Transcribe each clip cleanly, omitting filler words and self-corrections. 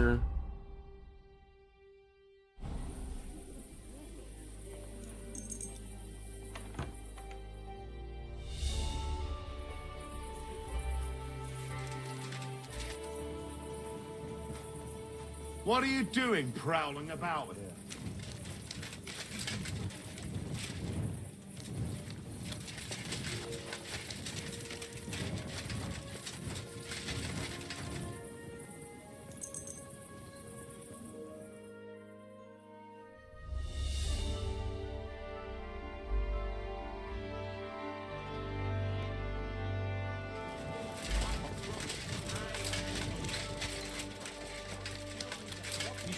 here. What are you doing prowling about here?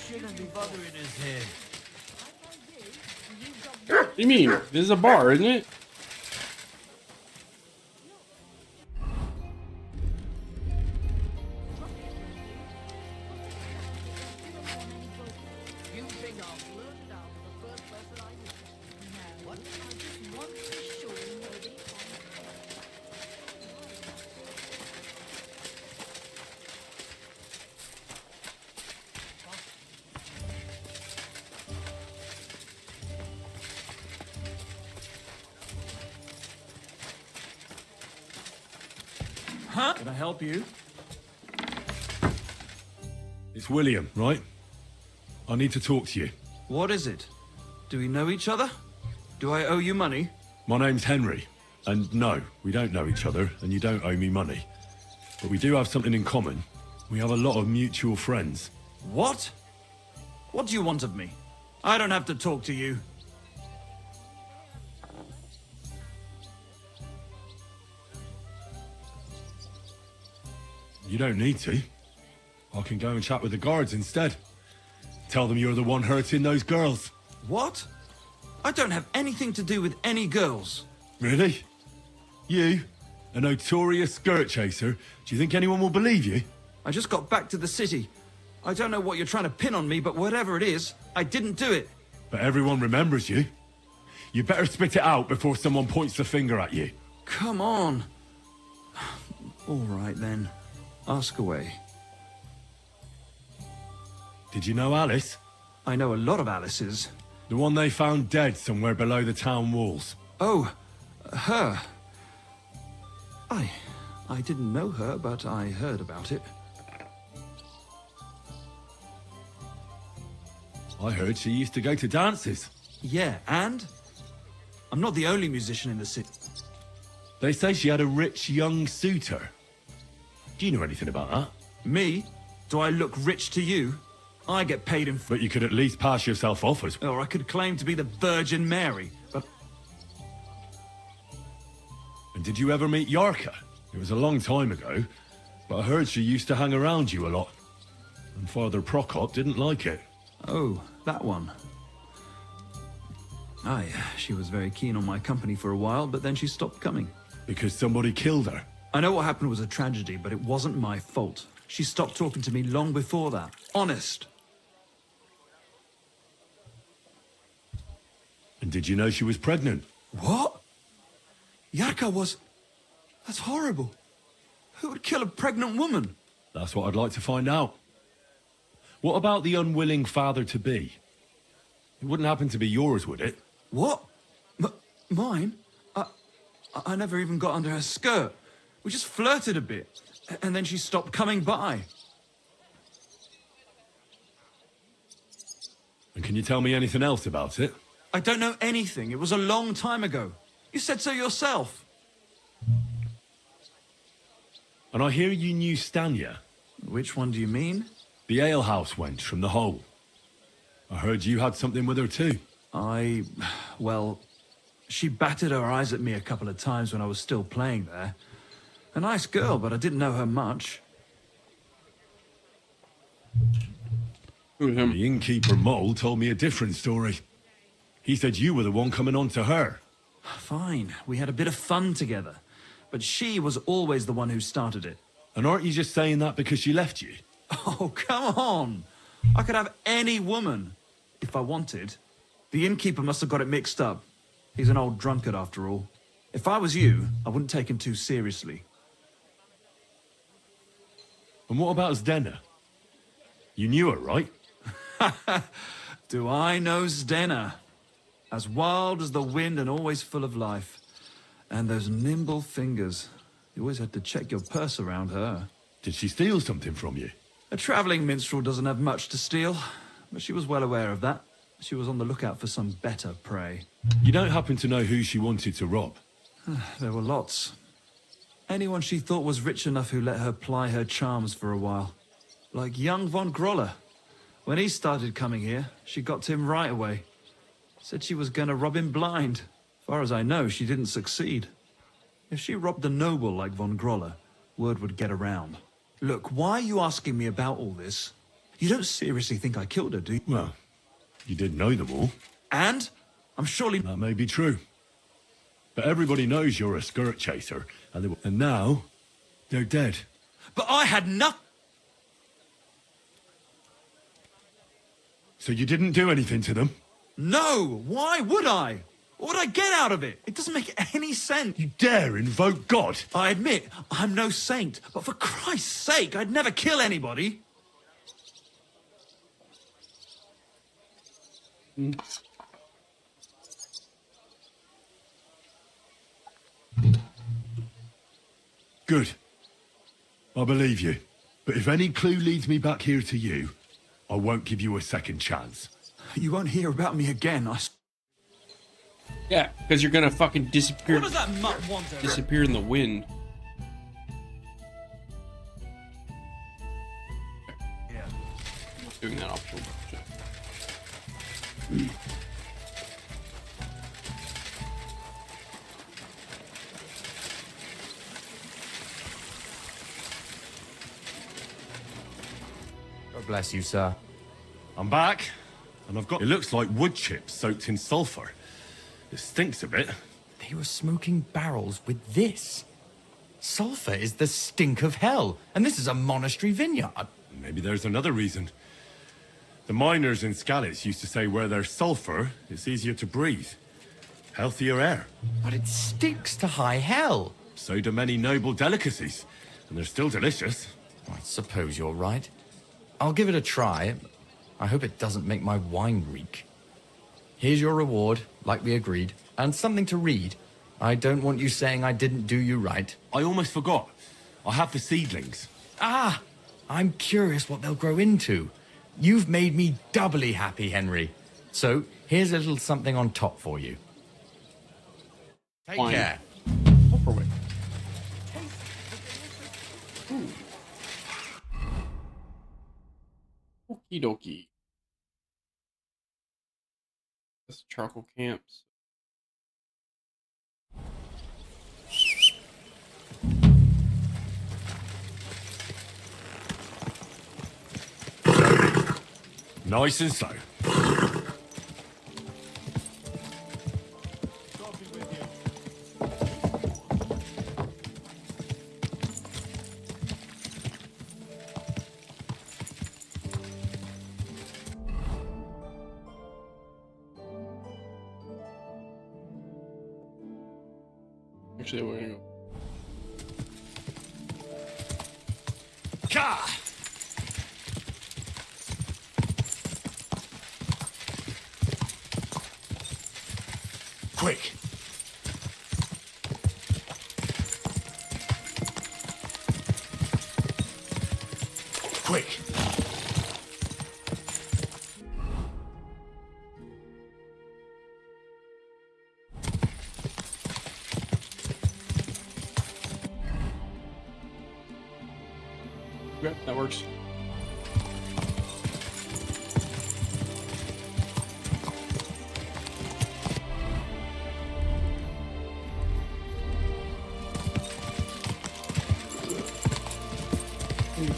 Shouldn't be bothering us here. What do you mean? This is a bar, isn't it? You think I'll flirt it out with the first person I meet? No. What? I just want to be sure you know the Huh? Can I help you? It's William, right? I need to talk to you. What is it? Do we know each other? Do I owe you money? My name's Henry, and no, we don't know each other, and you don't owe me money. But we do have something in common. We have a lot of mutual friends. What? What do you want of me? I don't have to talk to you. You don't need to. I can go and chat with the guards instead. Tell them you're the one hurting those girls. What? I don't have anything to do with any girls. Really? You? A notorious skirt chaser? Do you think anyone will believe you? I just got back to the city. I don't know what you're trying to pin on me, but whatever it is, I didn't do it. But everyone remembers you. You better spit it out before someone points the finger at you. Come on. All right, then. Ask away. Did you know Alice? I know a lot of Alice's. The one they found dead somewhere below the town walls. Oh, her. I didn't know her, but I heard about it. I heard she used to go to dances. Yeah, and? I'm not the only musician in the city. They say she had a rich young suitor. Do you know anything about that? Me? Do I look rich to you? I get paid in... But you could at least pass yourself off as... Or I could claim to be the Virgin Mary, but... And did you ever meet Yarka? It was a long time ago, but I heard she used to hang around you a lot. And Father Prokop didn't like it. Oh, that one. Aye, she was very keen on my company for a while, but then she stopped coming. Because somebody killed her. I know what happened was a tragedy, but it wasn't my fault. She stopped talking to me long before that. Honest. And did you know she was pregnant? What? Yarka was... That's horrible. Who would kill a pregnant woman? That's what I'd like to find out. What about the unwilling father-to-be? It wouldn't happen to be yours, would it? What? Mine? I never even got under her skirt. We just flirted a bit, and then she stopped coming by. And can you tell me anything else about it? I don't know anything. It was a long time ago. You said so yourself. And I hear you knew Stanya. Which one do you mean? The alehouse wench from the hole. I heard you had something with her too. Well, she batted her eyes at me a couple of times when I was still playing there. A nice girl, but I didn't know her much. Who's him? The innkeeper Mole told me a different story. He said you were the one coming on to her. Fine, we had a bit of fun together. But she was always the one who started it. And aren't you just saying that because she left you? Oh, come on! I could have any woman, if I wanted. The innkeeper must have got it mixed up. He's an old drunkard after all. If I was you, I wouldn't take him too seriously. And what about Zdena? You knew her, right? Do I know Stenna? As wild as the wind and always full of life. And those nimble fingers. You always had to check your purse around her. Did she steal something from you? A travelling minstrel doesn't have much to steal, but she was well aware of that. She was on the lookout for some better prey. You don't happen to know who she wanted to rob? There were lots. Anyone she thought was rich enough who let her ply her charms for a while. Like young von Groller. When he started coming here, she got to him right away. Said she was gonna rob him blind. As far as I know, she didn't succeed. If she robbed a noble like von Groller, word would get around. Look, why are you asking me about all this? You don't seriously think I killed her, do you? Well, you did know them all. And? I'm surely... That may be true. But everybody knows you're a skirt chaser, and now they're dead. But I had nothing... So you didn't do anything to them? No! Why would I? What would I get out of it? It doesn't make any sense. You dare invoke God? I admit, I'm no saint, but for Christ's sake, I'd never kill anybody. Good. I believe you. But if any clue leads me back here to you, I won't give you a second chance. You won't hear about me again, Yeah, because you're gonna fucking disappear. What does that mutt want? Disappear in the wind. Yeah. I'm not doing that optional shit. God bless you, sir. I'm back, and I've got... It looks like wood chips soaked in sulfur. It stinks a bit. They were smoking barrels with this. Sulfur is the stink of hell, and this is a monastery vineyard. Maybe there's another reason. The miners in Scalitz used to say where there's sulfur, it's easier to breathe. Healthier air. But it stinks to high hell. So do many noble delicacies, and they're still delicious. I suppose you're right. I'll give it a try. I hope it doesn't make my wine reek. Here's your reward, like we agreed, and something to read. I don't want you saying I didn't do you right. I almost forgot. I have the seedlings. Ah! I'm curious what they'll grow into. You've made me doubly happy, Henry. So, here's a little something on top for you. Take Wine. care. Overweight. Okie dokie. That's charcoal camps. Nice and slow. Actually, we're gonna go. Ka! Quick! Quick! Okay, that works.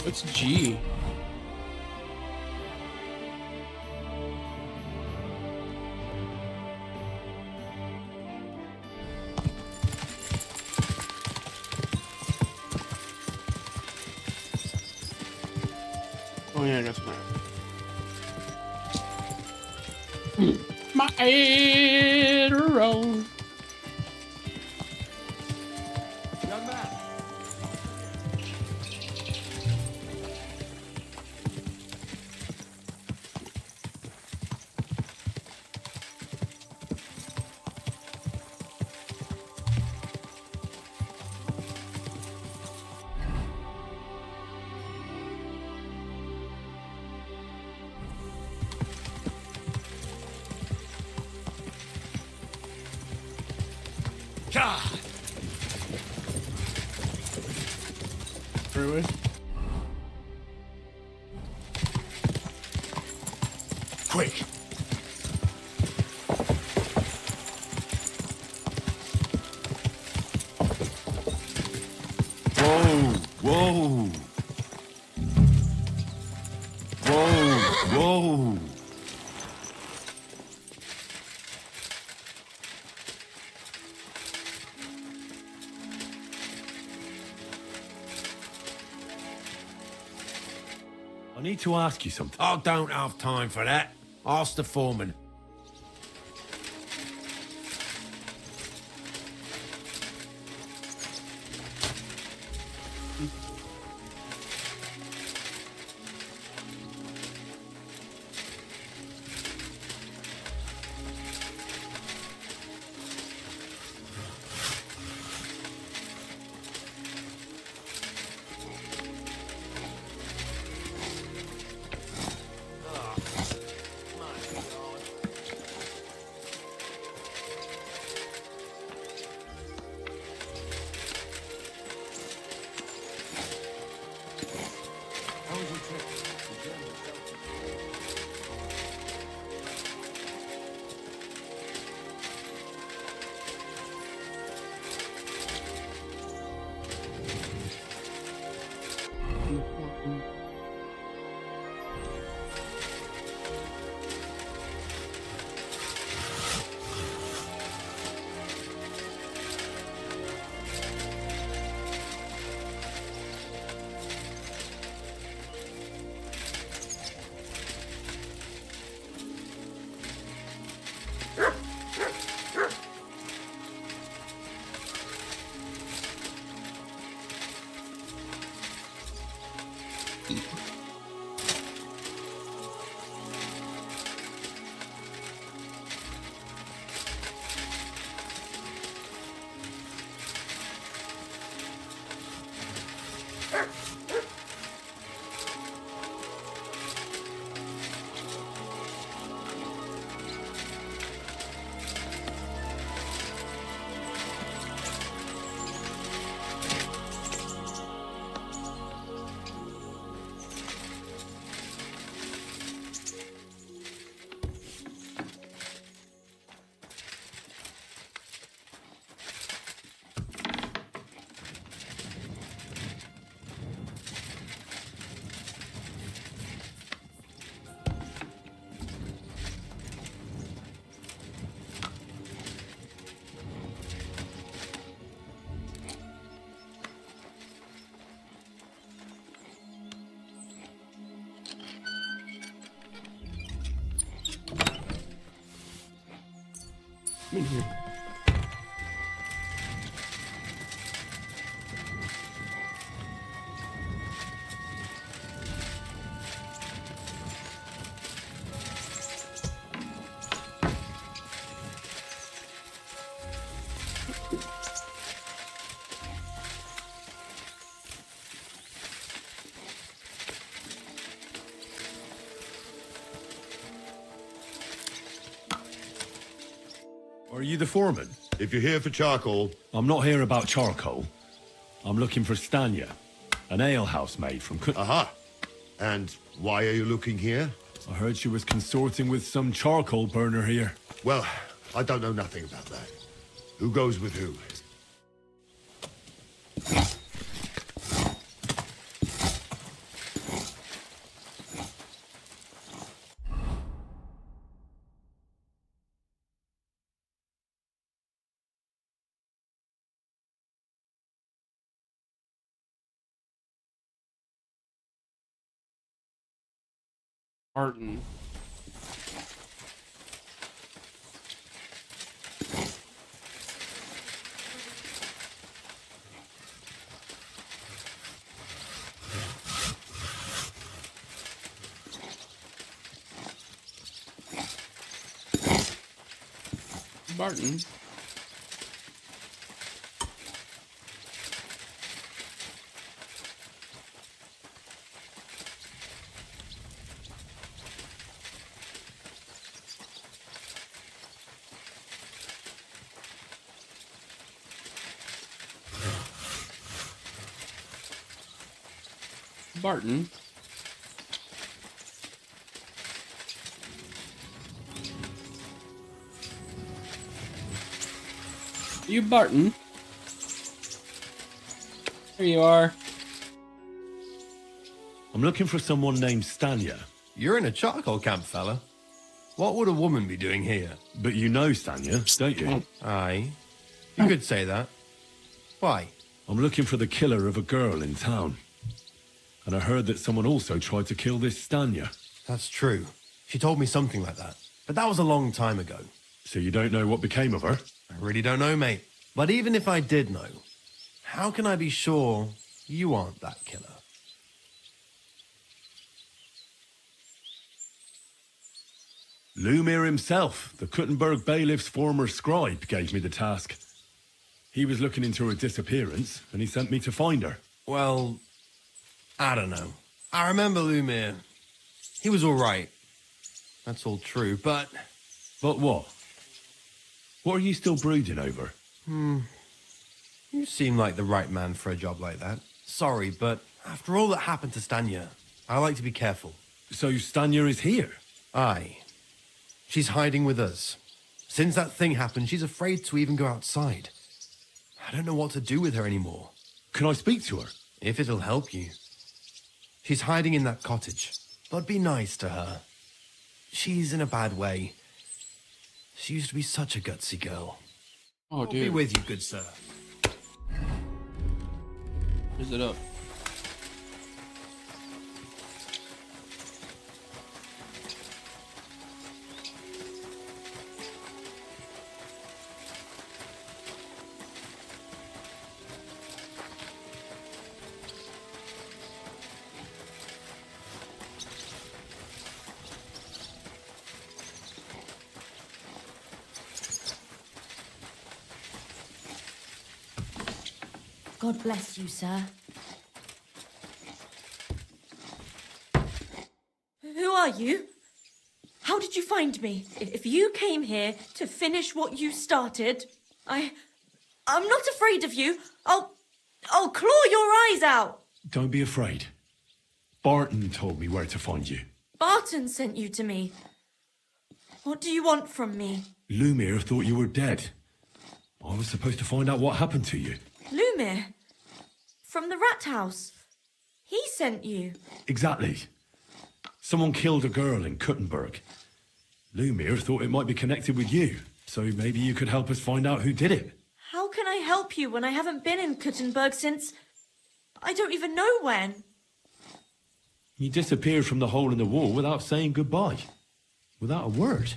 What's G? Oh yeah, I got some. My arrow. Young man. God! Through it. Quick! Whoa! Whoa! Whoa! Whoa! I need to ask you something. I don't have time for that. Ask the foreman. I'm in here. Are you the foreman? If you're here for charcoal, I'm not here about charcoal. I'm looking for Stanya, an alehouse maid from aha. And why are you looking here? I heard she was consorting with some charcoal burner here. Well, I don't know nothing about that. Who goes with who? Martin. Martin. Barton. You Barton. There you are. I'm looking for someone named Stanya. You're in a charcoal camp, fella. What would a woman be doing here? But you know Stanya, don't you? Aye. You could say that. Why? I'm looking for the killer of a girl in town. And I heard that someone also tried to kill this Stanya. That's true. She told me something like that. But that was a long time ago. So you don't know what became of her? I really don't know, mate. But even if I did know, how can I be sure you aren't that killer? Lumir himself, the Kuttenberg bailiff's former scribe, gave me the task. He was looking into her disappearance, and he sent me to find her. Well, I don't know. I remember Lumir. He was all right. That's all true, but... But what? What are you still brooding over? You seem like the right man for a job like that. Sorry, but after all that happened to Stanya, I like to be careful. So Stanya is here? Aye. She's hiding with us. Since that thing happened, she's afraid to even go outside. I don't know what to do with her anymore. Can I speak to her? If it'll help you. She's hiding in that cottage, but be nice to her. She's in a bad way. She used to be such a gutsy girl. Oh, I'll be dude. with you, good sir. Where's it up? God bless you, sir. Who are you? How did you find me? If you came here to finish what you started, I'm not afraid of you. I'll claw your eyes out. Don't be afraid. Barton told me where to find you. Barton sent you to me. What do you want from me? Lumir thought you were dead. I was supposed to find out what happened to you. Lumir? From the rat house. He sent you. Exactly. Someone killed a girl in Kuttenberg. Lumir thought it might be connected with you, so maybe you could help us find out who did it. How can I help you when I haven't been in Kuttenberg since... I don't even know when. You disappeared from the hole in the wall without saying goodbye. Without a word.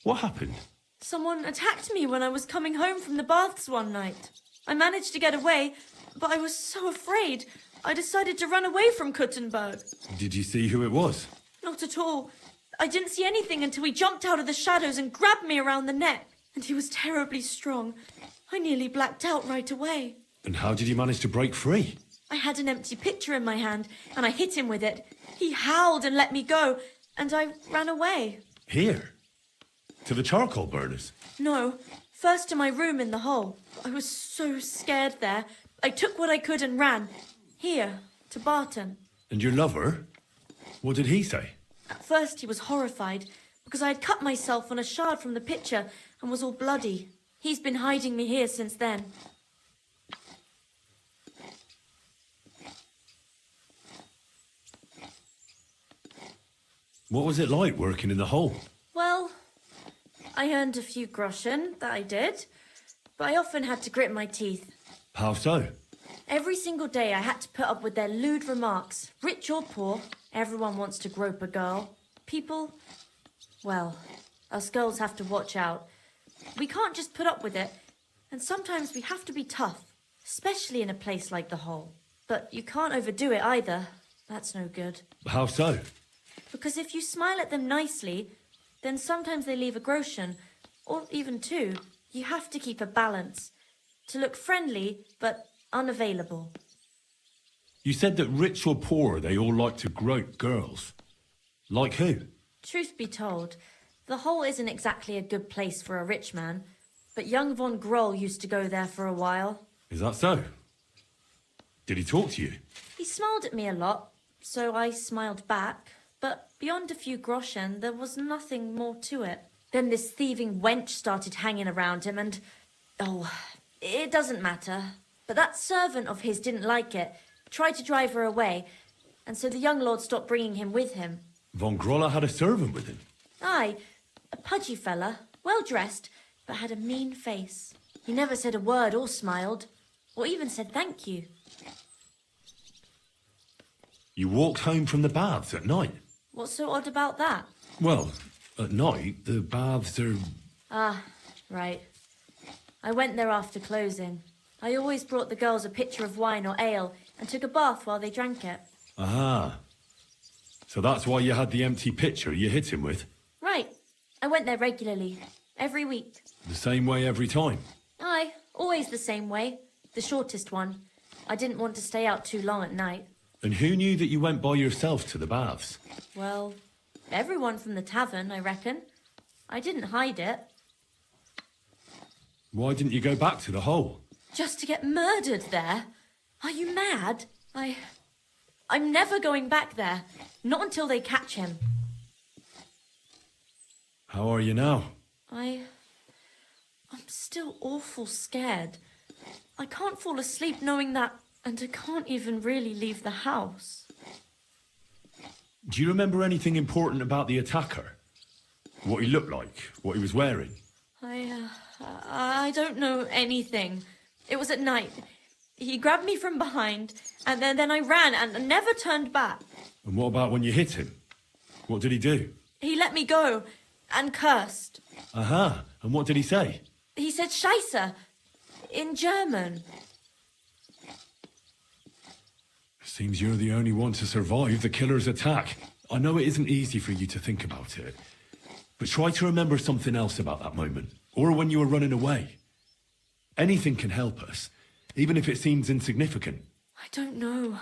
What happened? Someone attacked me when I was coming home from the baths one night. I managed to get away, but I was so afraid. I decided to run away from Kuttenberg. Did you see who it was? Not at all. I didn't see anything until he jumped out of the shadows and grabbed me around the neck. And he was terribly strong. I nearly blacked out right away. And how did you manage to break free? I had an empty pitcher in my hand, and I hit him with it. He howled and let me go, and I ran away. Here? To the charcoal burners? No, first to my room in the hole. I was so scared there. I took what I could and ran. Here, to Barton. And your lover? What did he say? At first he was horrified, because I had cut myself on a shard from the pitcher and was all bloody. He's been hiding me here since then. What was it like working in the hole? Well, I earned a few groschen, that I did, but I often had to grit my teeth. How so? Every single day I had to put up with their lewd remarks. Rich or poor, everyone wants to grope a girl. People, well, us girls have to watch out. We can't just put up with it, and sometimes we have to be tough, especially in a place like the hole. But you can't overdo it either. That's no good. How so? Because if you smile at them nicely, then sometimes they leave a groschen, or even two. You have to keep a balance. To look friendly, but unavailable. You said that rich or poor, they all like to grope girls. Like who? Truth be told, the hole isn't exactly a good place for a rich man, but young von Groll used to go there for a while. Is that so? Did he talk to you? He smiled at me a lot, so I smiled back. But beyond a few groschen, there was nothing more to it. Then this thieving wench started hanging around him and... Oh, it doesn't matter. But that servant of his didn't like it, tried to drive her away, and so the young lord stopped bringing him with him. Von Grolla had a servant with him. Aye, a pudgy fella, well dressed, but had a mean face. He never said a word or smiled, or even said thank you. You walked home from the baths at night? What's so odd about that? Well, at night, the baths are... Ah, right. I went there after closing. I always brought the girls a pitcher of wine or ale and took a bath while they drank it. Aha. So that's why you had the empty pitcher you hit him with? Right. I went there regularly, every week. The same way every time? Aye, always the same way. The shortest one. I didn't want to stay out too long at night. And who knew that you went by yourself to the baths? Well, everyone from the tavern, I reckon. I didn't hide it. Why didn't you go back to the hole? Just to get murdered there? Are you mad? I'm never going back there. Not until they catch him. How are you now? I'm still awful scared. I can't fall asleep knowing that, and I can't even really leave the house. Do you remember anything important about the attacker? What he looked like? What he was wearing? I don't know anything. It was at night. He grabbed me from behind, and then I ran and never turned back. And what about when you hit him? What did he do? He let me go and cursed. Aha. And what did he say? He said Scheisse in German. Seems you're the only one to survive the killer's attack. I know it isn't easy for you to think about it, but try to remember something else about that moment, or when you were running away. Anything can help us, even if it seems insignificant. I don't know.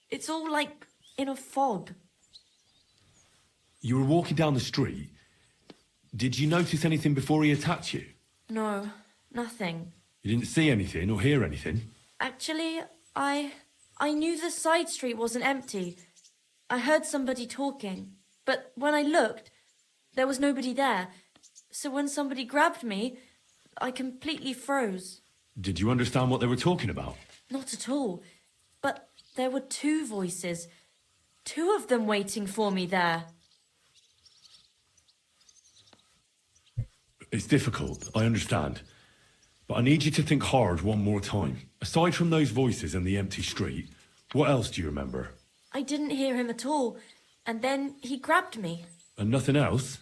It's all like in a fog. You were walking down the street. Did you notice anything before he attacked you? No, nothing. You didn't see anything or hear anything? Actually, I knew the side street wasn't empty. I heard somebody talking, but when I looked, there was nobody there. So when somebody grabbed me, I completely froze. Did you understand what they were talking about? Not at all. But there were two voices. Two of them waiting for me there. It's difficult, I understand. But I need you to think hard one more time. Aside from those voices and the empty street, what else do you remember? I didn't hear him at all. And then he grabbed me. And nothing else?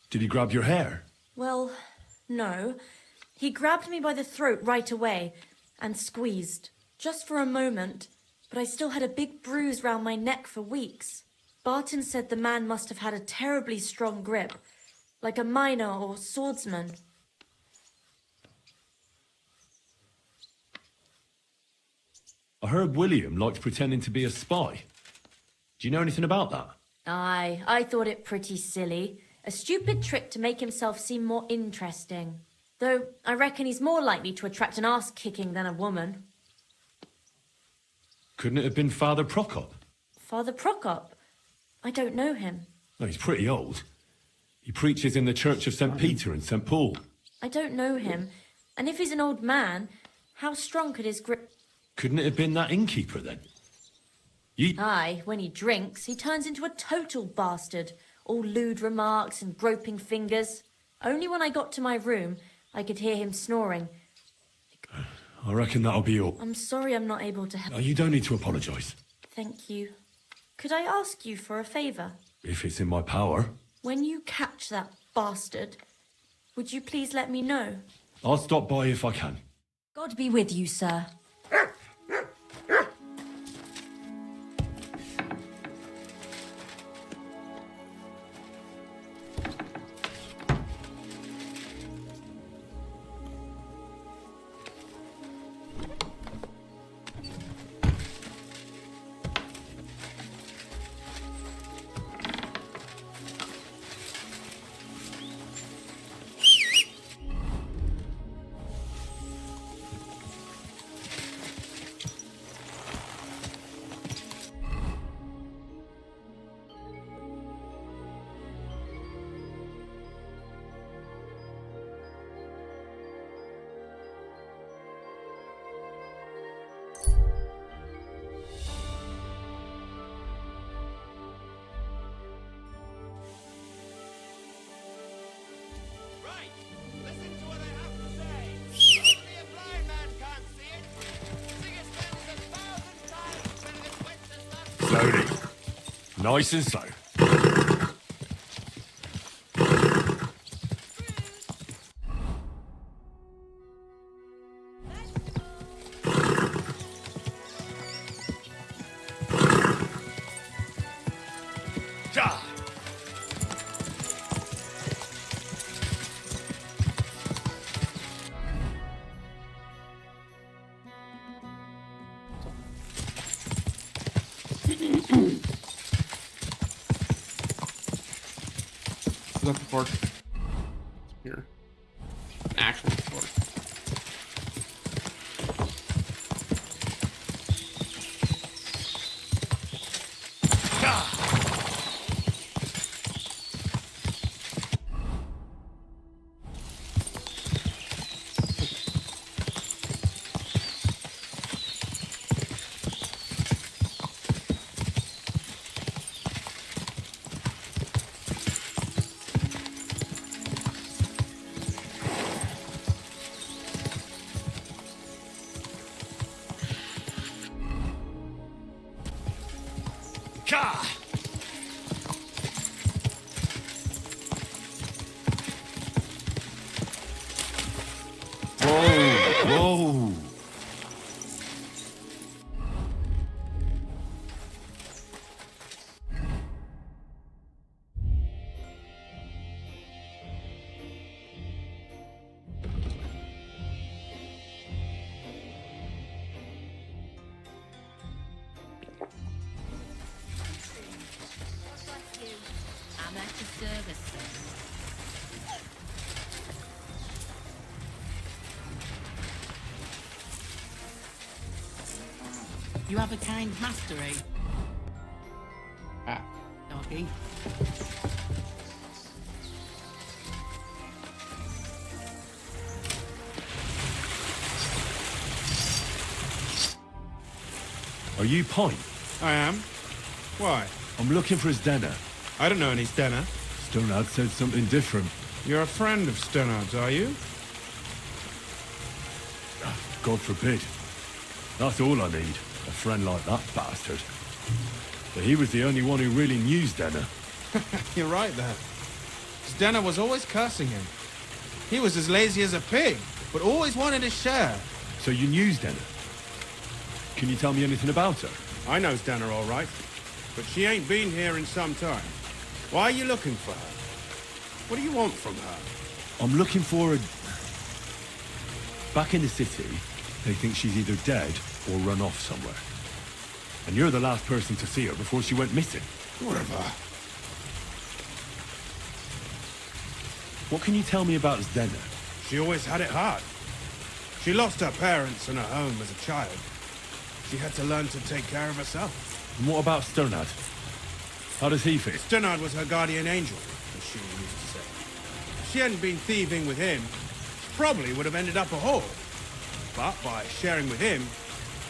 Did he grab your hair? Well, no. He grabbed me by the throat right away and squeezed. Just for a moment. But I still had a big bruise round my neck for weeks. Barton said the man must have had a terribly strong grip. Like a miner or swordsman. I heard William liked pretending to be a spy. Do you know anything about that? Aye, I thought it pretty silly. A stupid trick to make himself seem more interesting. Though I reckon he's more likely to attract an ass-kicking than a woman. Couldn't it have been Father Prokop? Father Prokop? I don't know him. No, he's pretty old. He preaches in the Church of St. Peter and St. Paul. I don't know him. And if he's an old man, how strong could his grip... Couldn't it have been that innkeeper then? Aye, when he drinks, he turns into a total bastard. All lewd remarks and groping fingers. Only when I got to my room, I could hear him snoring. I reckon that'll be all. I'm sorry I'm not able to help. You don't need to apologise. Thank you. Could I ask you for a favour? If it's in my power. When you catch that bastard, would you please let me know? I'll stop by if I can. God be with you, sir. Slowly. Nice and slow. Ja! Is that the fork? Here. An actual fork. Ka! Whoa! Whoa! I'm at your service, sir. You have a kind master, eh, Ah. doggy? Are you Pine? I am. Why? I'm looking for his Denner. I don't know any Stenner. Stonard said something different. You're a friend of Stennard's, are you? God forbid. That's all I need. A friend like that bastard. But he was the only one who really knew Denner. You're right there. Stenner was always cursing him. He was as lazy as a pig, but always wanted his share. So you knew Denner? Can you tell me anything about her? I know Stenner all right, but she ain't been here in some time. Why are you looking for her? What do you want from her? I'm looking for a... Back in the city, they think she's either dead or run off somewhere. And you're the last person to see her before she went missing. Whatever. What can you tell me about Denner? She always had it hard. She lost her parents and her home as a child. She had to learn to take care of herself. And what about Sternad? How does he fit? Stennard was her guardian angel, as she used to say. If she hadn't been thieving with him, she probably would have ended up a whore. But by sharing with him,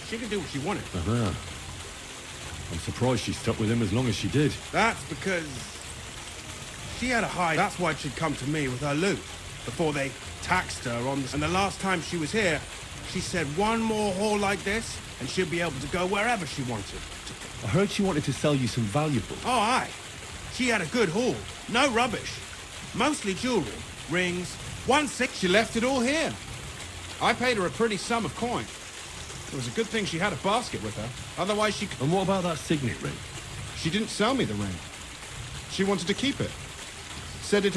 she could do what she wanted. Uh-huh. I'm surprised she stuck with him as long as she did. That's because she had a hide. That's why she'd come to me with her loot before they taxed her on this. And the last time she was here, she said one more whore like this, and she'd be able to go wherever she wanted. I heard she wanted to sell you some valuables. Oh, aye. She had a good haul. No rubbish. Mostly jewelry, rings. 1/6, she left it all here. I paid her a pretty sum of coin. It was a good thing she had a basket with her. Otherwise, she... And what about that signet ring? She didn't sell me the ring. She wanted to keep it. Said it...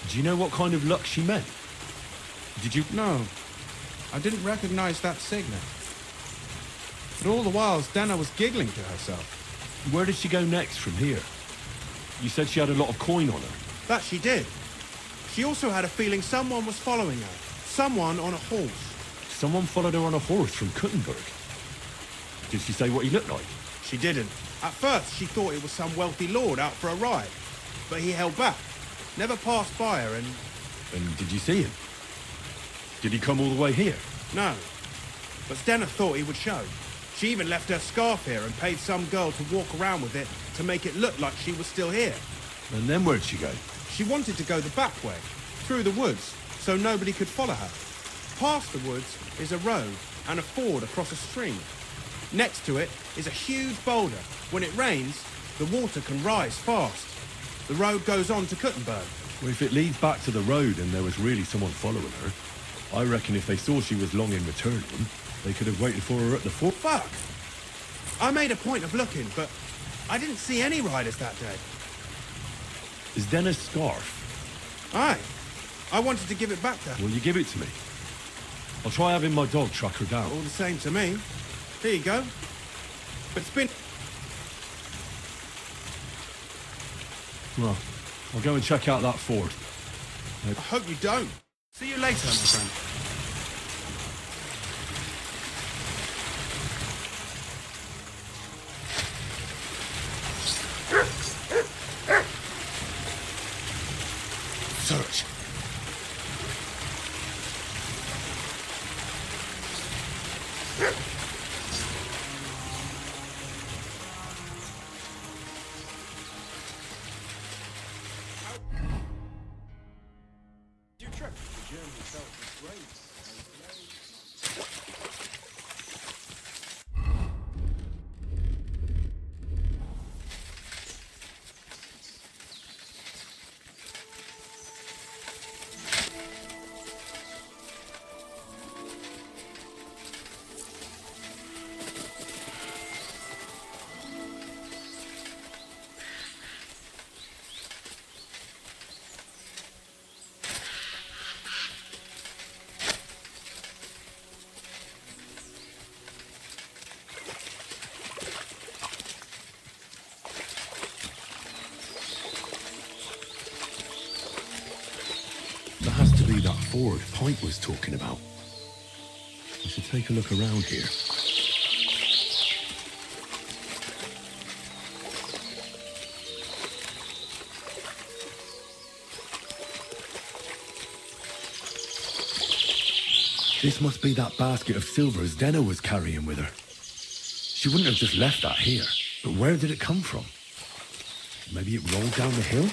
Do you know what kind of luck she meant? Did you... No. I didn't recognize that signet. But all the while, Dana was giggling to herself. Where did she go next from here? You said she had a lot of coin on her. That she did. She also had a feeling someone was following her. Someone on a horse. Someone followed her on a horse from Kuttenberg. Did she say what he looked like? She didn't. At first, she thought it was some wealthy lord out for a ride. But he held back. Never passed by her and... And did you see him? Did he come all the way here? No. But Stenner thought he would show. She even left her scarf here and paid some girl to walk around with it to make it look like she was still here. And then where'd she go? She wanted to go the back way, through the woods, so nobody could follow her. Past the woods is a road, and a ford across a stream. Next to it is a huge boulder. When it rains, the water can rise fast. The road goes on to Kuttenberg. Well, if it leads back to the road and there was really someone following her, I reckon if they saw she was long in returning, they could have waited for her at the fort. Fuck! I made a point of looking, but I didn't see any riders that day. Is Denna's scarf? Aye. I wanted to give it back to her. Will you give it to me? I'll try having my dog track her down. All the same to me. Here you go. But it's been... Well, I'll go and check out that ford. I hope you don't. See you later, my friend. Search. There has to be that ford Pint was talking about. I should take a look around here. This must be that basket of silver Denna was carrying with her. She wouldn't have just left that here. But where did it come from? Maybe it rolled down the hill?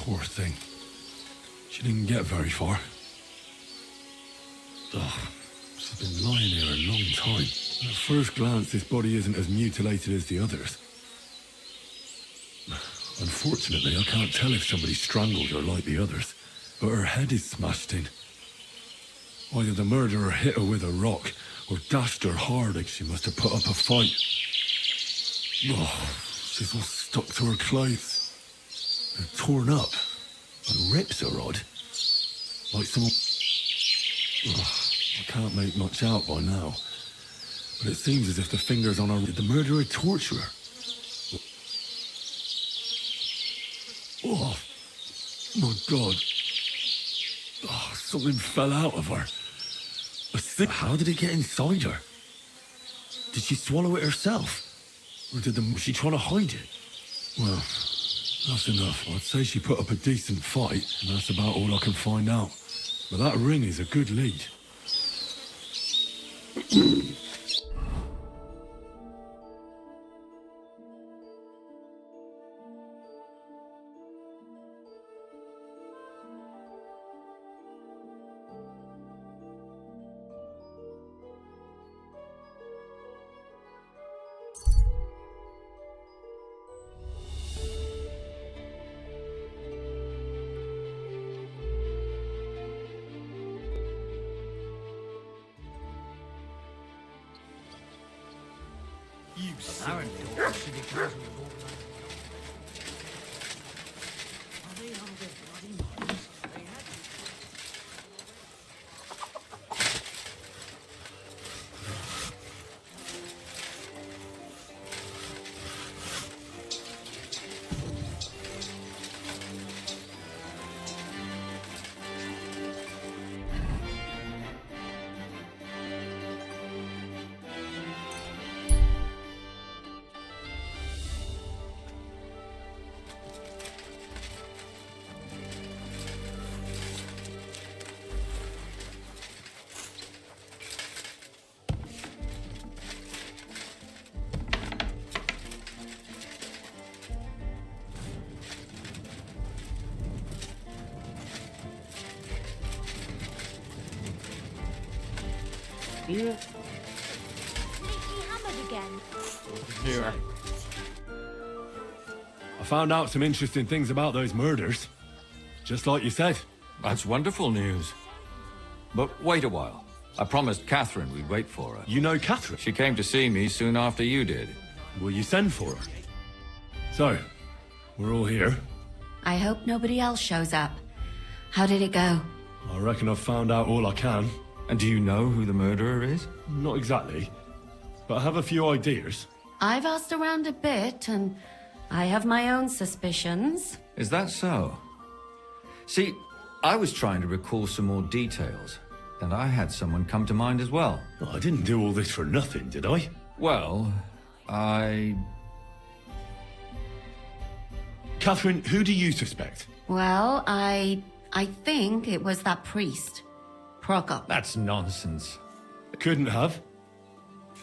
Poor thing. She didn't get very far. Ugh, she's been lying here a long time. At first glance, this body isn't as mutilated as the others. Unfortunately, I can't tell if somebody strangled her like the others, but her head is smashed in. Either the murderer hit her with a rock, or dashed her hard like she must have put up a fight. Oh, she's all stuck to her clothes. They're torn up, and rips are odd. Like someone... Ugh, I can't make much out by now. But it seems as if the fingers on her... Did the murderer torture her? Oh, my God. Oh, something fell out of her. How did it get inside her? Did she swallow it herself? Or was she trying to hide it? Well, that's enough. I'd say she put up a decent fight, and that's about all I can find out. But that ring is a good lead. Apparently, all the city council have organised. Are they out of their bloody minds? They had to. Here. Completely hammered again. Here. I found out some interesting things about those murders. Just like you said. That's wonderful news. But wait a while. I promised Catherine we'd wait for her. You know Catherine? She came to see me soon after you did. Will you send for her? So, we're all here. I hope nobody else shows up. How did it go? I reckon I've found out all I can. And do you know who the murderer is? Not exactly, but I have a few ideas. I've asked around a bit, and I have my own suspicions. Is that so? See, I was trying to recall some more details, and I had someone come to mind as well. Oh, I didn't do all this for nothing, did I? Well, Catherine, who do you suspect? Well, I think it was that priest, Prokop. That's nonsense. Couldn't have.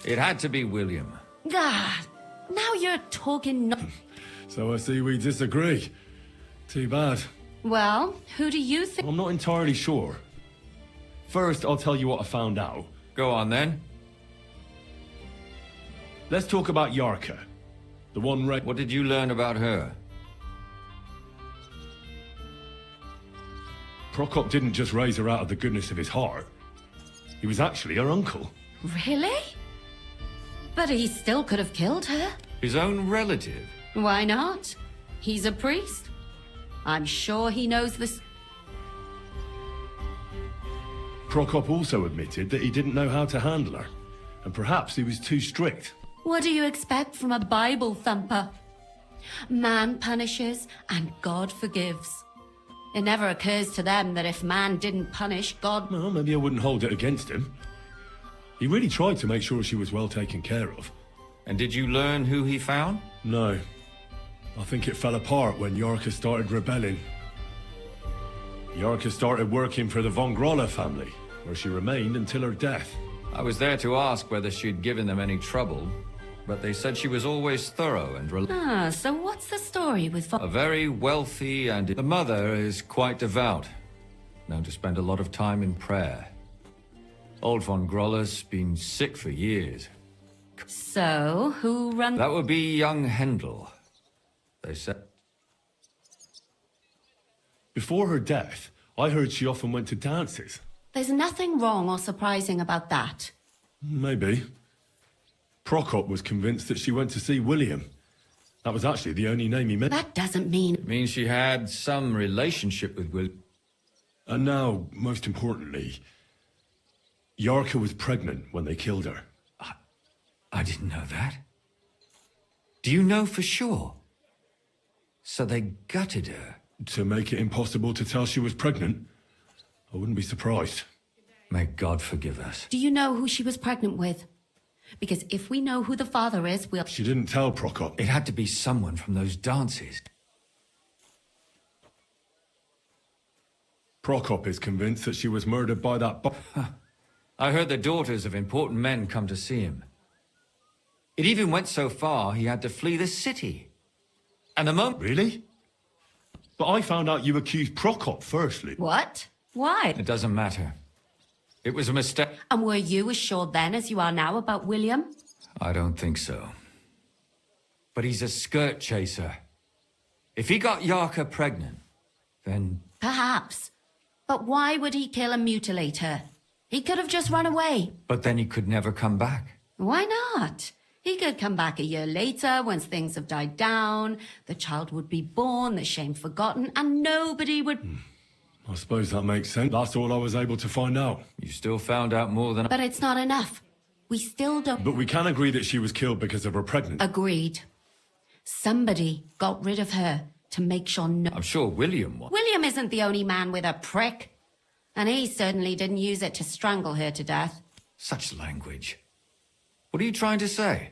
It had to be William. God, now you're talking So I see we disagree. Too bad. Well, who do you think? I'm not entirely sure. First, I'll tell you what I found out. Go on then. Let's talk about Yarka. The one What did you learn about her? Prokop didn't just raise her out of the goodness of his heart. He was actually her uncle. Really? But he still could have killed her. His own relative? Why not? He's a priest. I'm sure he knows this. Prokop also admitted that he didn't know how to handle her, and perhaps he was too strict. What do you expect from a Bible thumper? Man punishes and God forgives. It never occurs to them that if man didn't punish, God... Well, maybe I wouldn't hold it against him. He really tried to make sure she was well taken care of. And did you learn who he found? No. I think it fell apart when Yarka started rebelling. Yarka started working for the von Groller family, where she remained until her death. I was there to ask whether she'd given them any trouble, but they said she was always thorough and so what's the story with... a very wealthy and... The mother is quite devout, known to spend a lot of time in prayer. Old von Groller's been sick for years. So, who runs... That would be young Hendel. They said... Before her death, I heard she often went to dances. There's nothing wrong or surprising about that. Maybe. Prokop was convinced that she went to see William. That was actually the only name he mentioned. That doesn't mean... It means she had some relationship with Will. And now, most importantly, Yarka was pregnant when they killed her. I didn't know that. Do you know for sure? So they gutted her. To make it impossible to tell she was pregnant? I wouldn't be surprised. May God forgive us. Do you know who she was pregnant with? Because if we know who the father is, we'll... She didn't tell Prokop. It had to be someone from those dances. Prokop is convinced that she was murdered by that I heard the daughters of important men come to see him. It even went so far he had to flee the city. And the moment... Really? But I found out you accused Prokop firstly. What? Why? It doesn't matter. It was a mistake. And were you as sure then as you are now about William? I don't think so. But he's a skirt chaser. If he got Yarka pregnant, then... Perhaps. But why would he kill and mutilate her? He could have just run away. But then he could never come back. Why not? He could come back a year later once things have died down, the child would be born, the shame forgotten, and nobody would... I suppose that makes sense. That's all I was able to find out. You still found out more than... But it's not enough. We still don't... But we can agree that she was killed because of her pregnancy. Agreed. Somebody got rid of her to make sure no... I'm sure William was. William isn't the only man with a prick. And he certainly didn't use it to strangle her to death. Such language. What are you trying to say?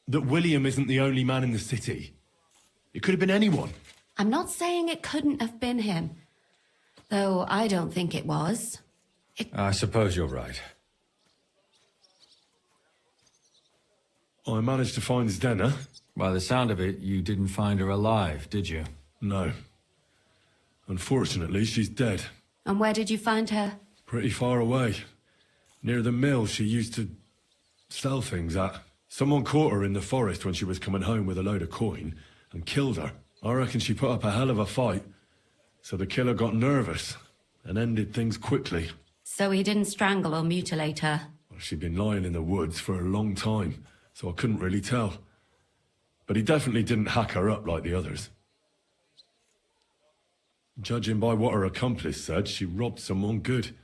That William isn't the only man in the city. It could have been anyone. I'm not saying it couldn't have been him. Though I don't think it was. I suppose you're right. I managed to find Zdenna. By the sound of it, you didn't find her alive, did you? No. Unfortunately, she's dead. And where did you find her? Pretty far away. Near the mill she used to sell things at. Someone caught her in the forest when she was coming home with a load of coin and killed her. I reckon she put up a hell of a fight. So the killer got nervous and ended things quickly. So he didn't strangle or mutilate her? Well, she'd been lying in the woods for a long time, so I couldn't really tell. But he definitely didn't hack her up like the others. Judging by what her accomplice said, she robbed someone good.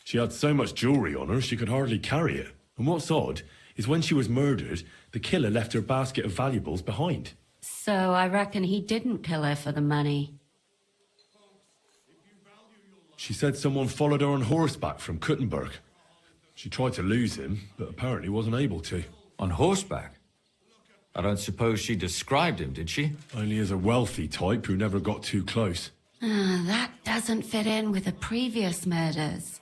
She had so much jewellery on her, she could hardly carry it. And what's odd is when she was murdered, the killer left her basket of valuables behind. So I reckon he didn't kill her for the money. She said someone followed her on horseback from Kuttenberg. She tried to lose him, but apparently wasn't able to. On horseback? I don't suppose she described him, did she? Only as a wealthy type who never got too close. That doesn't fit in with the previous murders.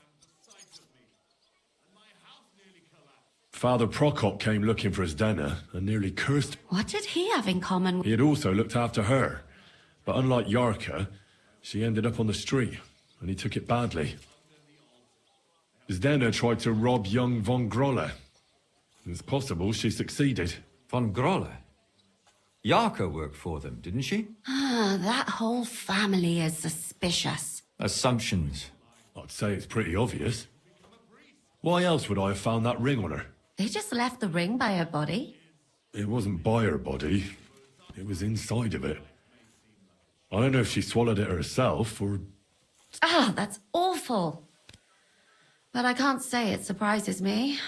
Father Prokop came looking for Zdenna and nearly cursed. What did he have in common with... He had also looked after her. But unlike Yarka, she ended up on the street, and he took it badly. Zdenna tried to rob young von Grolle. It's possible she succeeded. Von Grolle? Yarka worked for them, didn't she? That whole family is suspicious. Assumptions. I'd say it's pretty obvious. Why else would I have found that ring on her? They just left the ring by her body. It wasn't by her body. It was inside of it. I don't know if she swallowed it herself or... That's awful. But I can't say it surprises me.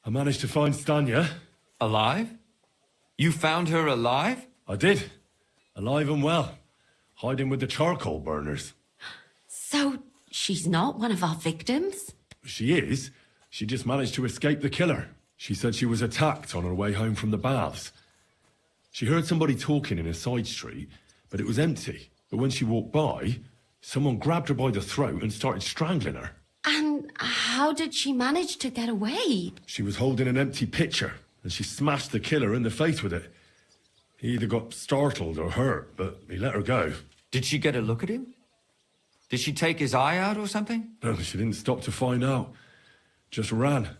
I managed to find Stanya. Alive? You found her alive? I did. Alive and well. Hiding with the charcoal burners. So she's not one of our victims? She is. She just managed to escape the killer. She said she was attacked on her way home from the baths. She heard somebody talking in a side street, but it was empty. But when she walked by, someone grabbed her by the throat and started strangling her. And how did she manage to get away? She was holding an empty pitcher, and she smashed the killer in the face with it. He either got startled or hurt, but he let her go. Did she get a look at him? Did she take his eye out or something? No, she didn't stop to find out. Just ran.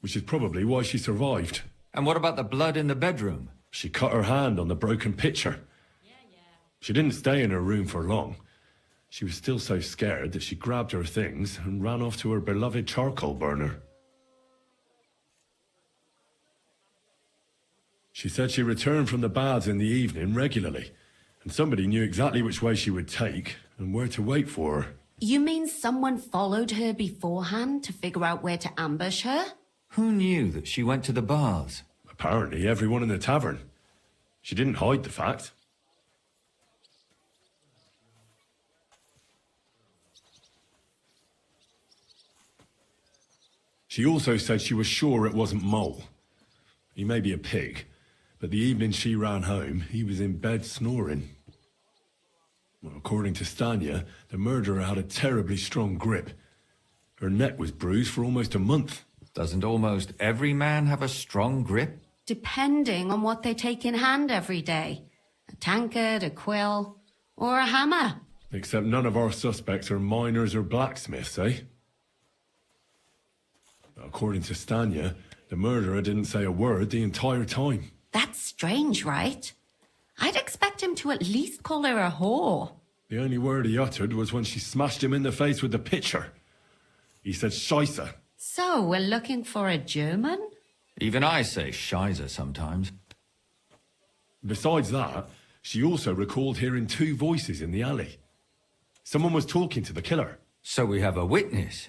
Which is probably why she survived. And what about the blood in the bedroom? She cut her hand on the broken pitcher. She didn't stay in her room for long. She was still so scared that she grabbed her things and ran off to her beloved charcoal burner. She said she returned from the baths in the evening regularly, and somebody knew exactly which way she would take and where to wait for her. You mean someone followed her beforehand to figure out where to ambush her? Who knew that she went to the baths? Apparently everyone in the tavern. She didn't hide the fact. She also said she was sure it wasn't Mole. He may be a pig, but the evening she ran home, he was in bed snoring. Well, according to Stanya, the murderer had a terribly strong grip. Her neck was bruised for almost a month. Doesn't almost every man have a strong grip? Depending on what they take in hand every day. A tankard, a quill, or a hammer. Except none of our suspects are miners or blacksmiths, eh? According to Stanya, the murderer didn't say a word the entire time. That's strange, right? I'd expect him to at least call her a whore. The only word he uttered was when she smashed him in the face with the pitcher. He said Scheisse. So, we're looking for a German? Even I say Scheiße sometimes. Besides that, she also recalled hearing two voices in the alley. Someone was talking to the killer. So we have a witness.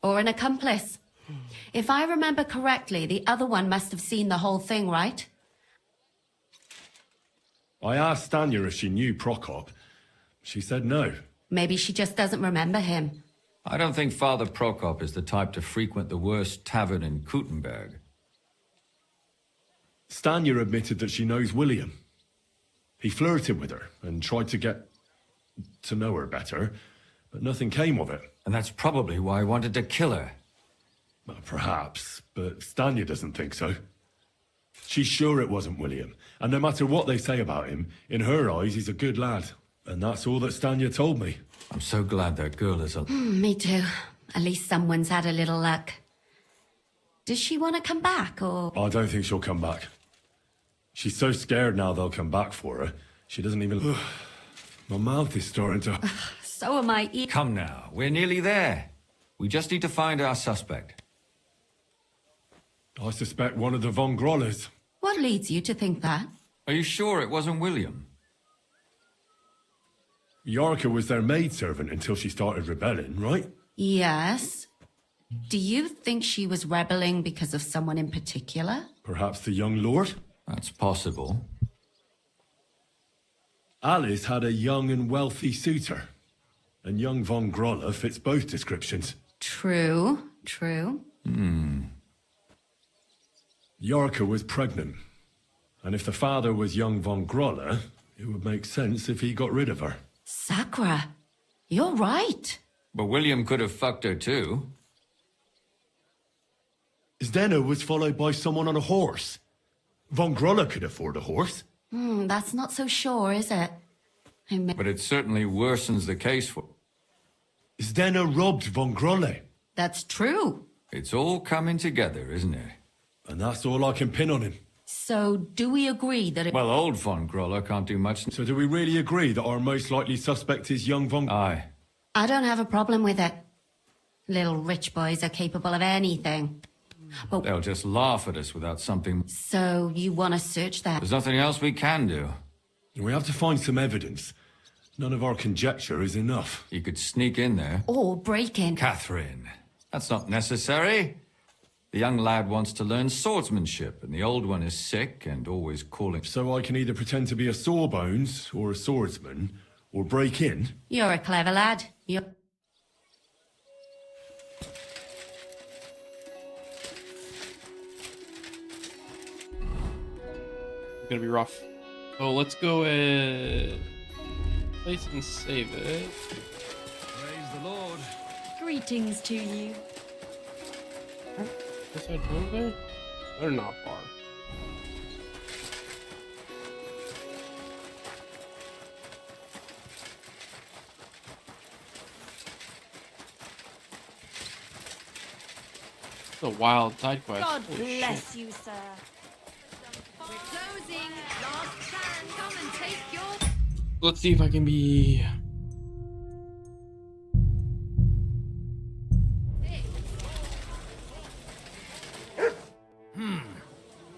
Or an accomplice? If I remember correctly, the other one must have seen the whole thing, right? I asked Stanya if she knew Prokop. She said no. Maybe she just doesn't remember him. I don't think Father Prokop is the type to frequent the worst tavern in Kutenberg. Stanya admitted that she knows William. He flirted with her and tried to get to know her better, but nothing came of it. And that's probably why I wanted to kill her. Well, perhaps, but Stanya doesn't think so. She's sure it wasn't William, and no matter what they say about him, in her eyes he's a good lad. And that's all that Stanya told me. I'm so glad that girl is a... Me too. At least someone's had a little luck. Does she want to come back, or...? I don't think she'll come back. She's so scared now they'll come back for her. She doesn't even... My mouth is starting to... So am I. Come now, we're nearly there. We just need to find our suspect. I suspect one of the Von Grollers. What leads you to think that? Are you sure it wasn't William? Yarka was their maidservant until she started rebelling, right? Yes. Do you think she was rebelling because of someone in particular? Perhaps the young lord? That's possible. Alice had a young and wealthy suitor. And young Von Groller fits both descriptions. True. Yarka was pregnant. And if the father was young Von Groller, it would make sense if he got rid of her. Sakura, you're right. But William could have fucked her too. Zdeno was followed by someone on a horse. Von Groller could afford a horse. That's not so sure, is it? But it certainly worsens the case for... Zdeno robbed Von Groller. That's true. It's all coming together, isn't it? And that's all I can pin on him. So, do we agree that it... Well, old Von Groller can't do much... So do we really agree that our most likely suspect is young Von... Aye. I don't have a problem with it. Little rich boys are capable of anything. But... They'll just laugh at us without something... So, you want to search that? There's nothing else we can do. We have to find some evidence. None of our conjecture is enough. You could sneak in there. Or break in. Catherine, that's not necessary. The young lad wants to learn swordsmanship, and the old one is sick and always calling... So I can either pretend to be a sawbones, or a swordsman, or break in? You're a clever lad. You're... It's gonna be rough. So let's go place and save it. Praise the Lord. Greetings to you. This side over there? They're not far. It's a wild side quest. God Holy bless you, sir. We're closing. Last chance. Come and take your... shit. Let's see if I can be...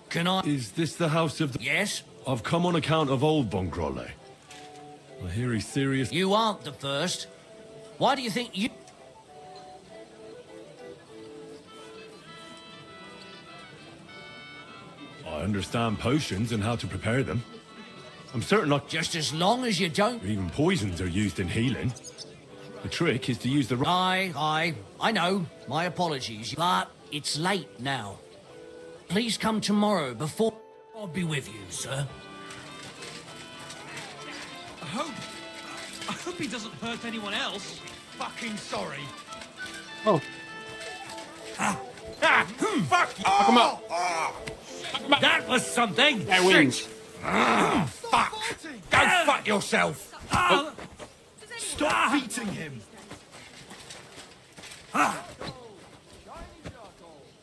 Can I? Is this the house of the... Yes? I've come on account of old Von Grolle. I hear he's serious... You aren't the first. Why do you think you... I understand potions and how to prepare them. I'm certain Just as long as you don't... even poisons are used in healing. The trick is to use the... I know. My apologies. But it's late now. Please come tomorrow before... I'll be with you, sir. I hope he doesn't hurt anyone else. Fucking sorry. Oh. Fuck! Fuck him up. That was something! That wins. Fuck! Go fuck yourself! Stop beating him.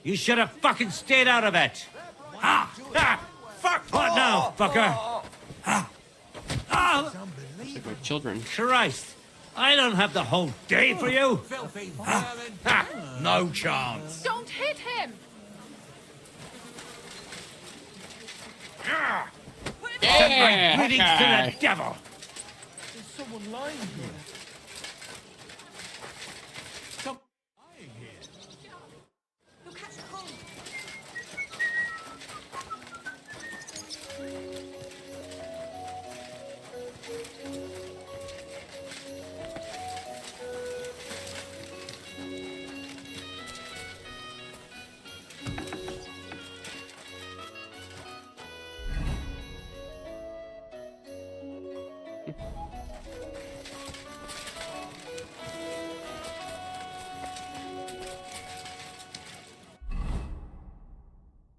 You should have fucking stayed out of it! Fuck! What now, fucker? Sick of with children. Christ, I don't have the whole day for you. No chance. Don't hit him! Send my greetings to the devil. There's someone lying here. Stop lying here. You'll catch cold.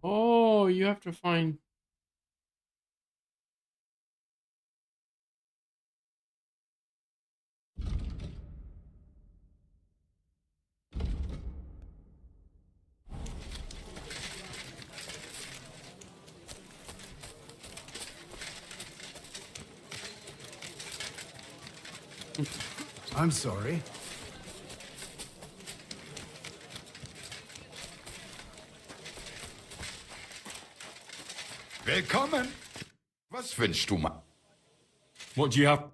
Oh, you have to find. I'm sorry. Willkommen. Was wünschst du mal? What do you have?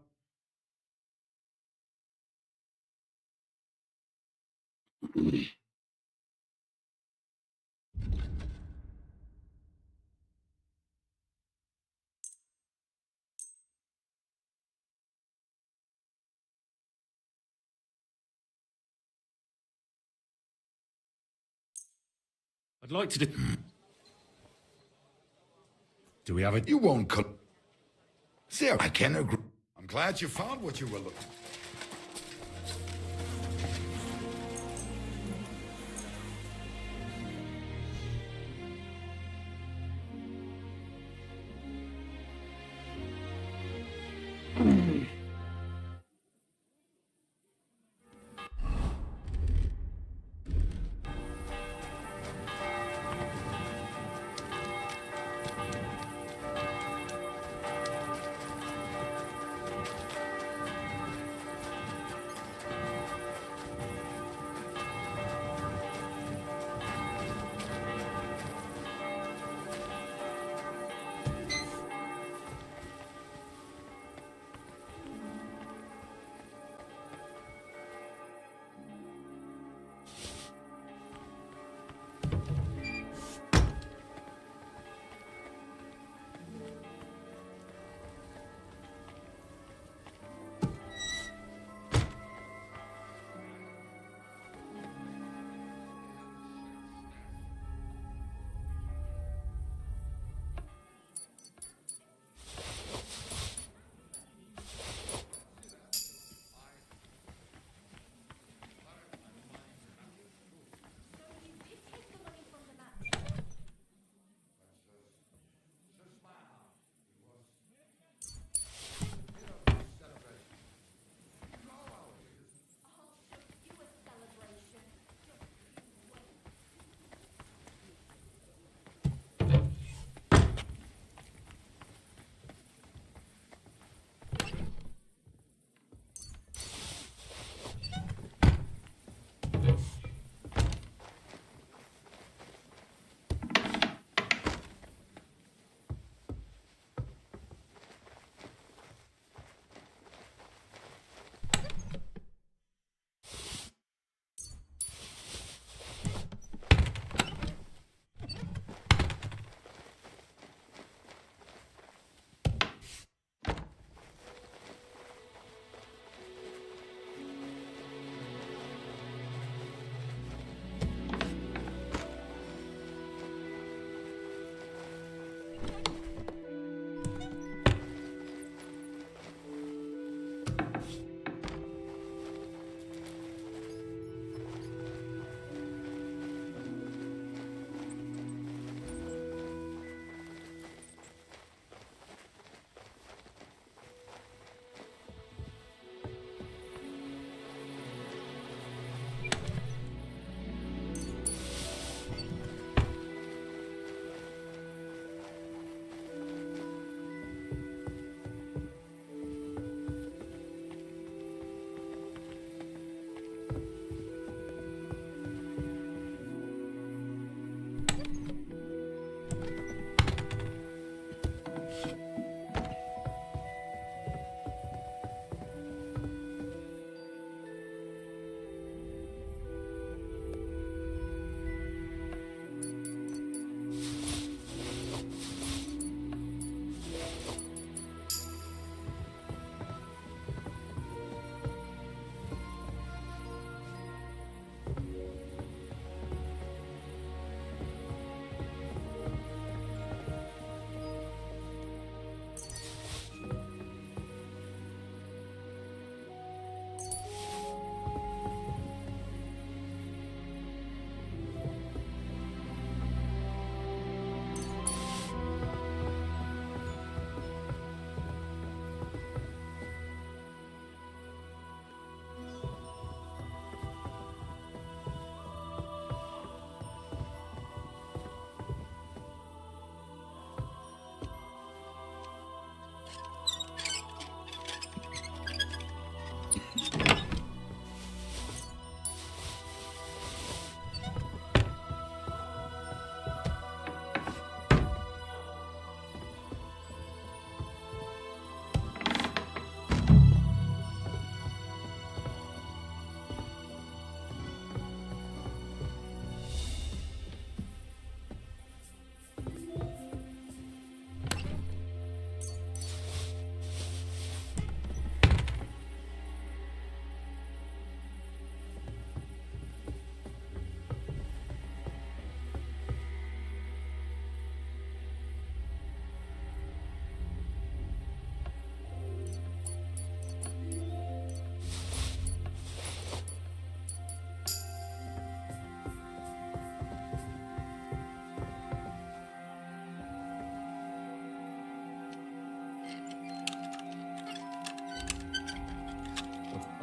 I'd like to do... Do we have a... You won't Sehr, I can agree. I'm glad you found what you were looking for.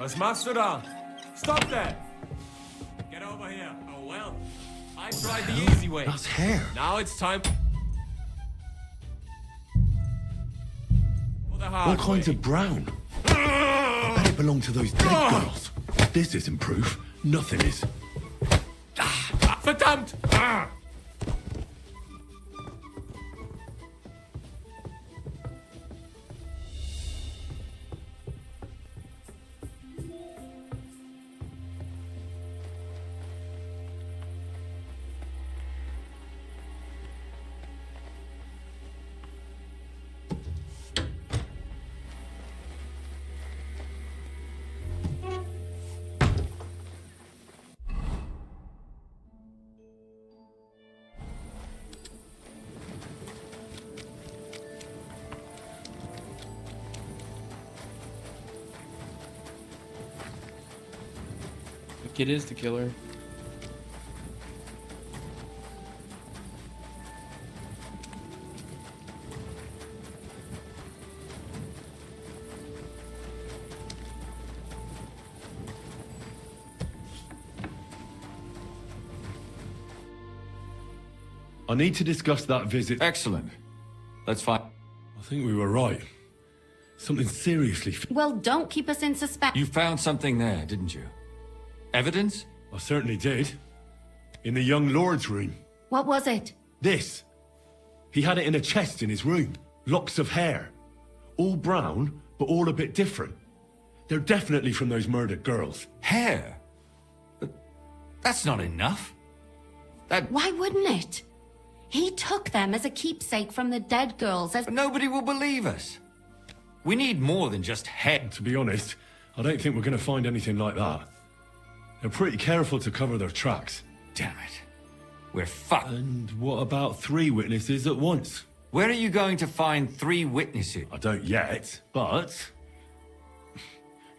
Was machst du da? Stop there! Get over here. Oh well. I tried the easy way. That's hair. Now it's time for the All hard kinds way. of brown. I bet it belonged to those dead girls. This isn't proof. Nothing is. Verdammt! The kid is the killer. I need to discuss that visit. Excellent. Let's find... I think we were right. Something seriously... Well, don't keep us in suspense. You found something there, didn't you? Evidence? I certainly did. In the young lord's room. What was it? This. He had it in a chest in his room. Locks of hair. All brown, but all a bit different. They're definitely from those murdered girls. Hair? But that's not enough. Why wouldn't it? He took them as a keepsake from the dead girls as... But nobody will believe us. We need more than just hair. To be honest, I don't think we're going to find anything like that. They're pretty careful to cover their tracks. Damn it. We're fucked. And what about 3 witnesses at once? Where are you going to find 3 witnesses? I don't yet, but...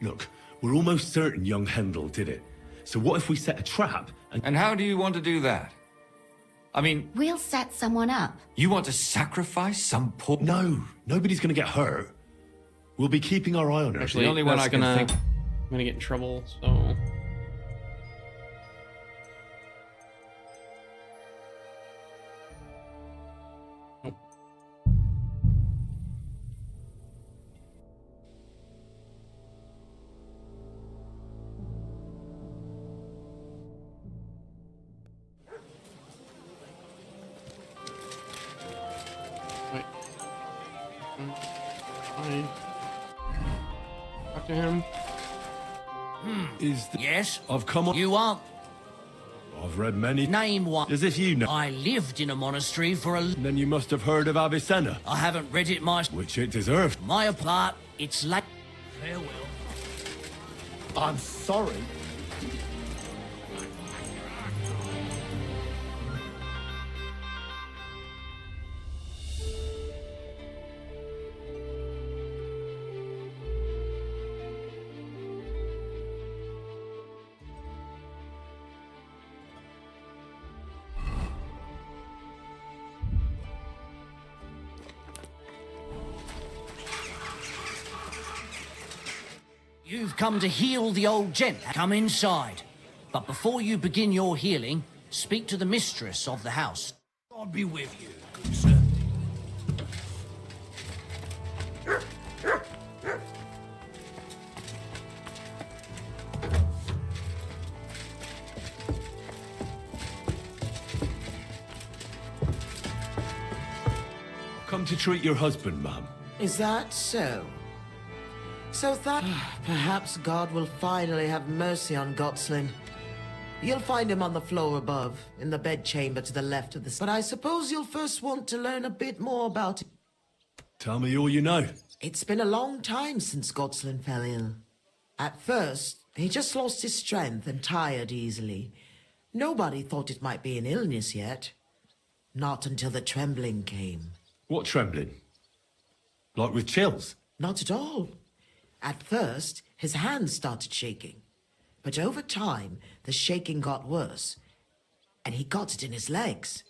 Look, we're almost certain young Hendel did it. So what if we set a trap and... And how do you want to do that? I mean... We'll set someone up. You want to sacrifice some poor... No, nobody's going to get hurt. We'll be keeping our eye on her. Actually, the only one I can think... I'm gonna get in trouble, so... Nope. Wait. Fine. Talk to him. Is the... Yes? I've come on... You are... I've read many... Name one. As if you know. I lived in a monastery for a... Then you must have heard of Avicenna. I haven't read it myself. Which it deserved. My apart, it's late. Farewell. I'm sorry. You've come to heal the old gent. Come inside. But before you begin your healing, speak to the mistress of the house. God be with you, good sir. Come to treat your husband, ma'am. Is that so? So that perhaps God will finally have mercy on Gotslin. You'll find him on the floor above, in the bedchamber to the left of the... But I suppose you'll first want to learn a bit more about him. Tell me all you know. It's been a long time since Gotslin fell ill. At first, he just lost his strength and tired easily. Nobody thought it might be an illness yet. Not until the trembling came. What trembling? Like with chills? Not at all. At first, his hands started shaking. But over time, the shaking got worse. And he got it in his legs.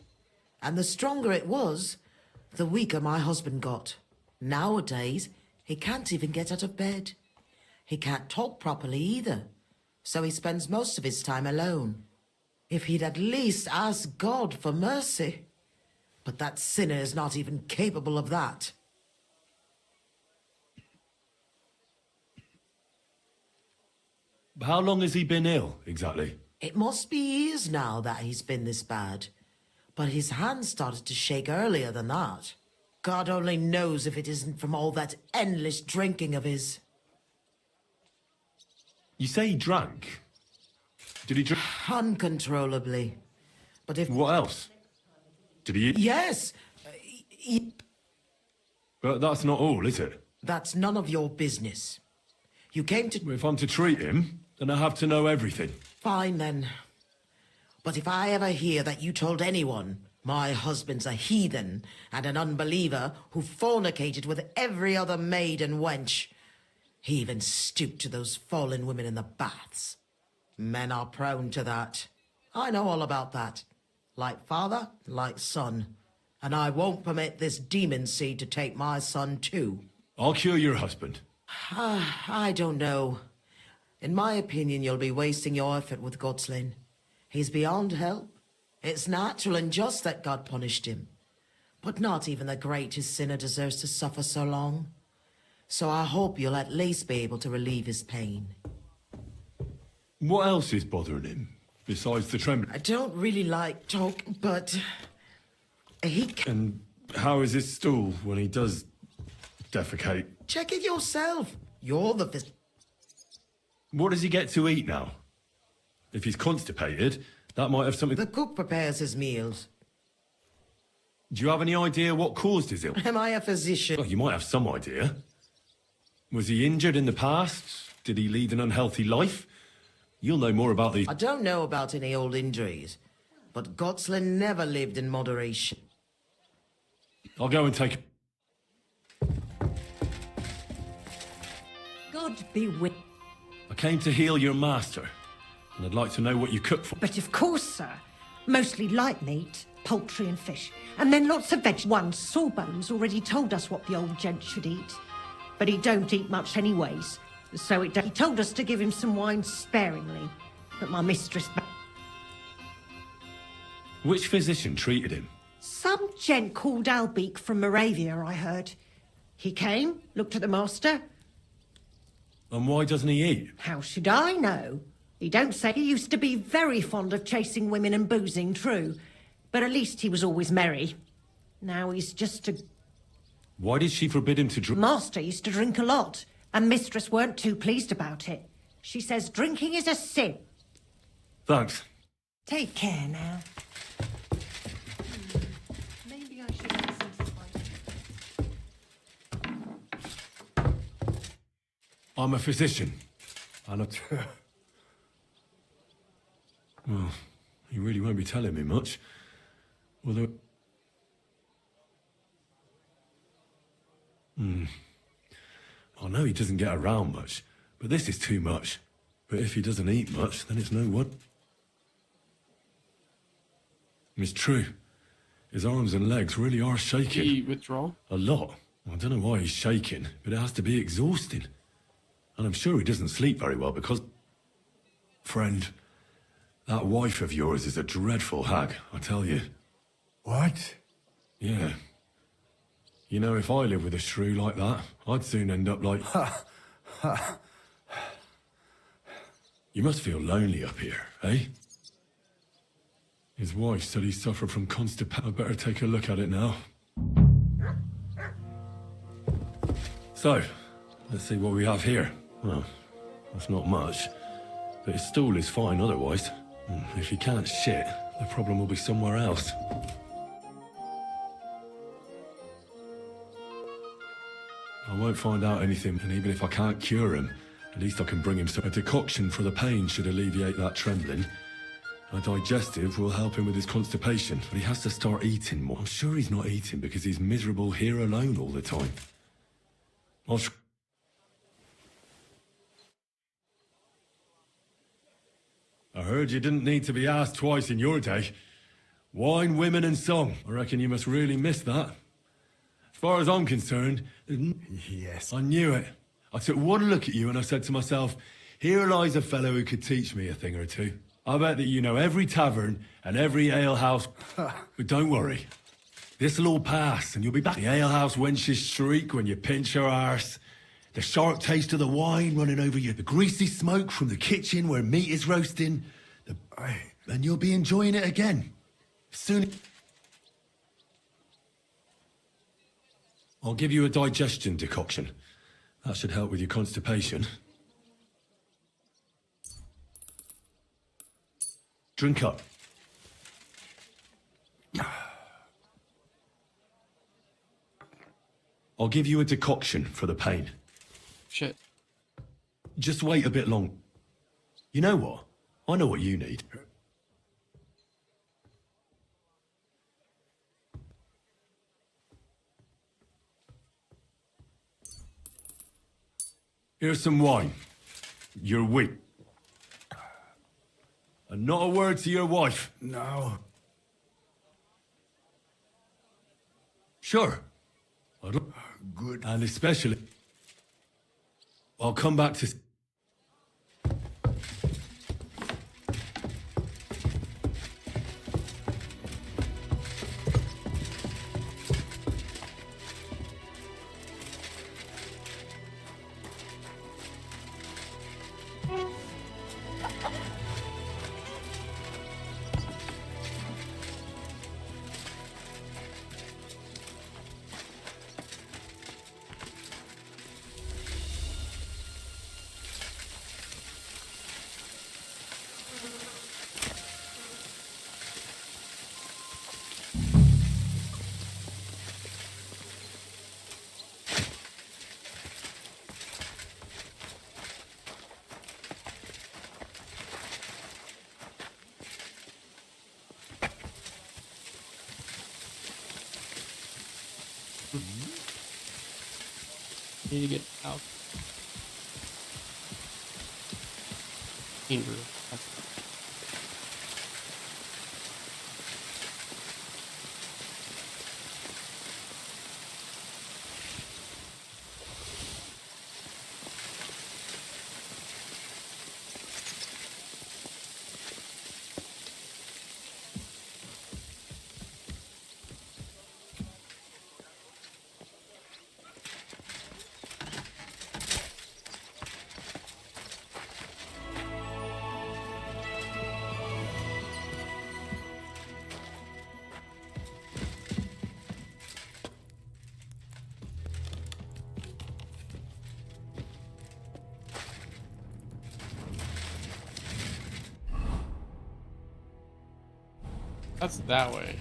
And the stronger it was, the weaker my husband got. Nowadays, he can't even get out of bed. He can't talk properly either, so he spends most of his time alone. If he'd at least ask God for mercy. But that sinner is not even capable of that. How long has he been ill, exactly? It must be years now that he's been this bad. But his hand started to shake earlier than that. God only knows if it isn't from all that endless drinking of his. You say he drank? Did he drink? Uncontrollably. But if... What else? Did he eat? Yes! But that's not all, is it? That's none of your business. You came to... If I'm to treat him, then I have to know everything. Fine, then. But if I ever hear that you told anyone my husband's a heathen and an unbeliever who fornicated with every other maid and wench, he even stooped to those fallen women in the baths. Men are prone to that. I know all about that. Like father, like son. And I won't permit this demon seed to take my son too. I'll cure your husband. I don't know. In my opinion, you'll be wasting your effort with Godslin. He's beyond help. It's natural and just that God punished him. But not even the greatest sinner deserves to suffer so long. So I hope you'll at least be able to relieve his pain. What else is bothering him, besides the trembling? I don't really like talk, but... And how is his stool when he does defecate? Check it yourself. You're the... What does he get to eat now? If he's constipated, that might have something... The cook prepares his meals. Do you have any idea what caused his illness? Am I a physician? Well, you might have some idea. Was he injured in the past? Did he lead an unhealthy life? You'll know more about the... I don't know about any old injuries, but Godslin never lived in moderation. I'll go and take... God be with... I came to heal your master, and I'd like to know what you cook for... But of course, sir. Mostly light meat, poultry and fish. And then lots of veg. One, Sawbones already told us what the old gent should eat. But he don't eat much anyways. So he told us to give him some wine sparingly. But my mistress... Which physician treated him? Some gent called Albeek from Moravia, I heard. He came, looked at the master. And why doesn't he eat? How should I know? He don't say. He used to be very fond of chasing women and boozing, true. But at least he was always merry. Now he's just a... Why did she forbid him to drink? Master used to drink a lot, and mistress weren't too pleased about it. She says drinking is a sin. Thanks. Take care now. Maybe I should have some spice. I'm a physician. And a... Well, you really won't be telling me much. Although... I know he doesn't get around much, but this is too much. But if he doesn't eat much, then it's no one. It's true. His arms and legs really are shaking. He withdrawal? A lot. I don't know why he's shaking, but it has to be exhausting. And I'm sure he doesn't sleep very well because... Friend, that wife of yours is a dreadful hag, I tell you. What? Yeah. You know, if I lived with a shrew like that, I'd soon end up like... You must feel lonely up here, eh? His wife said he suffered from constipation. I better take a look at it now. So, let's see what we have here. Well, that's not much. But his stool is fine otherwise. If he can't shit, the problem will be somewhere else. I won't find out anything, and even if I can't cure him, at least I can bring him some... A decoction for the pain should alleviate that trembling. A digestive will help him with his constipation, but he has to start eating more. I'm sure he's not eating because he's miserable here alone all the time. I heard you didn't need to be asked twice in your day. Wine, women and song. I reckon you must really miss that. As far as I'm concerned... Yes. I knew it. I took one look at you and I said to myself, here lies a fellow who could teach me a thing or two. I bet that you know every tavern and every alehouse. But don't worry. This'll all pass and you'll be back. The alehouse wenches shriek when you pinch her arse. The sharp taste of the wine running over you. The greasy smoke from the kitchen where meat is roasting. And you'll be enjoying it again. Soon. I'll give you a digestion decoction. That should help with your constipation. Drink up. I'll give you a decoction for the pain. Shit. Just wait a bit long. You know what? I know what you need. Here's some wine. You're weak. And not a word to your wife. No. Sure. I don't... Good. And especially... I'll come back to... Need to get out. Andrew. That's that way.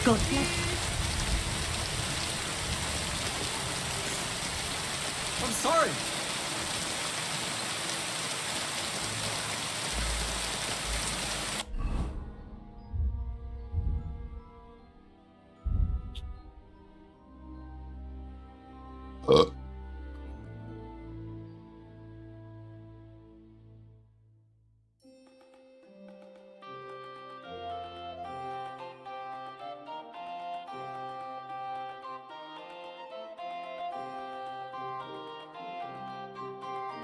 God bless. I'm sorry.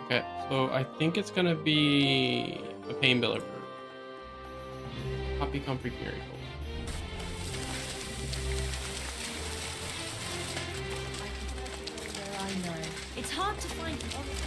Okay, so I think it's gonna be a pain biller. Copy concrete miracle. I know. It's hard to find an honest...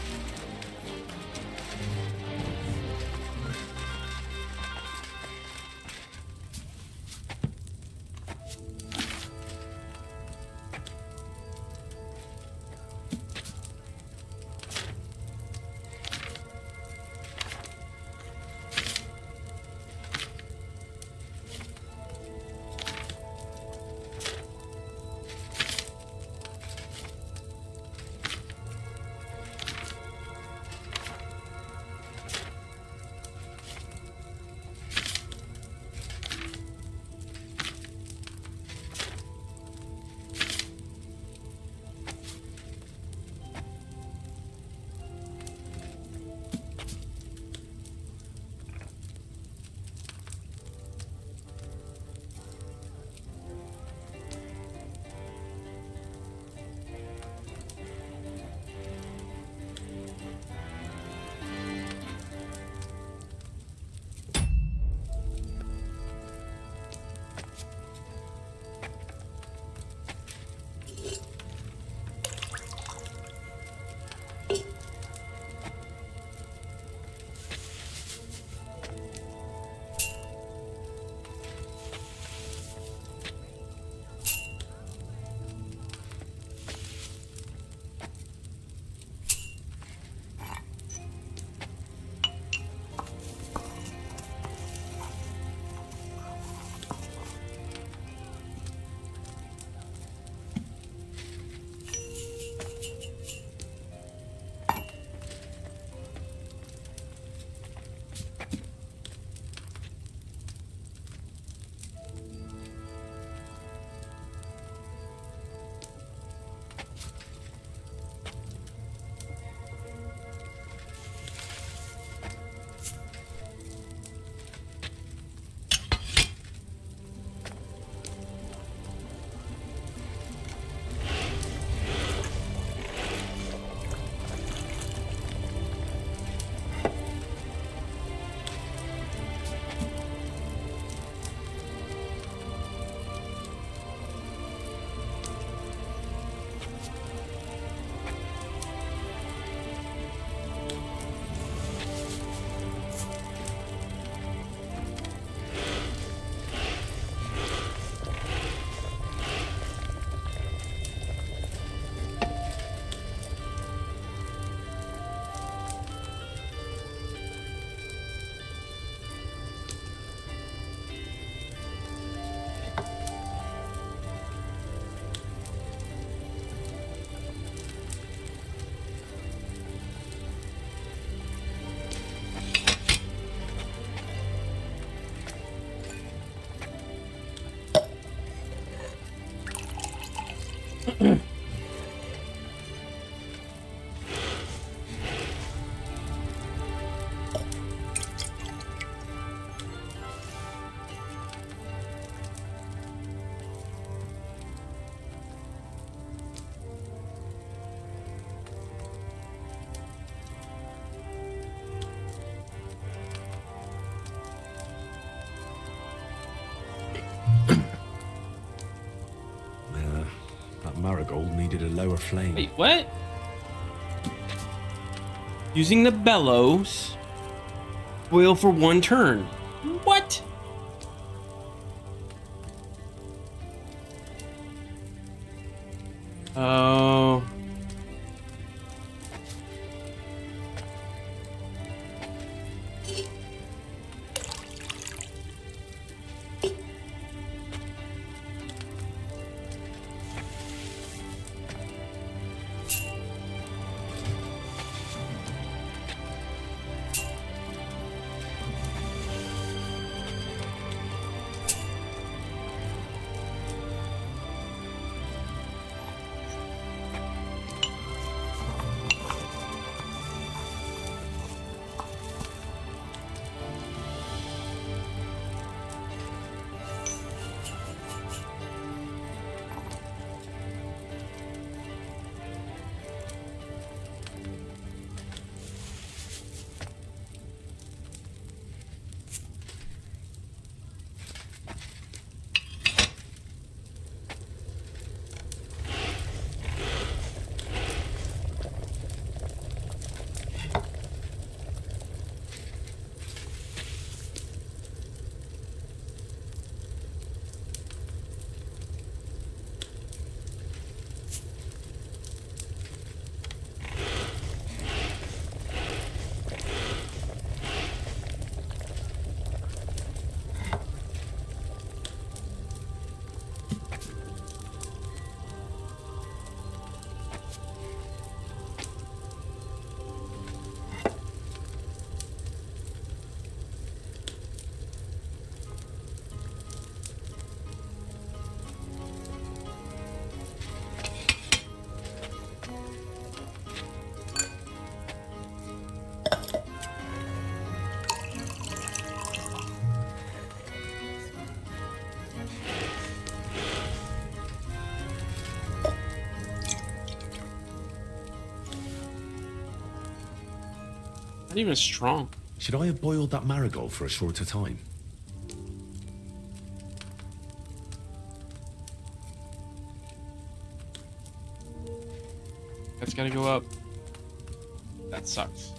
That marigold needed a lower flame. Wait, what? Using the bellows. Boil for 1 turn. What? Oh. Not even strong. Should I have boiled that marigold for a shorter time? That's gotta go up. That sucks.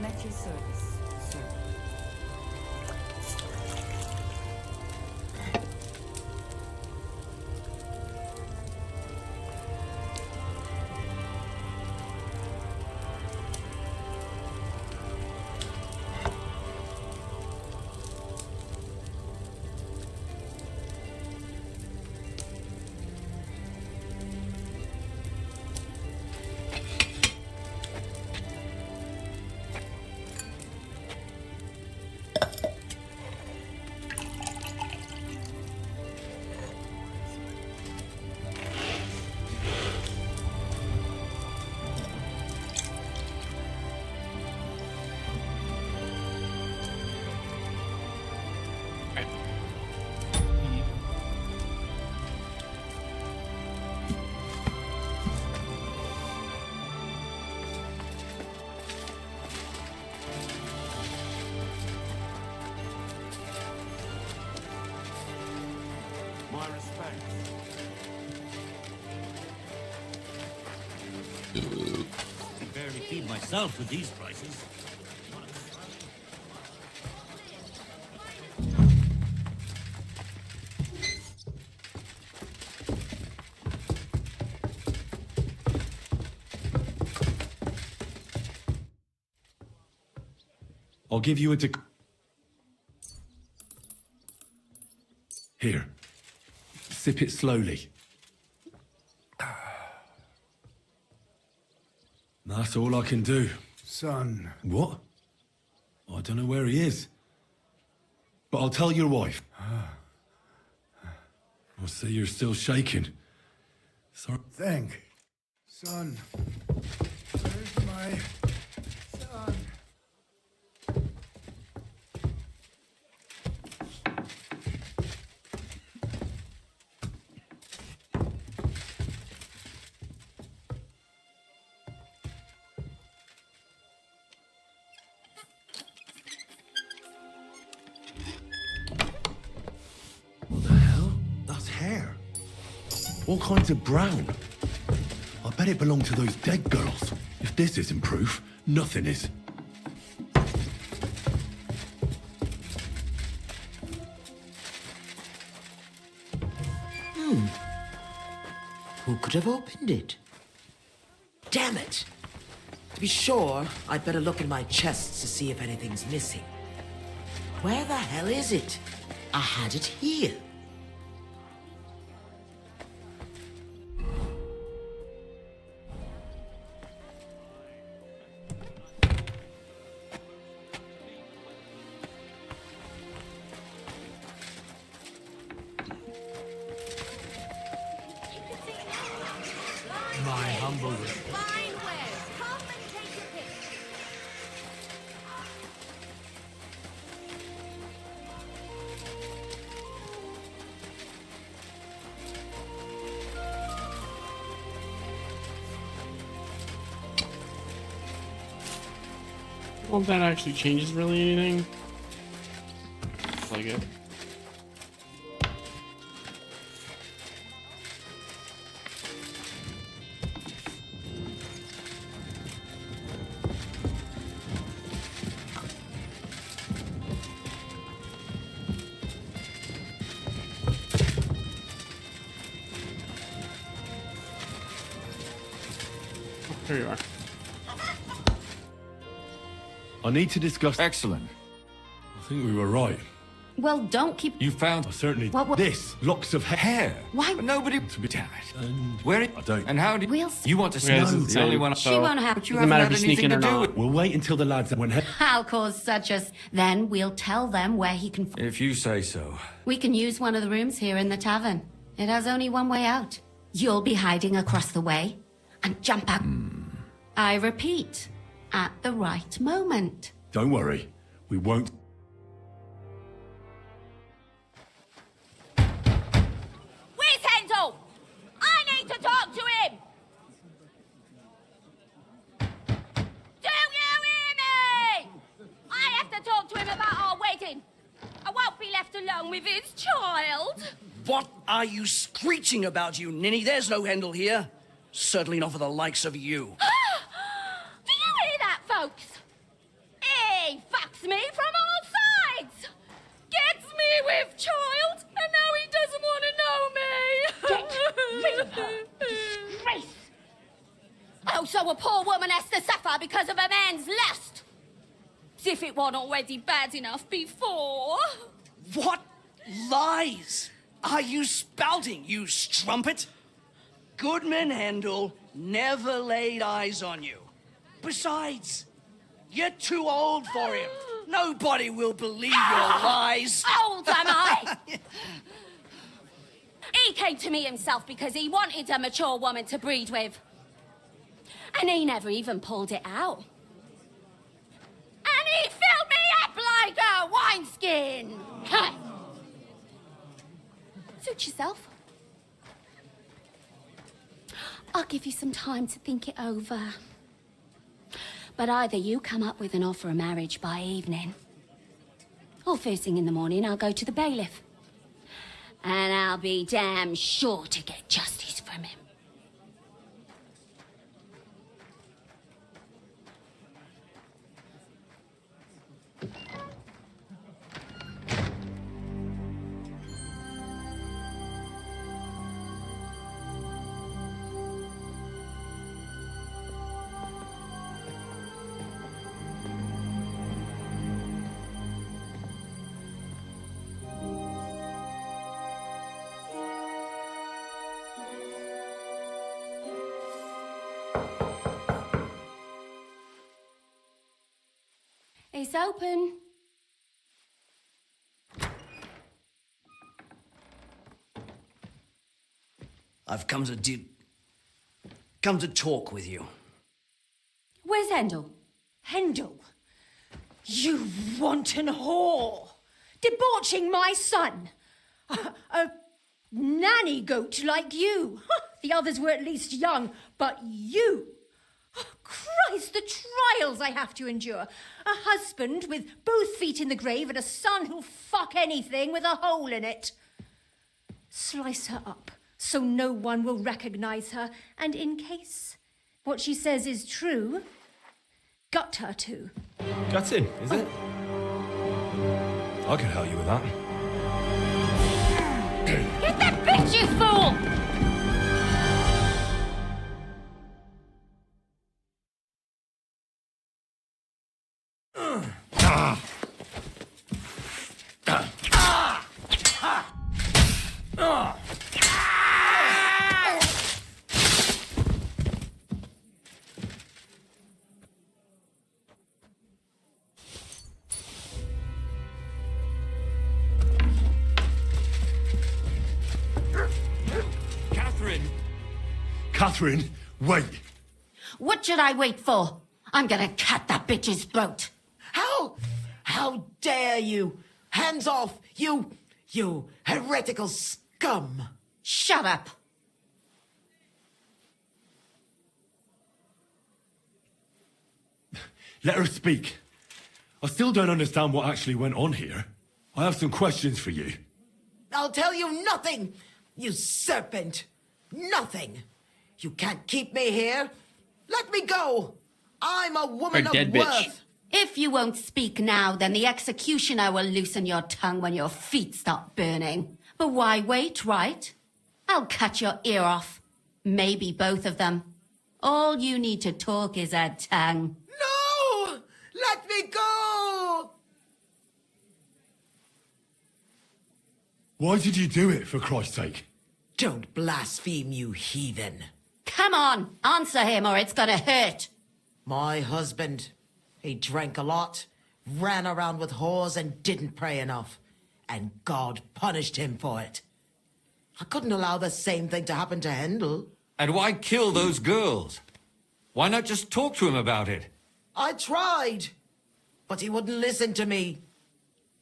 At your service, sir. My respects. Can barely feed myself with these prices. I'll give you a Here. Sip it slowly. That's all I can do. Son. What? I don't know where he is. But I'll tell your wife. I see you're still shaking. Sorry. Think. Son. Where's my son? What the hell? That's hair. All kinds of brown. I bet it belonged to those dead girls. If this isn't proof, nothing is. Who could have opened it? Damn it! To be sure, I'd better look in my chests to see if anything's missing. Where the hell is it? I had it here. My humble. Fine wares. Come and take your pick. Well, that actually changes really anything. Looks like it. There you are. I need to discuss... Excellent. I think we were right. Well, don't keep... You found Certainly. What- This. Locks of hair. Why? But nobody. To be Damn it. And Where? I don't. And how did We'll you want to Yeah, snow? this is The only insane. one. She won't have... But you Doesn't haven't matter had if you're anything sneaking to or do not. with. We'll wait until the lads... When I'll cause such as... Then we'll tell them where he can... If you say so. We can use one of the rooms here in the tavern. It has only one way out. You'll be hiding across the way and jump out. I repeat, at the right moment. Don't worry. We won't... Where's Handel? I need to talk to him. Do you hear me? I have to talk to him about our wedding. I won't be left alone with his child. What are you screeching about, you ninny? There's no Handel here. Certainly not for the likes of you. Do you hear that, folks? He fucks me from all sides. Gets me with child, and now he doesn't want to know me. Get rid of her. Disgrace. Oh, so a poor woman has to suffer because of a man's lust. As if it wasn't already bad enough before. What lies are you spouting, you strumpet? Goodman Handel never laid eyes on you. Besides, you're too old for him. Nobody will believe your lies. Old am I? He came to me himself because he wanted a mature woman to breed with. And he never even pulled it out. And he filled me up like a wineskin. Suit yourself. I'll give you some time to think it over. But either you come up with an offer of marriage by evening, or first thing in the morning I'll go to the bailiff. And I'll be damn sure to get justice from him. It's open. I've come to talk with you. Where's Hendel? Hendel, you wanton whore! Debauching my son! A nanny goat like you! The others were at least young, but you! Christ, the trials I have to endure! A husband with both feet in the grave and a son who'll fuck anything with a hole in it. Slice her up so no one will recognize her, and in case what she says is true, gut her too. Gutting, is it? I can help you with that. Get that bitch, you fool! Catherine, wait. What should I wait for? I'm gonna cut that bitch's throat. How dare you? Hands off, you heretical scum. Shut up. Let her speak. I still don't understand what actually went on here. I have some questions for you. I'll tell you nothing, you serpent. Nothing. You can't keep me here. Let me go. I'm a woman of worth. If you won't speak now, then the executioner will loosen your tongue when your feet stop burning. But why wait, right? I'll cut your ear off. Maybe both of them. All you need to talk is a tongue. No! Let me go! Why did you do it, for Christ's sake? Don't blaspheme, you heathen. Come on, answer him or it's gonna hurt. My husband, he drank a lot, ran around with whores and didn't pray enough. And God punished him for it. I couldn't allow the same thing to happen to Hendel. And why kill those girls? Why not just talk to him about it? I tried, but he wouldn't listen to me.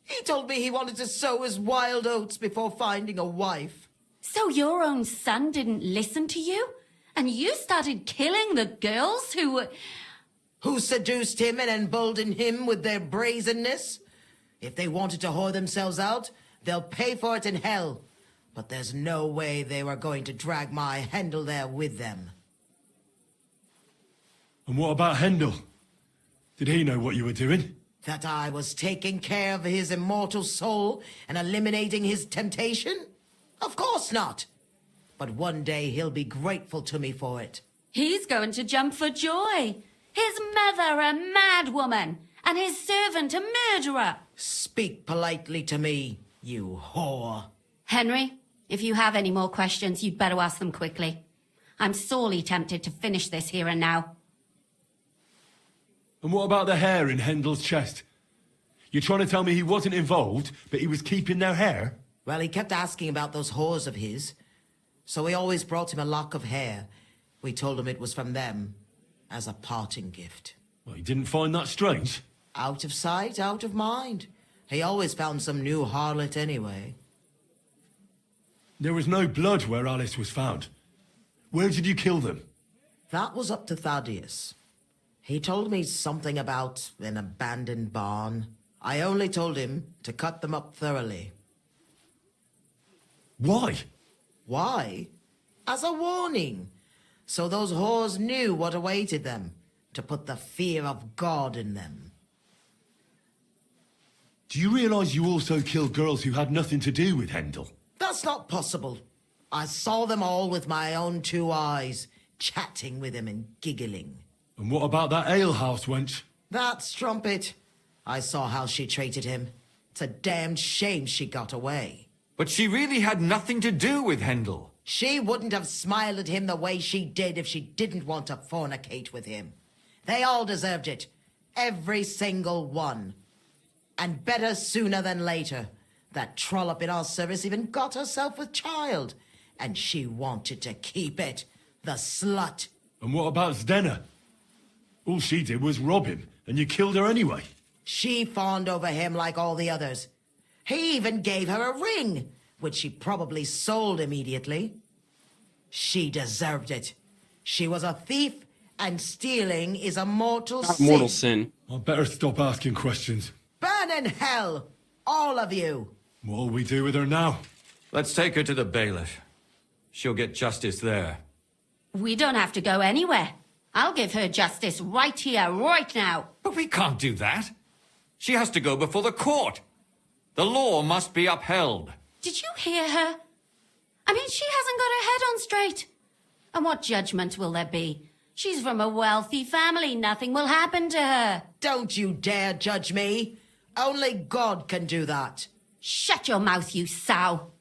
He told me he wanted to sow his wild oats before finding a wife. So your own son didn't listen to you? And you started killing the girls who were... Who seduced him and emboldened him with their brazenness? If they wanted to whore themselves out, they'll pay for it in hell. But there's no way they were going to drag my Hendel there with them. And what about Hendel? Did he know what you were doing? That I was taking care of his immortal soul and eliminating his temptation? Of course not. But one day he'll be grateful to me for it. He's going to jump for joy. His mother a mad woman, and his servant a murderer. Speak politely to me, you whore. Henry, if you have any more questions, you'd better ask them quickly. I'm sorely tempted to finish this here and now. And what about the hair in Hendel's chest? You're trying to tell me he wasn't involved, but he was keeping their hair? Well, he kept asking about those whores of his. So we always brought him a lock of hair. We told him it was from them, as a parting gift. Well, he didn't find that strange? Out of sight, out of mind. He always found some new harlot anyway. There was no blood where Alice was found. Where did you kill them? That was up to Thaddeus. He told me something about an abandoned barn. I only told him to cut them up thoroughly. Why? Why? As a warning. So those whores knew what awaited them. To put the fear of God in them. Do you realize you also killed girls who had nothing to do with Hendel? That's not possible. I saw them all with my own 2 eyes, chatting with him and giggling. And what about that alehouse wench? That strumpet. I saw how she treated him. It's a damned shame she got away. But she really had nothing to do with Hendel. She wouldn't have smiled at him the way she did if she didn't want to fornicate with him. They all deserved it. Every single one. And better sooner than later. That trollop in our service even got herself with child. And she wanted to keep it. The slut. And what about Zdenna? All she did was rob him, and you killed her anyway. She fawned over him like all the others. He even gave her a ring, which she probably sold immediately. She deserved it. She was a thief, and stealing is a mortal Not sin. mortal sin. I better stop asking questions. Burn in hell, all of you. What'll we do with her now? Let's take her to the bailiff. She'll get justice there. We don't have to go anywhere. I'll give her justice right here, right now. But we can't do that. She has to go before the court. The law must be upheld. Did you hear her? I mean, she hasn't got her head on straight. And what judgment will there be? She's from a wealthy family. Nothing will happen to her. Don't you dare judge me. Only God can do that. Shut your mouth, you sow.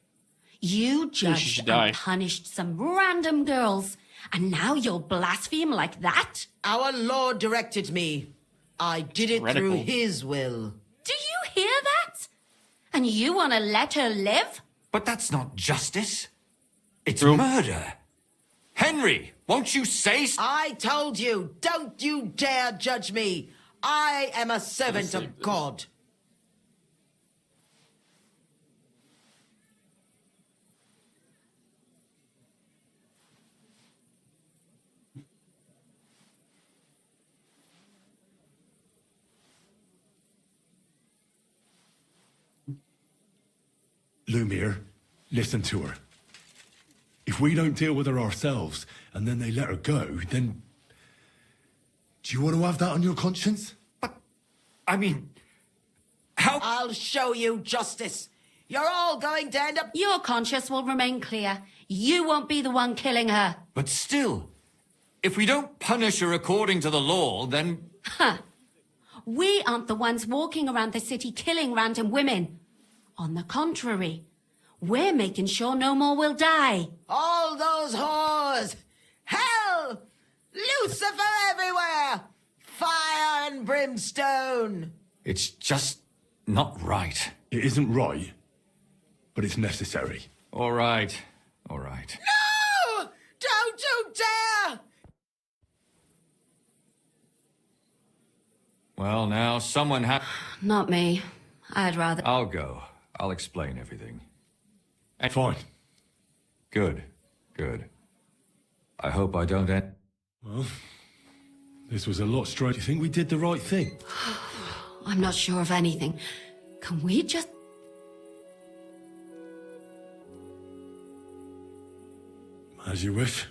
You judged and punished some random girls, and now you'll blaspheme like that? Our Lord directed me. I did it through His will. Do you hear that? And you want to let her live? But that's not justice. It's murder. Henry, won't you say... I told you, don't you dare judge me. I am a servant of God. Lumir, listen to her. If we don't deal with her ourselves, and then they let her go, then... Do you want to have that on your conscience? I mean... How... I'll show you justice. You're all going to end up... Your conscience will remain clear. You won't be the one killing her. But still, if we don't punish her according to the law, then... Huh. We aren't the ones walking around the city killing random women. On the contrary, we're making sure no more will die. All those whores! Hell! Lucifer everywhere! Fire and brimstone! It's just not right. It isn't right, but it's necessary. All right, all right. No! Don't you dare! Well, now, someone Not me. I'd rather... I'll go. I'll explain everything. Fine. Good, good. I hope I don't end... Well, this was a lot straight. Do you think we did the right thing? I'm not sure of anything. Can we just... As you wish.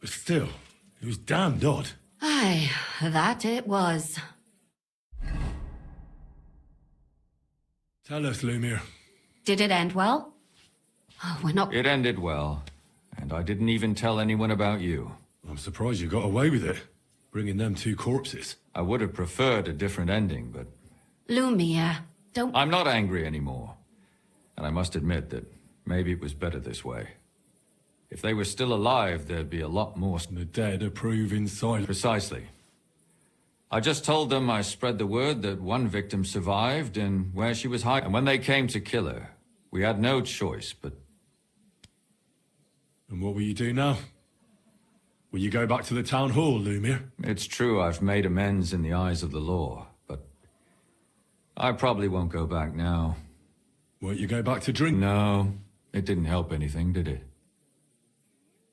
But still, it was damned odd. Aye, that it was. Tell us, Lumir. Did it end well? Oh, we're not... It ended well, and I didn't even tell anyone about you. I'm surprised you got away with it, bringing them two corpses. I would have preferred a different ending, but... Lumia, don't... I'm not angry anymore. And I must admit that maybe it was better this way. If they were still alive, there'd be a lot more... The dead approve in silence. Precisely. I just told them I spread the word that one victim survived and where she was hiding. And when they came to kill her, we had no choice but... And what will you do now? Will you go back to the town hall, Lumir? It's true I've made amends in the eyes of the law, but... I probably won't go back now. Won't you go back to drink? No, it didn't help anything, did it?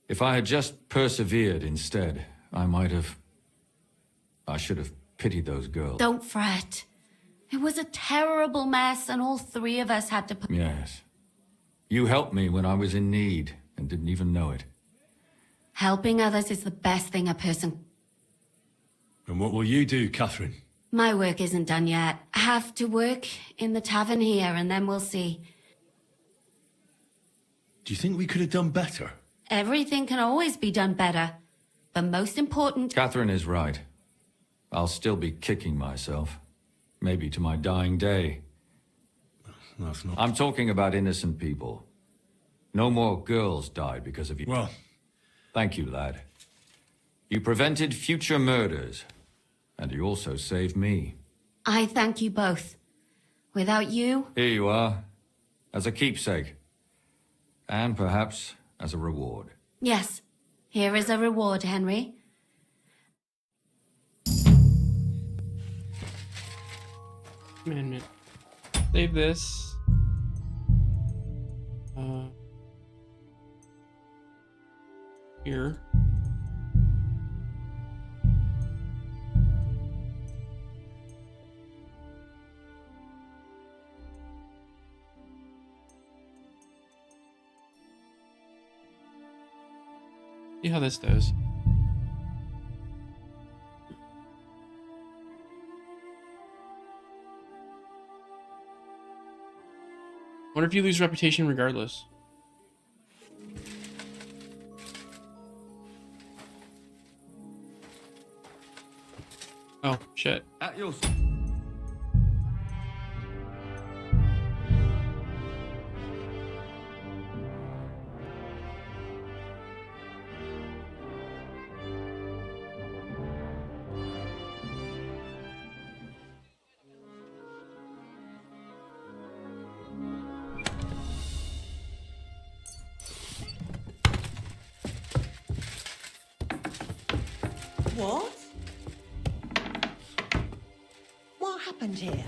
If I had just persevered instead, I might have... I should have pitied those girls. Don't fret. It was a terrible mess, and all three of us had to... Yes. You helped me when I was in need, and didn't even know it. Helping others is the best thing a person... And what will you do, Catherine? My work isn't done yet. I have to work in the tavern here, and then we'll see. Do you think we could have done better? Everything can always be done better. But most important... Catherine is right. I'll still be kicking myself. Maybe to my dying day. That's not... I'm talking about innocent people. No more girls died because of you. Well, thank you, lad. You prevented future murders, and you also saved me. I thank you both. Without you... Here you are, as a keepsake. And perhaps as a reward. Yes, here is a reward, Henry. Commandment. Save this. Here. See how this does. Wonder if you lose reputation regardless. Oh, shit. At your... What? What happened here?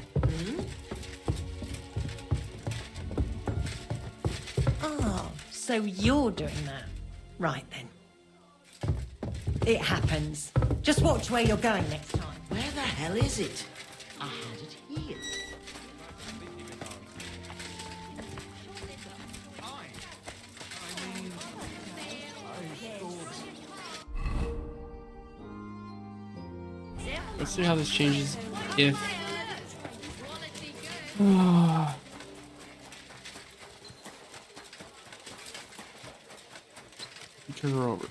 Oh, so you're doing that. Right then. It happens. Just watch where you're going next time. Where the hell is it? I had it here. Let's see how this changes if... Turn her over.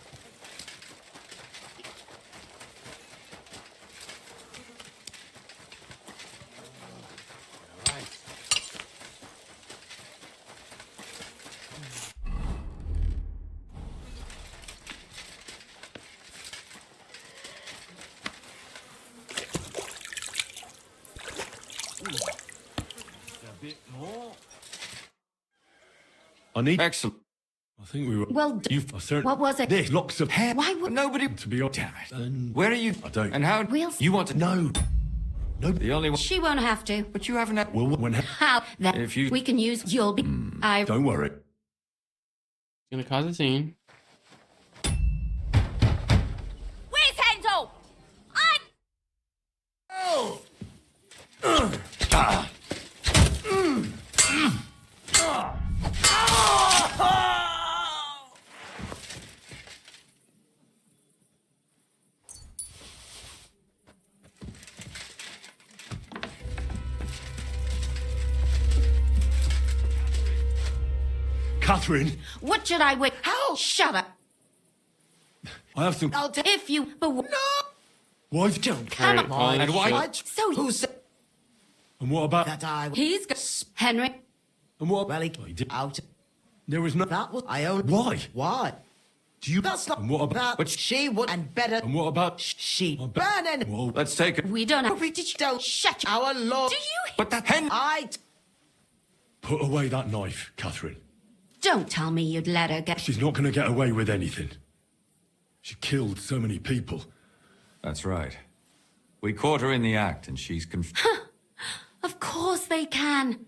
I need... Excellent. I think we were... Well, You've... what was it? This, locks of hair. Why would... Nobody... To be honest... Damn it. And... Where are you? I don't... And how... We'll... You want to... No. No. The only one... She won't have to. But you haven't had... Well, when... How? That If you... we can use... You'll be... I... Don't worry. Gonna cause a scene. Where's Handel? I... Oh! Catherine! What should I wait? How? Shut up. I have some... I'll if you... But... No! Why? Don't All right, come all on. this And why... shit. So... Who said And what about... that I... He's... Henry... And what... Well, he Oh, he did... out. There was no... That was... I own... Why? Why? Do you... That's not... And what about... That But... she would... And better... And what about... She... I Burning... Well... Let's take it. We don't have... Did you... Don't... Shut Our Lord... Do you... But that hen... I... Put away that knife, Catherine. Don't tell me you'd let her get... She's not going to get away with anything. She killed so many people. That's right. We caught her in the act, and she's Of course they can.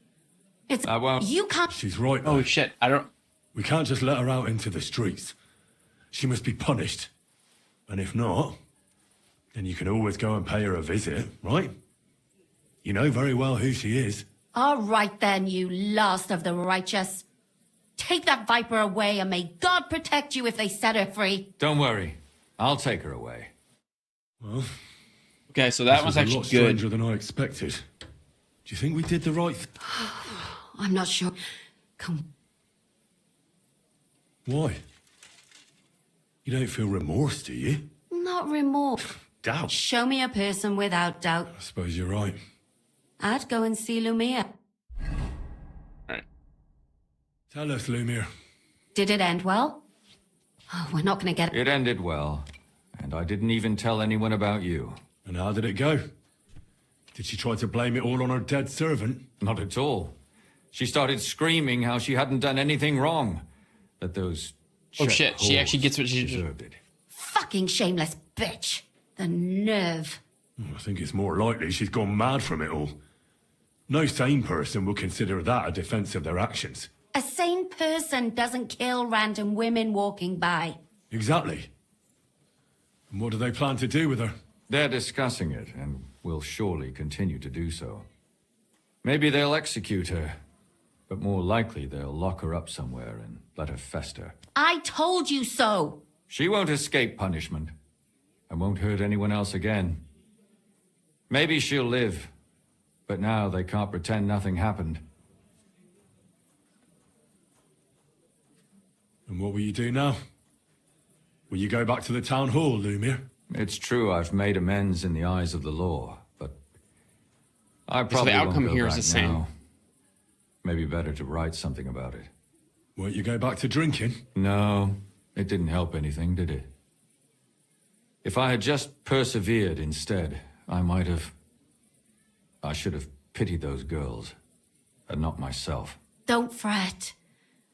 It's... I won't... You can't... She's right. Oh though. shit, I don't... We can't just let her out into the streets. She must be punished. And if not, then you can always go and pay her a visit, right? You know very well who she is. All right then, you last of the righteous. Take that viper away, and may God protect you if they set her free. Don't worry. I'll take her away. Well... Okay, so that this was a actually lot good. stranger than I expected. Do you think we did the right thing? I'm not sure. Come... Why? You don't feel remorse, do you? Not remorse. Doubt. Show me a person without doubt. I suppose you're right. I'd go and see Lumia. Tell us, Lumir. Did it end well? Oh, we're not going to get It ended well, and I didn't even tell anyone about you. And how did it go? Did she try to blame it all on her dead servant? Not at all. She started screaming how she hadn't done anything wrong. That those... Oh shit, she actually gets what she deserved it. Fucking shameless bitch. The nerve. I think it's more likely she's gone mad from it all. No sane person would consider that a defense of their actions. A sane person doesn't kill random women walking by. Exactly. And what do they plan to do with her? They're discussing it, and will surely continue to do so. Maybe they'll execute her, but more likely they'll lock her up somewhere and let her fester. I told you so! She won't escape punishment, and won't hurt anyone else again. Maybe she'll live, but now they can't pretend nothing happened. And what will you do now? Will you go back to the town hall, Lumir? It's true I've made amends in the eyes of the law, but I So probably the outcome won't go here is back the same. now. Maybe better to write something about it. Won't you go back to drinking? No, it didn't help anything, did it? If I had just persevered instead, I should have pitied those girls, and not myself. Don't fret.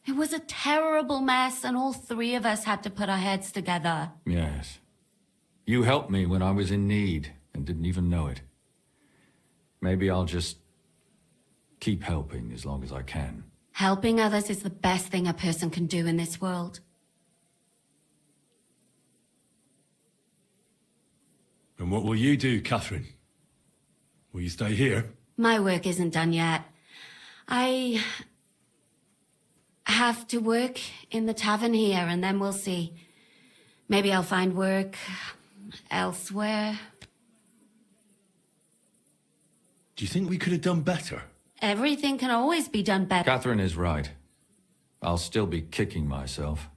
It was a terrible mess, and all three of us had to put our heads together. Yes. You helped me when I was in need, and didn't even know it. Maybe I'll just keep helping as long as I can. Helping others is the best thing a person can do in this world. And what will you do, Catherine? Will you stay here? My work isn't done yet. I have to work in the tavern here, and then we'll see. Maybe I'll find work elsewhere. Do you think we could have done better? Everything can always be done better. Catherine is right. I'll still be kicking myself.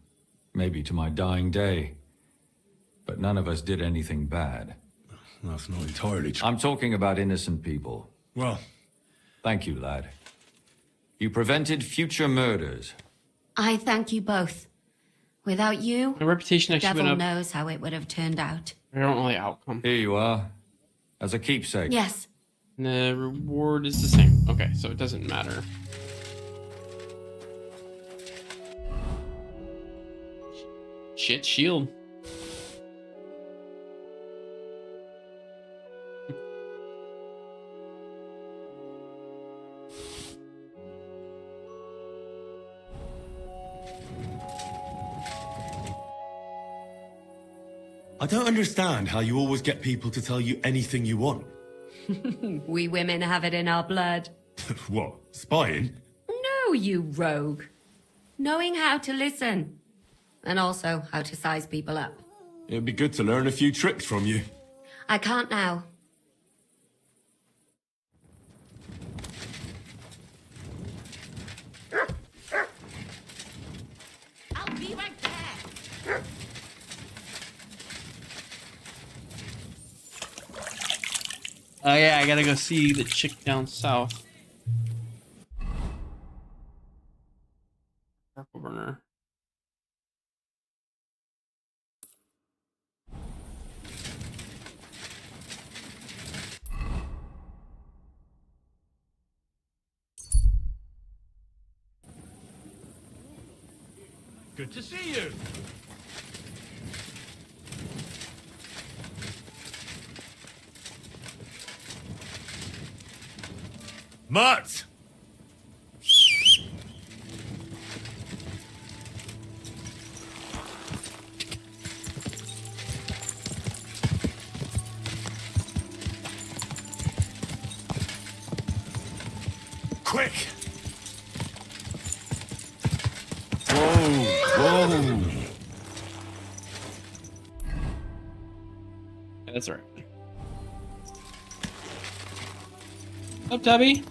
Maybe to my dying day. But none of us did anything bad. That's not entirely true. I'm talking about innocent people. Well... Thank you, lad. You prevented future murders. I thank you both. Without you, My reputation the actually devil went up. knows how it would have turned out. I don't know the outcome. Here you are. As a keepsake. Yes. And the reward is the same. Okay, so it doesn't matter. Shit, shield. I don't understand how you always get people to tell you anything you want. We women have it in our blood. What, spying? No, you rogue. Knowing how to listen. And also how to size people up. It'd be good to learn a few tricks from you. I can't now. I'll be right there. Oh yeah, I gotta go see the chick down south. Purple burner. Good to see you. Mutt! Quick! Whoa! Yeah, that's alright. Up, Tubby?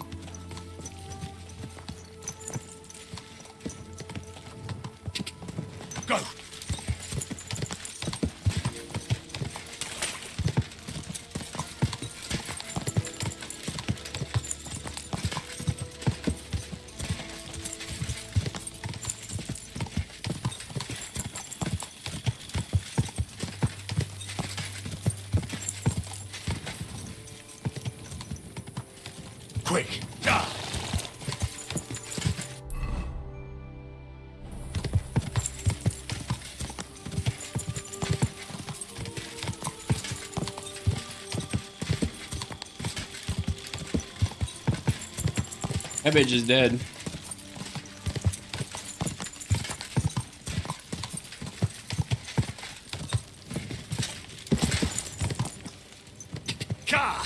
Go! That bitch is dead. Ka!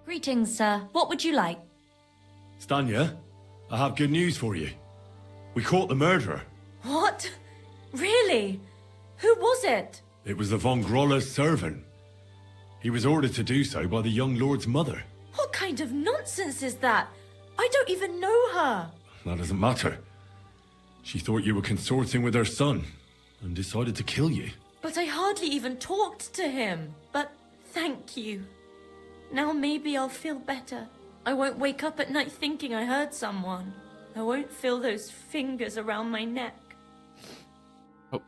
Greetings, sir. What would you like? Stanya, I have good news for you. We caught the murderer. What? Really? Who was it? It was the von Groller's servant. He was ordered to do so by the young lord's mother. What kind of nonsense is that? I don't even know her. That doesn't matter. She thought you were consorting with her son and decided to kill you. But I hardly even talked to him. But thank you. Now maybe I'll feel better. I won't wake up at night thinking I hurt someone. I won't feel those fingers around my neck. Hope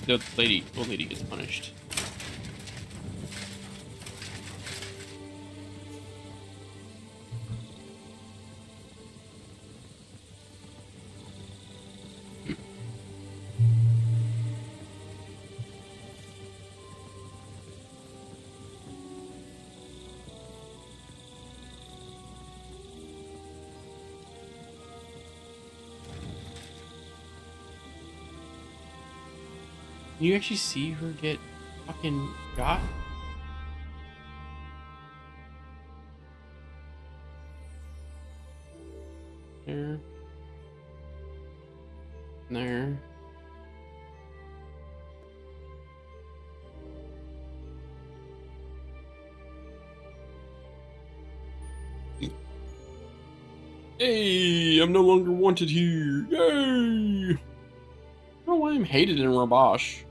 the old lady gets punished. Can you actually see her get fucking got? There. There. Hey, I'm no longer wanted here. Yay! I don't know why I'm hated in Rabash.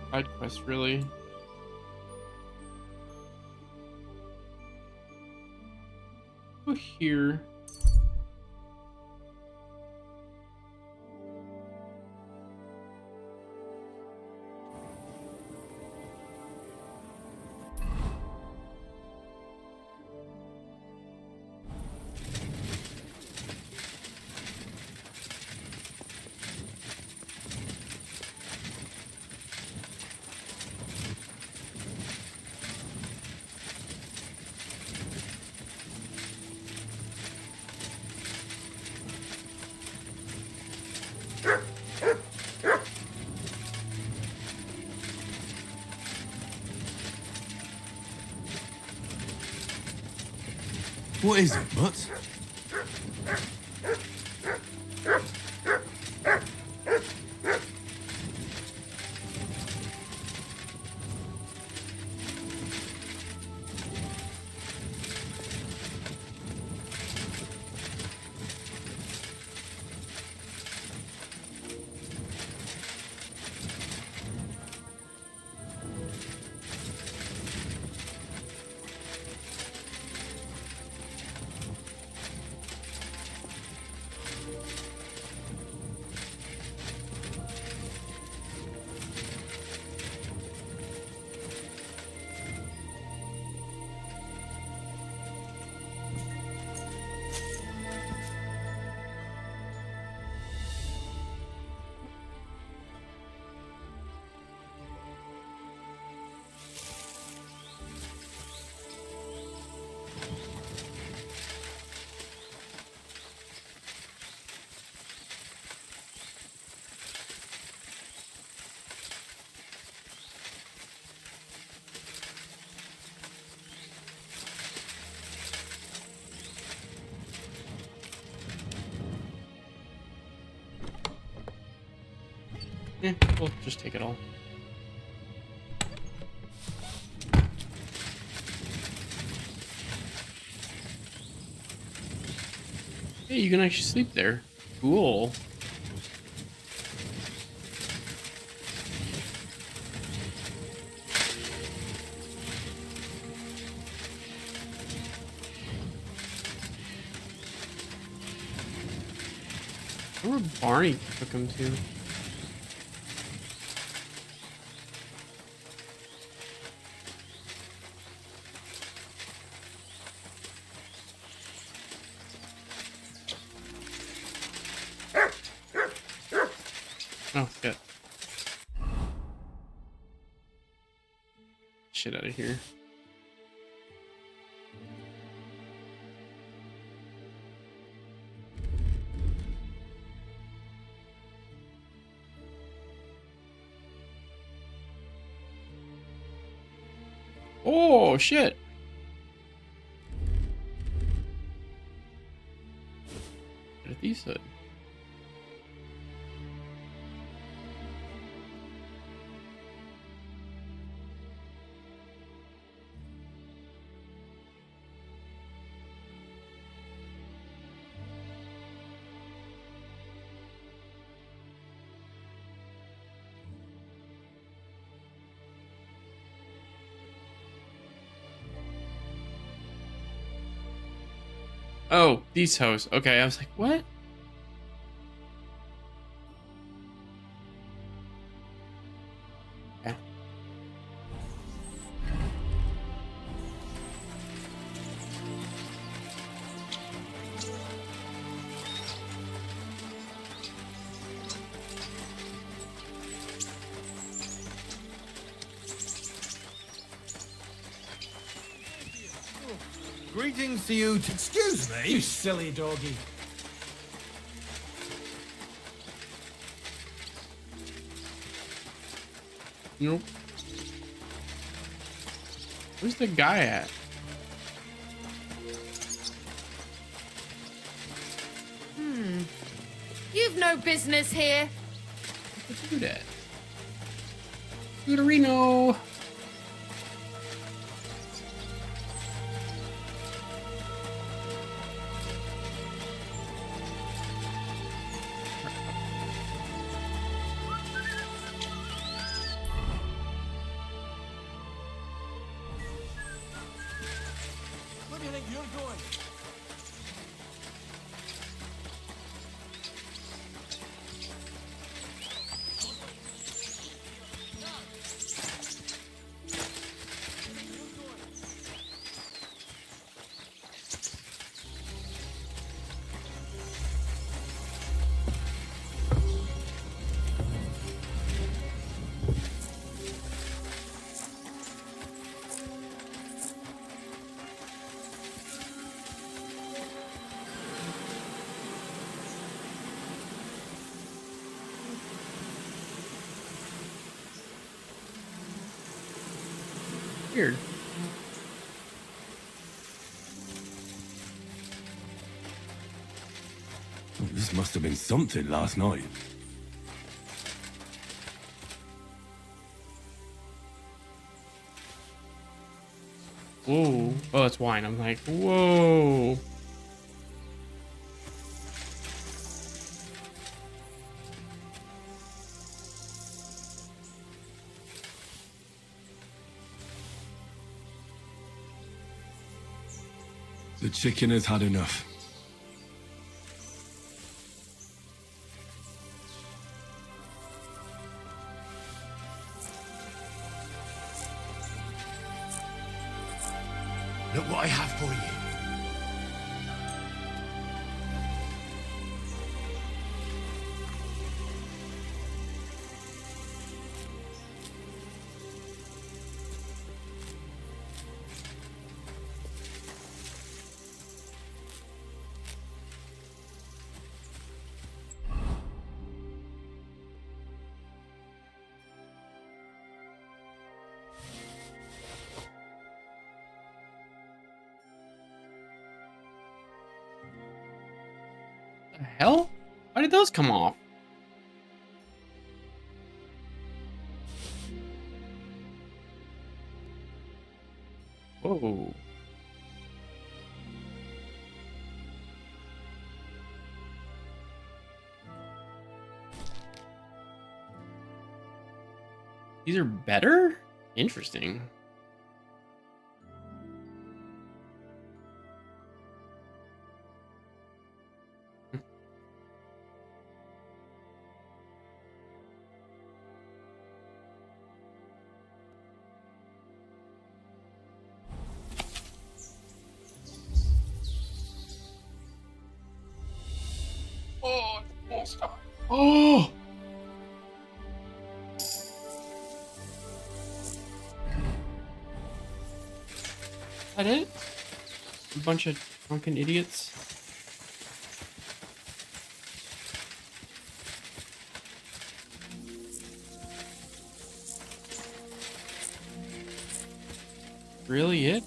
Side quest, really? Go here. What is it, Mutt? We'll just take it all. Hey, you can actually sleep there. Cool. Where Barney took him to? Oh, shit. Shit out of here. Oh, shit. What did these said? Oh, these hoes. Okay, I was like, what? Okay. Greetings to you. Excuse me. You silly doggy. Nope. Where's the guy at? You've no business here. Let's do that. Scooterino. Where do you think you're going? Weird. This must have been something last night. Whoa. Oh, it's wine. I'm like, whoa. The chicken has had enough. Look what I have for you. The hell? Why did those come off? Whoa. These are better? Interesting. Oh, oh! Is that it? A bunch of drunken idiots. Really it?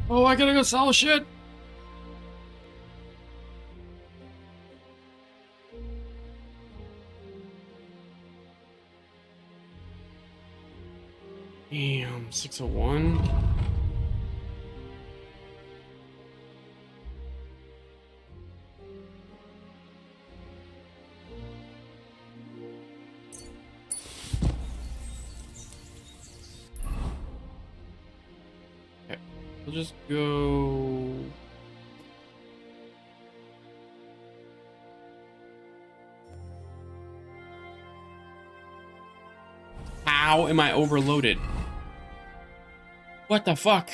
Oh, I gotta go sell shit. Damn, 601. Okay, we'll just go. How am I overloaded? What the fuck?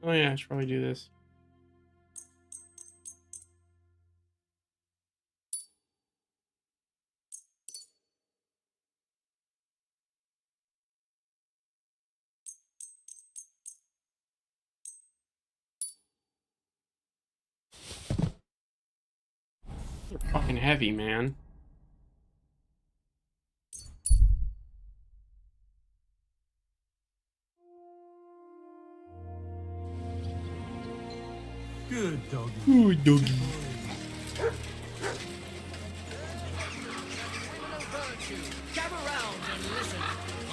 Oh yeah, I should probably do this. They're fucking heavy, man. Good doggy. Good doggy. Gather round and listen.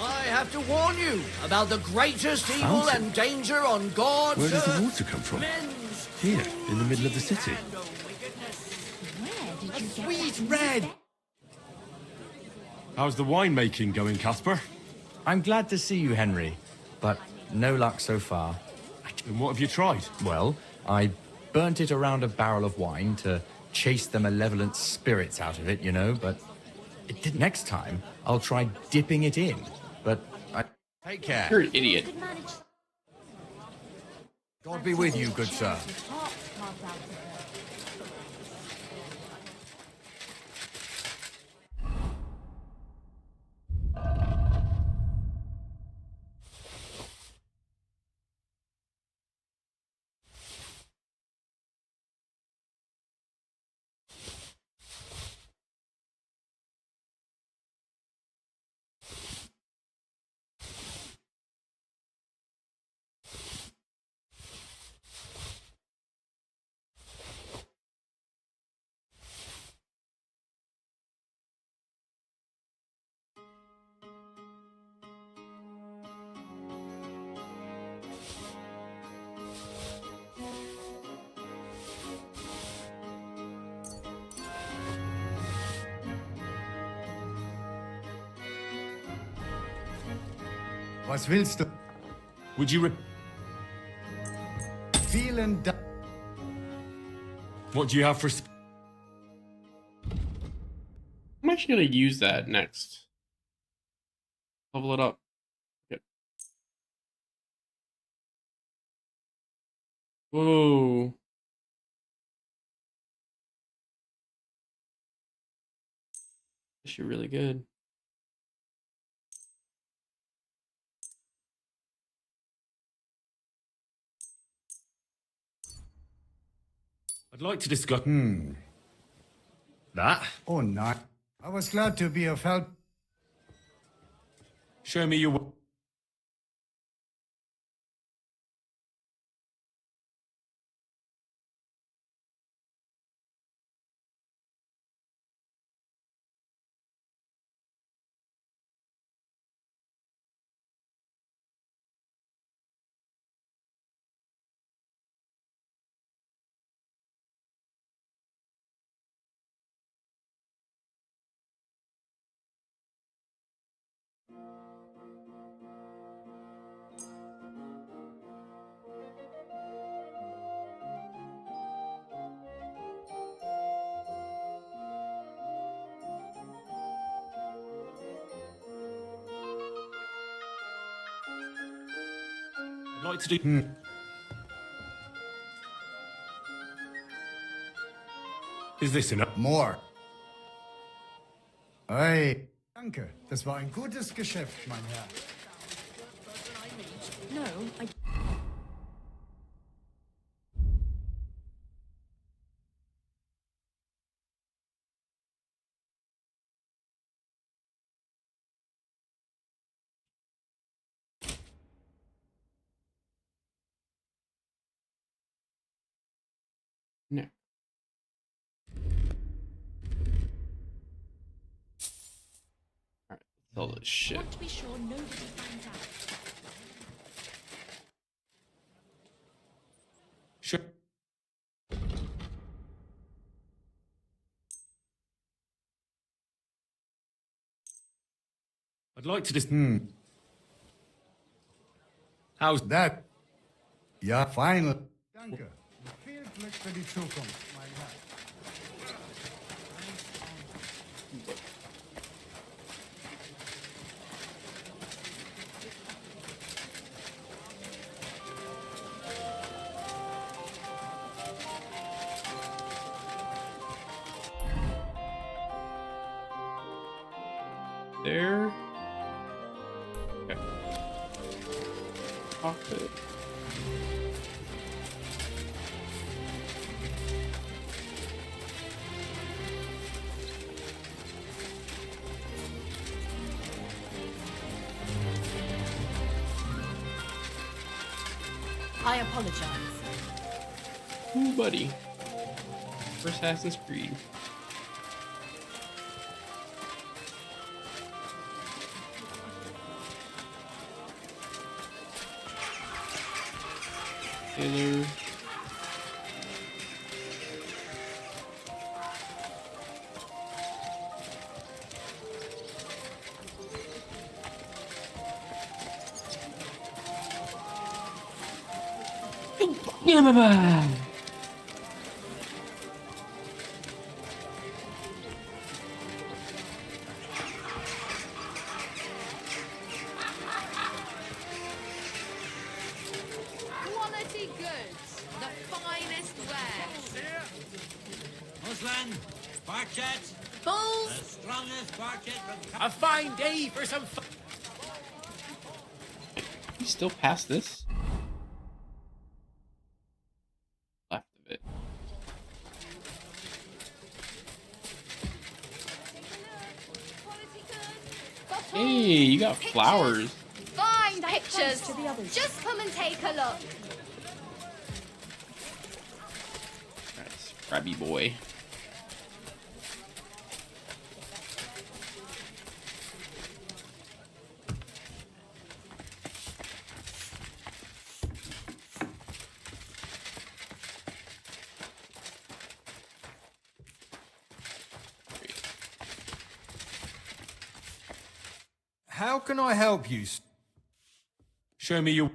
I have to warn you about the greatest evil Fountain? and danger on God's Where does the earth. water come from? Men's Here, in the middle of the city. a sweet red. How's the winemaking going, Casper? I'm glad to see you, Henry, but no luck so far. And what have you tried? Well, I burnt it around a barrel of wine to chase the malevolent spirits out of it, you know, but it didn't. Next time, I'll try dipping it in, but I... Take care. You're an idiot. God be with you, good sir. Was willst du? Would you Vielen Dank. What do you have for... I'm actually gonna use that next. Level it up. Yep. Whoa. Actually really good. I'd like to discuss... That? Oh, no. I was glad to be of help. Show me your... I'd like to do... Is this enough? More. Hey. Danke. Das war ein gutes Geschäft, mein Herr. No, I... No. Alright, all this shit. Want to be sure nobody finds out. Sure. I'd like to just... How's that? Ja, final. Danke. Viel Glück für die Zukunft, mein Herr. there. Okay. Off it. I apologize. Ooh, buddy. For Assassin's Creed. Taylor. Yeah, bye-bye. Quality goods, the finest wares. Muslim, Barchet. Bulls. The strongest Barchet from... A fine day for some... You still past this? Left of it. Hey, you got flowers. Fine pictures. Just come and take a look. Alright, scrabby boy. How can I help you? Show me your...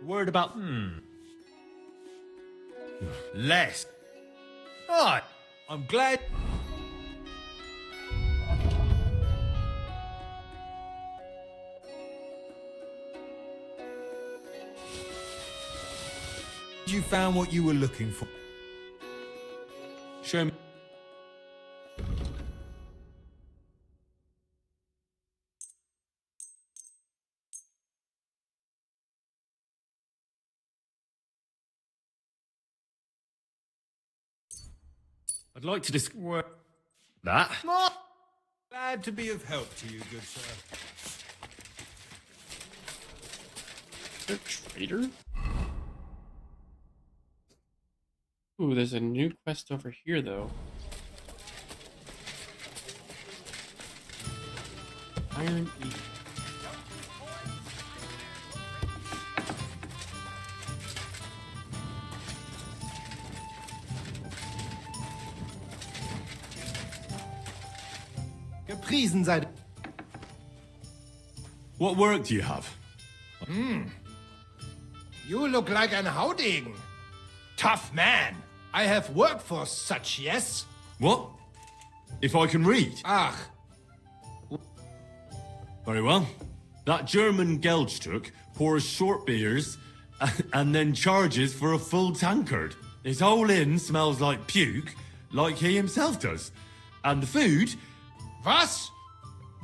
Word about... Less. Alright, I'm glad... You found what you were looking for. Show me... I'd like to discuss... That? Glad to be of help to you, good sir. Is there a traitor? Ooh, there's a new quest over here, though. Iron Eagle. Gepriesen seid... What work do you have? You look like an Haudegen. Tough man. I have work for such, yes? What? If I can read? Ach, Very well. That German Geldstruck pours short beers and then charges for a full tankard. His whole inn smells like puke, like he himself does. And the food... was?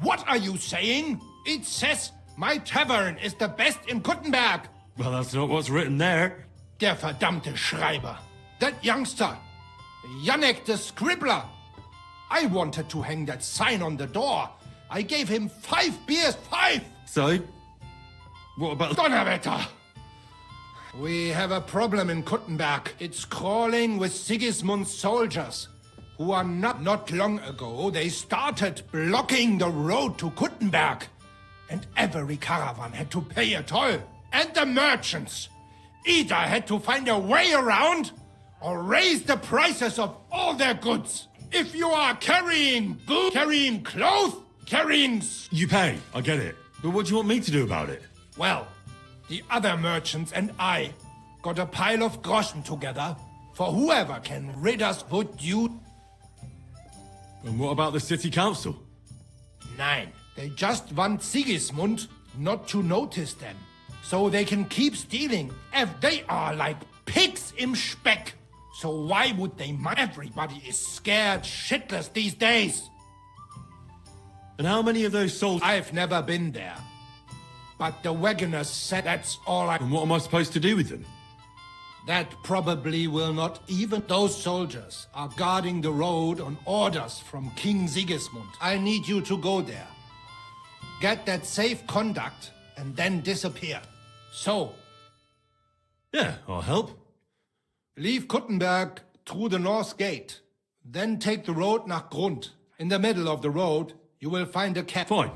What are you saying? It says my tavern is the best in Kuttenberg. Well, that's not what's written there. Der verdammte Schreiber. That youngster. Janek the Scribbler. I wanted to hang that sign on the door. I gave him 5 beers, 5! So? What about... Donnerwetter! We have a problem in Kuttenberg. It's crawling with Sigismund's soldiers, who are not long ago, they started blocking the road to Kuttenberg. And every caravan had to pay a toll. And the merchants. Either had to find a way around, or raise the prices of all their goods. If you are carrying booze, carrying clothes, carrying... You pay, I get it. But what do you want me to do about it? Well, the other merchants and I got a pile of groschen together for whoever can rid us what you... And what about the city council? Nein, they just want Sigismund not to notice them. so they can keep stealing. If they are like pigs im Speck. So why would they mind? Everybody is scared shitless these days. And how many of those soldiers? I've never been there. But the wagoners said that's all I... And what am I supposed to do with them? That probably will not even... Those soldiers are guarding the road on orders from King Sigismund. I need you to go there. Get that safe conduct and then disappear. So... Yeah, I'll help. Leave Kuttenberg through the north gate. Then take the road nach Grund. In the middle of the road, you will find a cab. Fine.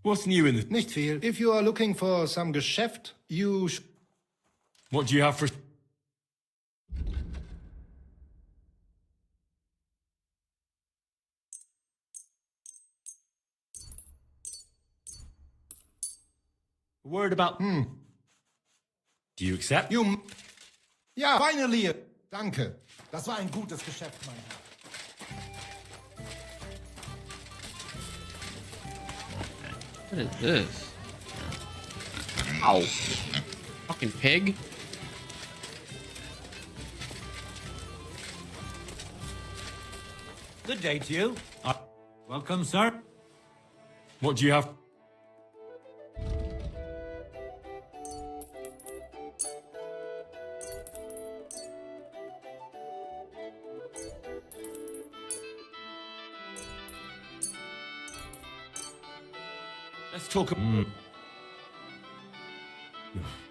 What's new in the... Nicht viel. If you are looking for some Geschäft, you... What do you have for... Word about... Do you accept? Ja, finally. Danke. Das war ein gutes Geschäft, mein Herr. What is this? Ow. Fucking pig. Good day to you. Welcome, sir. What do you have? Let's talk.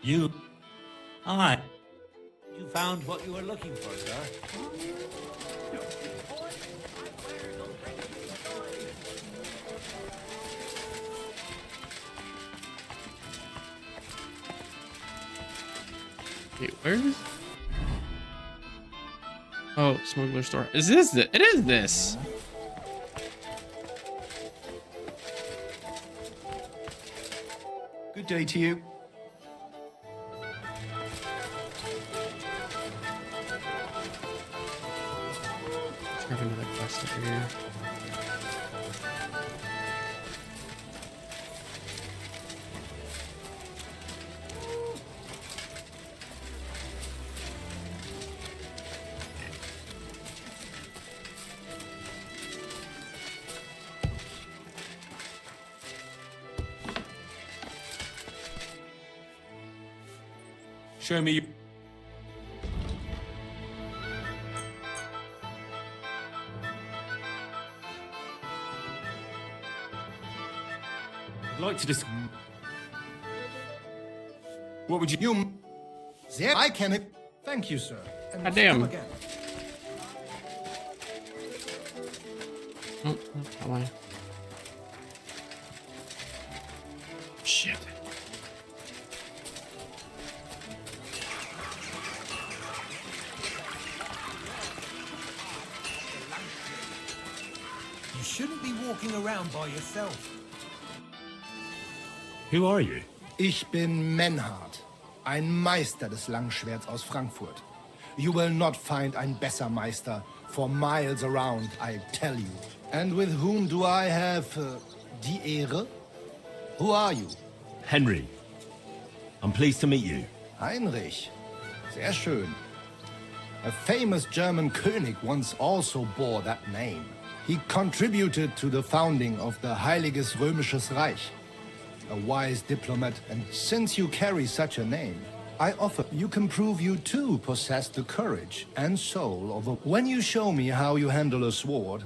You. Aye. You found what you were looking for, sir. Wait, where is... Oh, smuggler store. Is this it? It is this. Good day to you. Let's grab another quest over here. Show me. I'd like to just. What would you? Sehr, I can it. Thank you, sir. And God damn. come again. Oh, how am I? Shit. You shouldn't be walking around by yourself. Who are you? Ich bin Menhard, ein Meister des Langschwerts aus Frankfurt. You will not find ein besser Meister for miles around, I tell you. And with whom do I have die Ehre? Who are you? Henry. I'm pleased to meet you. Heinrich. Sehr schön. A famous German König once also bore that name. He contributed to the founding of the Heiliges Römisches Reich. A wise diplomat, and since you carry such a name, I offer you can prove you too possess the courage and soul of a... When you show me how you handle a sword...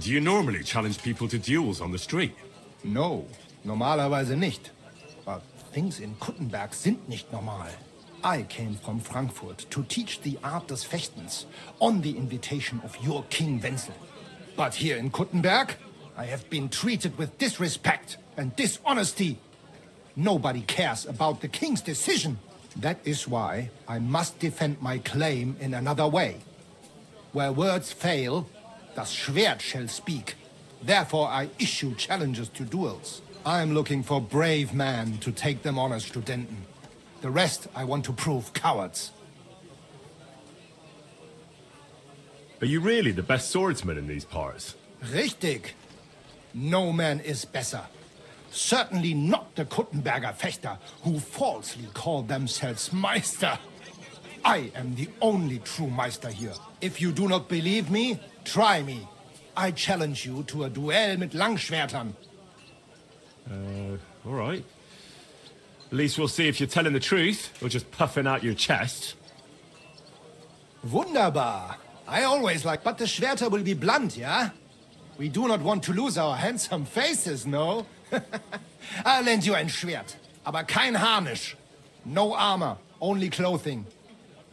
Do you normally challenge people to duels on the street? No, normalerweise nicht. But things in Kuttenberg sind nicht normal. I came from Frankfurt to teach the art des Fechtens on the invitation of your King Wenzel. But here in Kuttenberg, I have been treated with disrespect and dishonesty. Nobody cares about the king's decision. That is why I must defend my claim in another way. Where words fail, das Schwert shall speak. Therefore I issue challenges to duels. I am looking for brave men to take them on as Studenten. The rest I want to prove cowards. Are you really the best swordsman in these parts? Richtig. No man is better. Certainly not the Kuttenberger Fechter, who falsely call themselves Meister. I am the only true Meister here. If you do not believe me, try me. I challenge you to a duel mit Langschwertern. All right. At least we'll see if you're telling the truth, or just puffing out your chest. Wunderbar. I always like... But the Schwerter will be blunt, yeah? We do not want to lose our handsome faces, no? I'll lend you ein Schwert, aber kein Harnisch. No armor, only clothing.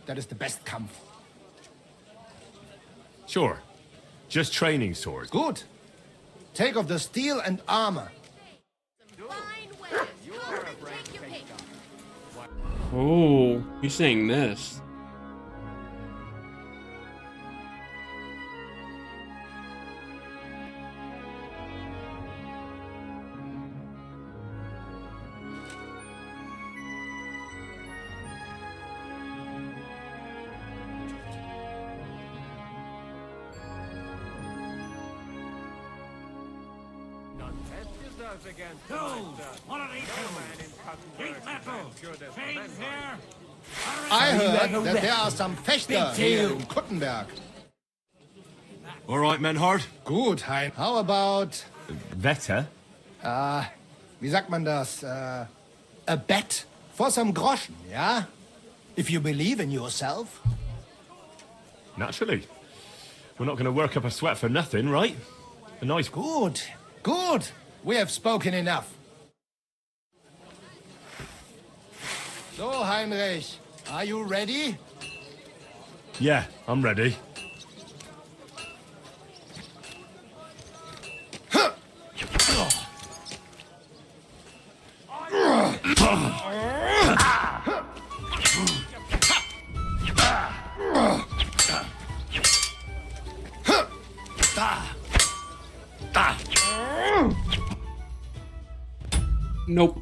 That is the best Kampf. Sure. Just training swords. Good. Take off the steel and armor. Oh, he's saying this. I heard that there are some Fechter here in Kuttenberg. All right, Menhard. Gut, Hein. How about... Wetter? Wie sagt man das? A bet for some Groschen, yeah? If you believe in yourself. Naturally. We're not going to work up a sweat for nothing, right? A nice... Good, good. We have spoken enough. So, Heinrich, are you ready? Yeah, I'm ready. Nope.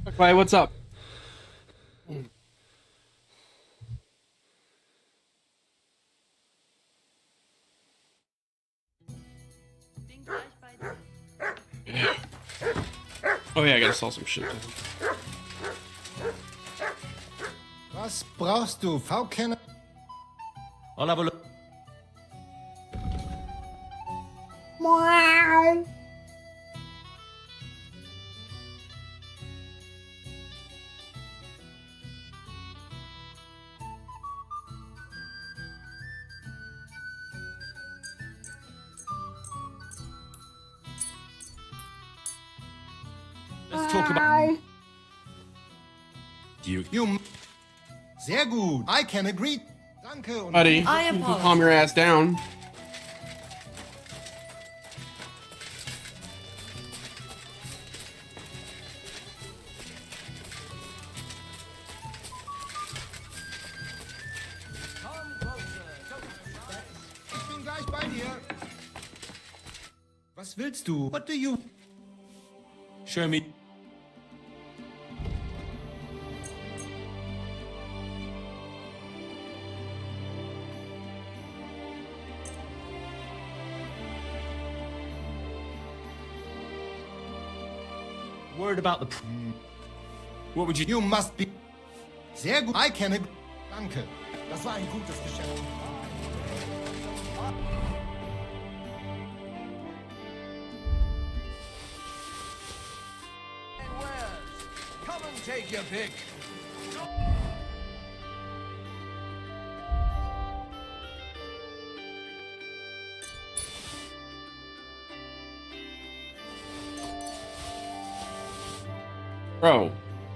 Okay, what's up? Oh yeah, I gotta sell some shit. Was brauchst du, V-Kenner? I'll have a look. Wow. Let's talk about... You... Sehr gut. I can agree. Danke. Und Buddy, you can calm your ass down. Ich bin gleich bei dir. Was willst du? What do you... Show me... Worried about the... What would you... You must be... Sehr gut. I can agree. Danke. Das war ein gutes Geschäft. Come and take your pick. Bro,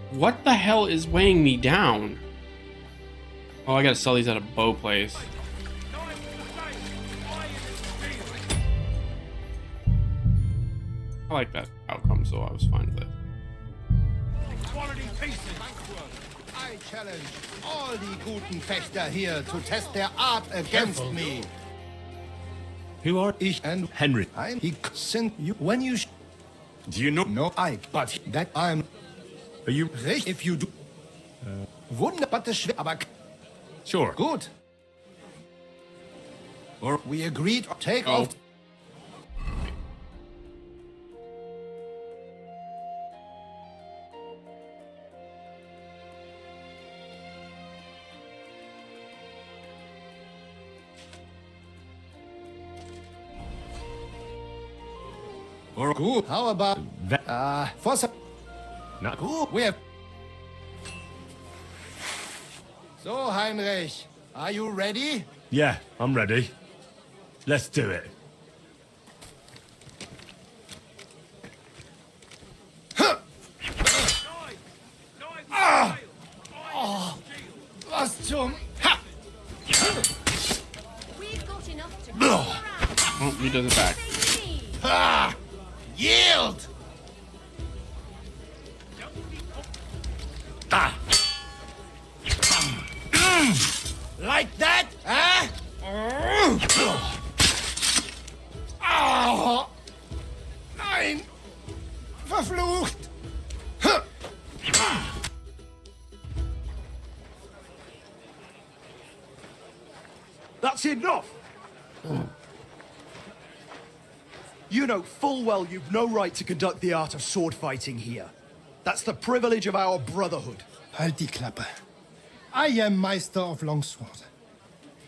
what the hell is weighing me down? Oh, I gotta sell these at a bow place. I like that outcome, so I was fine with it. Quality pieces. I challenge all the guten Fechter here to test their art against me. Who are Ich and Henry? He sent you when you. Do you know? No, but that I'm. Are you? If you do. Wunder, but the aber. Sure. Good. Or we agreed. Take off. Or good. How about for some? Not good. We have. So Heinrich, are you ready? Yeah, I'm ready. Let's do it. Was zum? We've got enough to Oh, he does it back. Ah! Yield! Ah! Like that? Huh? Oh! Nein! Verflucht! That's enough! You know full well you've no right to conduct the art of sword fighting here. That's the privilege of our brotherhood. Halt die Klappe. I am Meister of Longsword.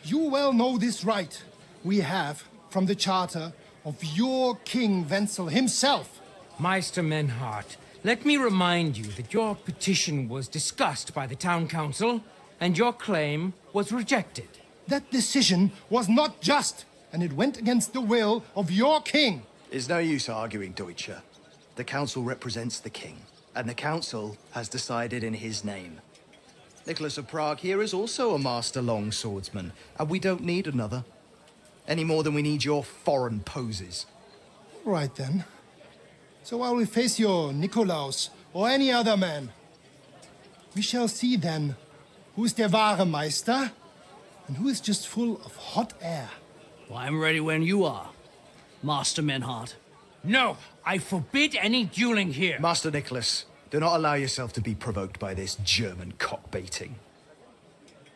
You well know this right we have from the charter of your King Wenzel himself. Meister Menhart, let me remind you that your petition was discussed by the town council, and your claim was rejected. That decision was not just, and it went against the will of your king. It's no use arguing, Deutscher. The council represents the king, and the council has decided in his name. Nicholas of Prague here is also a master longswordsman, and we don't need another. Any more than we need your foreign poses. All right then. So I will face your Nikolaus or any other man. We shall see then who is der wahre Meister and who is just full of hot air. Well, I'm ready when you are, Master Menhart. No, I forbid any dueling here. Master Nicholas, do not allow yourself to be provoked by this German cockbaiting.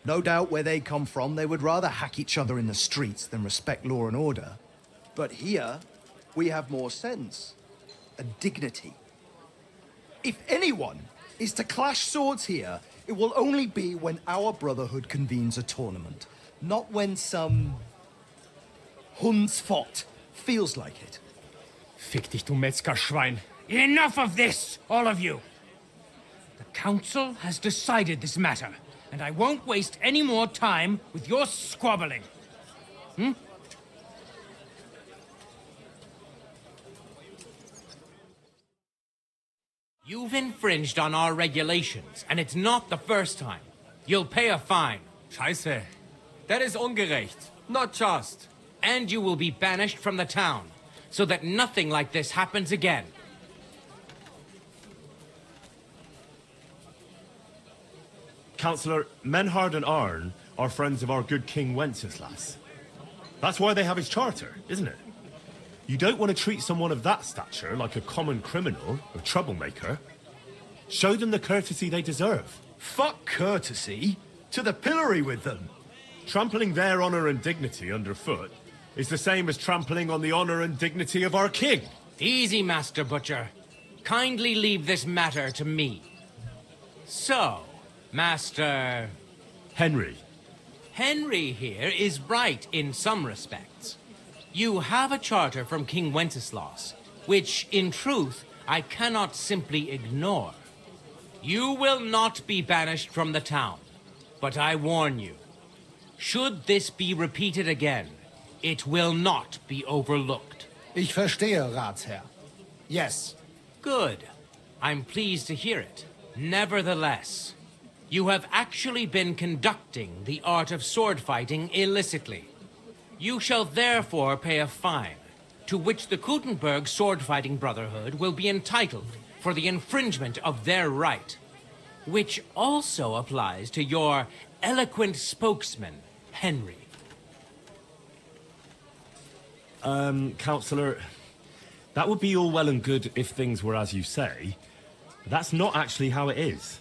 No doubt where they come from, they would rather hack each other in the streets than respect law and order. But here, we have more sense and dignity. If anyone is to clash swords here, it will only be when our brotherhood convenes a tournament, not when some Hundsfott feels like it. Fick dich, du Metzgerschwein. Enough of this, all of you. The council has decided this matter, and I won't waste any more time with your squabbling. You've infringed on our regulations, and it's not the first time. You'll pay a fine. Scheiße. That is ungerecht. Not just. And you will be banished from the town, so that nothing like this happens again. Councillor, Menhard and Arn are friends of our good King Wenceslas. That's why they have his charter, isn't it? You don't want to treat someone of that stature like a common criminal or troublemaker. Show them the courtesy they deserve. Fuck courtesy. To the pillory with them. Trampling their honor and dignity underfoot is the same as trampling on the honor and dignity of our king. Easy, Master Butcher. Kindly leave this matter to me. So, Master... Henry. Henry here is right in some respects. You have a charter from King Wenceslas, which, in truth, I cannot simply ignore. You will not be banished from the town, but I warn you, should this be repeated again, it will not be overlooked. Ich verstehe, Ratsherr. Yes. Good. I'm pleased to hear it. Nevertheless, you have actually been conducting the art of sword fighting illicitly. You shall therefore pay a fine, to which the Kuttenberg Sword Fighting Brotherhood will be entitled for the infringement of their right, which also applies to your eloquent spokesman, Henry. Counselor, that would be all well and good if things were as you say, but that's not actually how it is.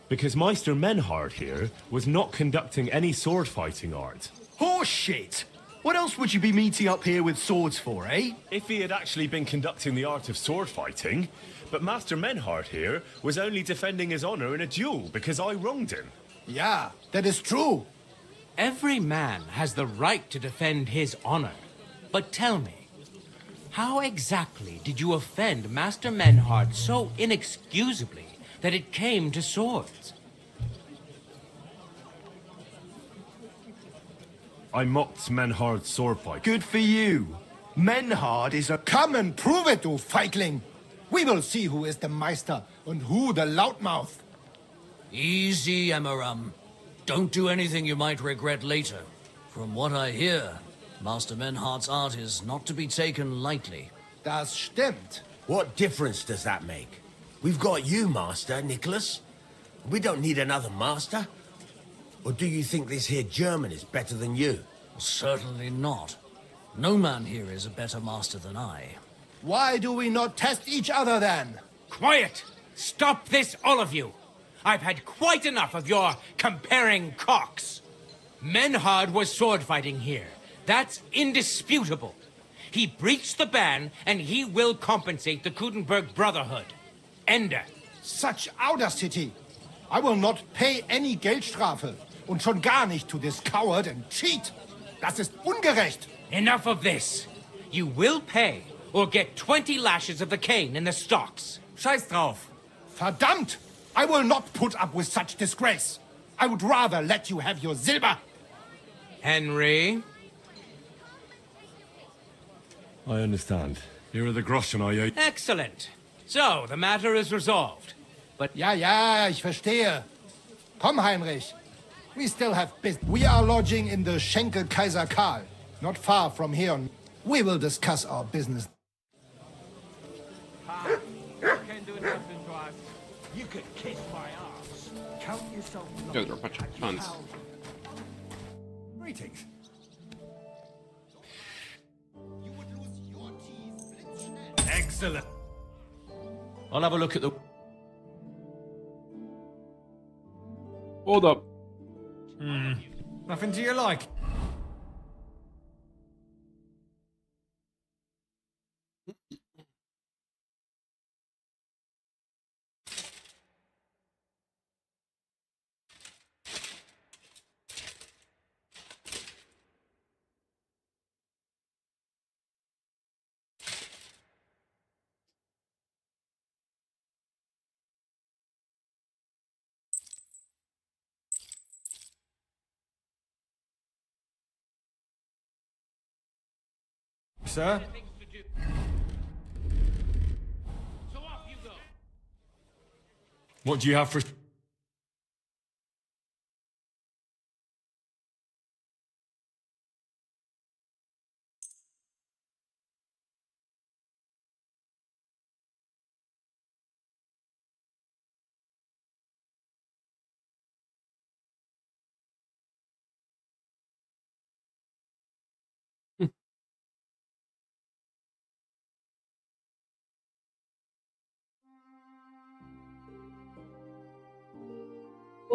Because Meister Menhard here was not conducting any sword fighting art. Horseshit! What else would you be meeting up here with swords for, eh? If he had actually been conducting the art of sword fighting, but Master Menhard here was only defending his honor in a duel because I wronged him. Yeah, that is true. Every man has the right to defend his honor. But tell me, how exactly did you offend Master Menhard so inexcusably that it came to swords? I mocked Menhard's sword fight. Good for you. Menhard is a... Come and prove it, you feigling. We will see who is the Meister and who the loudmouth. Easy, Emmeram. Don't do anything you might regret later. From what I hear, Master Menhard's art is not to be taken lightly. Das stimmt. What difference does that make? We've got you, Master, Nicholas. We don't need another Master. Or do you think this here German is better than you? Certainly not. No man here is a better master than I. Why do we not test each other then? Quiet! Stop this, all of you! I've had quite enough of your comparing cocks. Menhard was sword fighting here. That's indisputable. He breached the ban, and he will compensate the Kuttenberg Brotherhood. Ende. Such audacity! I will not pay any Geldstrafe. Und schon gar nicht to this coward and cheat. Das ist ungerecht. Enough of this. You will pay, or get 20 lashes of the cane in the stocks. Scheiß drauf. Verdammt! I will not put up with such disgrace. I would rather let you have your silber. Henry? I understand. Here are the groschen I ate. Excellent. So, the matter is resolved. But... Ja, ich verstehe. Komm, Heinrich. We still have business. We are lodging in the Schenkel Kaiser Karl, not far from here. We will discuss our business. You can't do nothing to us. You could kiss my ass. Count yourself lucky. Those are a bunch of puns. Greetings. Excellent. I'll have a look at the... Hold up. Nothing to your like. Sir? What do you have for...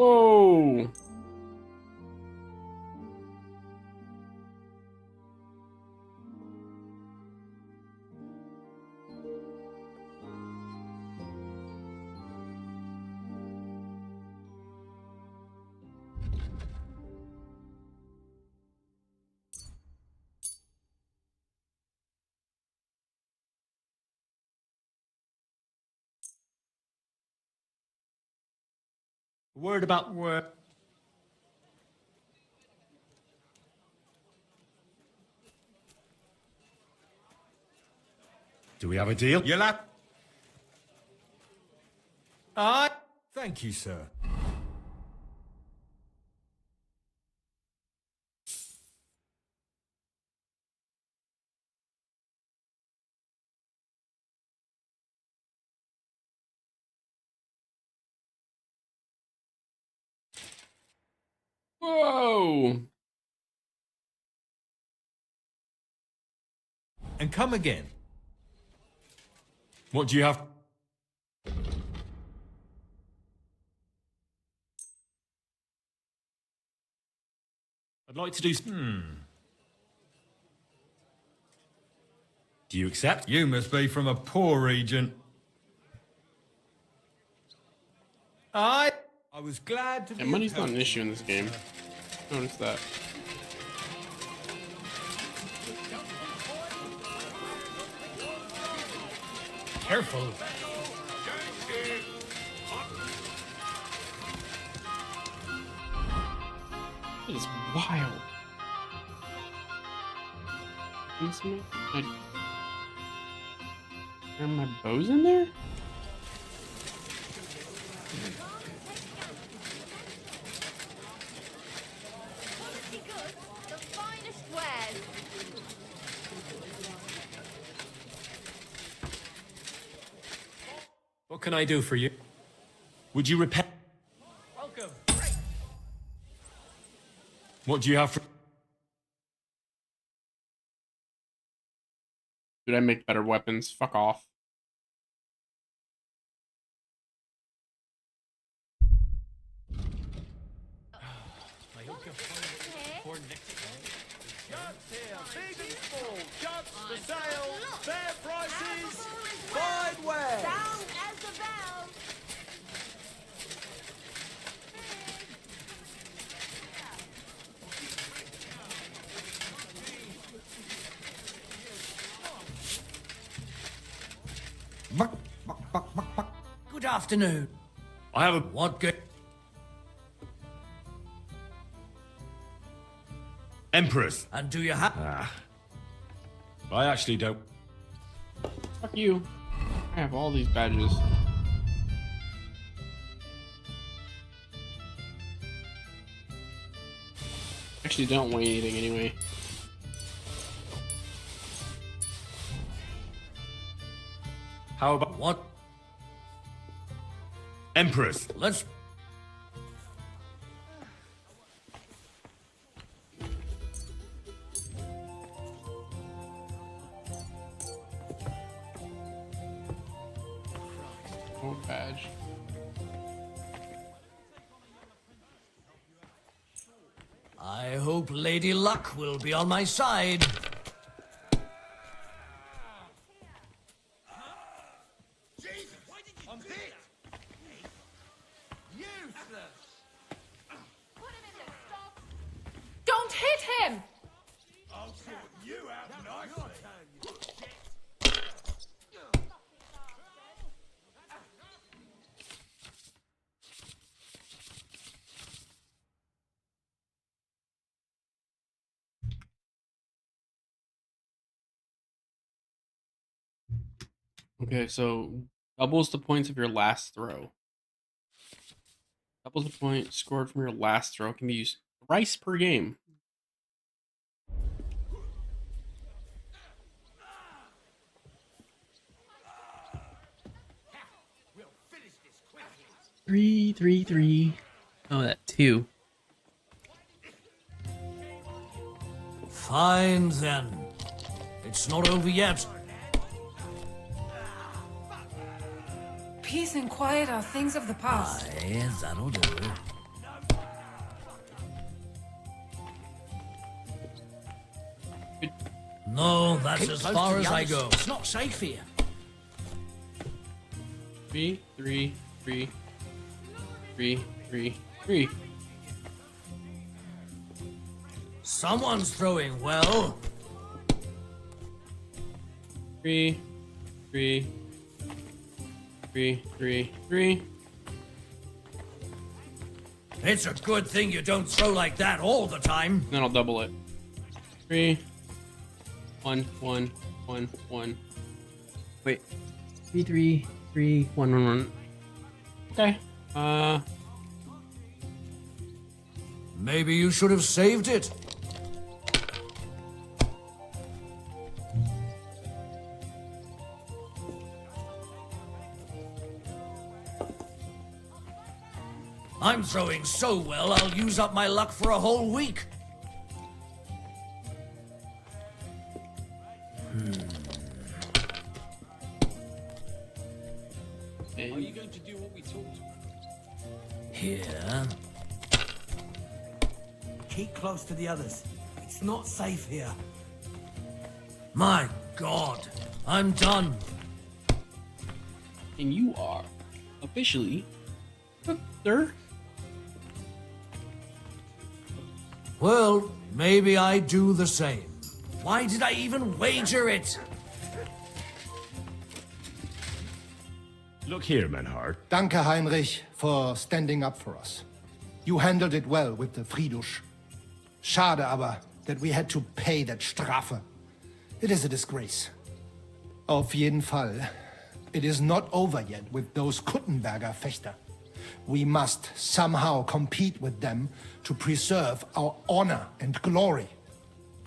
Oh. Word about word. Do we have a deal? You'll have... Aye. Thank you, sir. Whoa! And come again. What do you have? I'd like to do. Do you accept? You must be from a poor region. Aye. I was glad to be. Yeah, money's not an issue in this game. Notice that. Careful. It is wild. Are my bows in there? The finest wares. What can I do for you? Would you repent? Welcome. What do you have for? Dude, I make better weapons. Fuck off. I hope you'll find it before next time. Jugs here, big and small. Jugs for sale. Fair prices. Fine wares. Sound as the bell. Good afternoon. I have a. What good? Empress. And do you have? I actually don't. Fuck you. I have all these badges. Actually, don't weigh anything anyway. How about what? Empress? Let's. Oh, badge. I hope Lady Luck will be on my side. I'm hit. Useless. Don't hit him! I'll sort you out nicely. Okay, so doubles the points of your last throw. Doubles the point scored from your last throw can be used thrice per game. Three, three, three. Oh, that two. Fine then. It's not over yet. Peace and quiet are things of the past. Aye, that'll do. No, that's Keep as close far to as the I others. go. It's not safe here. Three, three, three, three, three, three. Someone's throwing well. Three, three, three, three, three. It's a good thing you don't throw like that all the time. Then I'll double it. Three. One, one, one, one. Wait. Three, three, three, one, one, one. Okay. Maybe you should have saved it. I'm throwing so well, I'll use up my luck for a whole week. Are you going to do what we talked about? Here. Keep close to the others. It's not safe here. My God, I'm done. And you are officially sir. Well, maybe I do the same. Why did I even wager it? Look here, Menhard. Danke, Heinrich, for standing up for us. You handled it well with the Friedusch. Schade aber, that we had to pay that Strafe. It is a disgrace. Auf jeden Fall, it is not over yet with those Kuttenberger Fechter. We must somehow compete with them to preserve our honor and glory.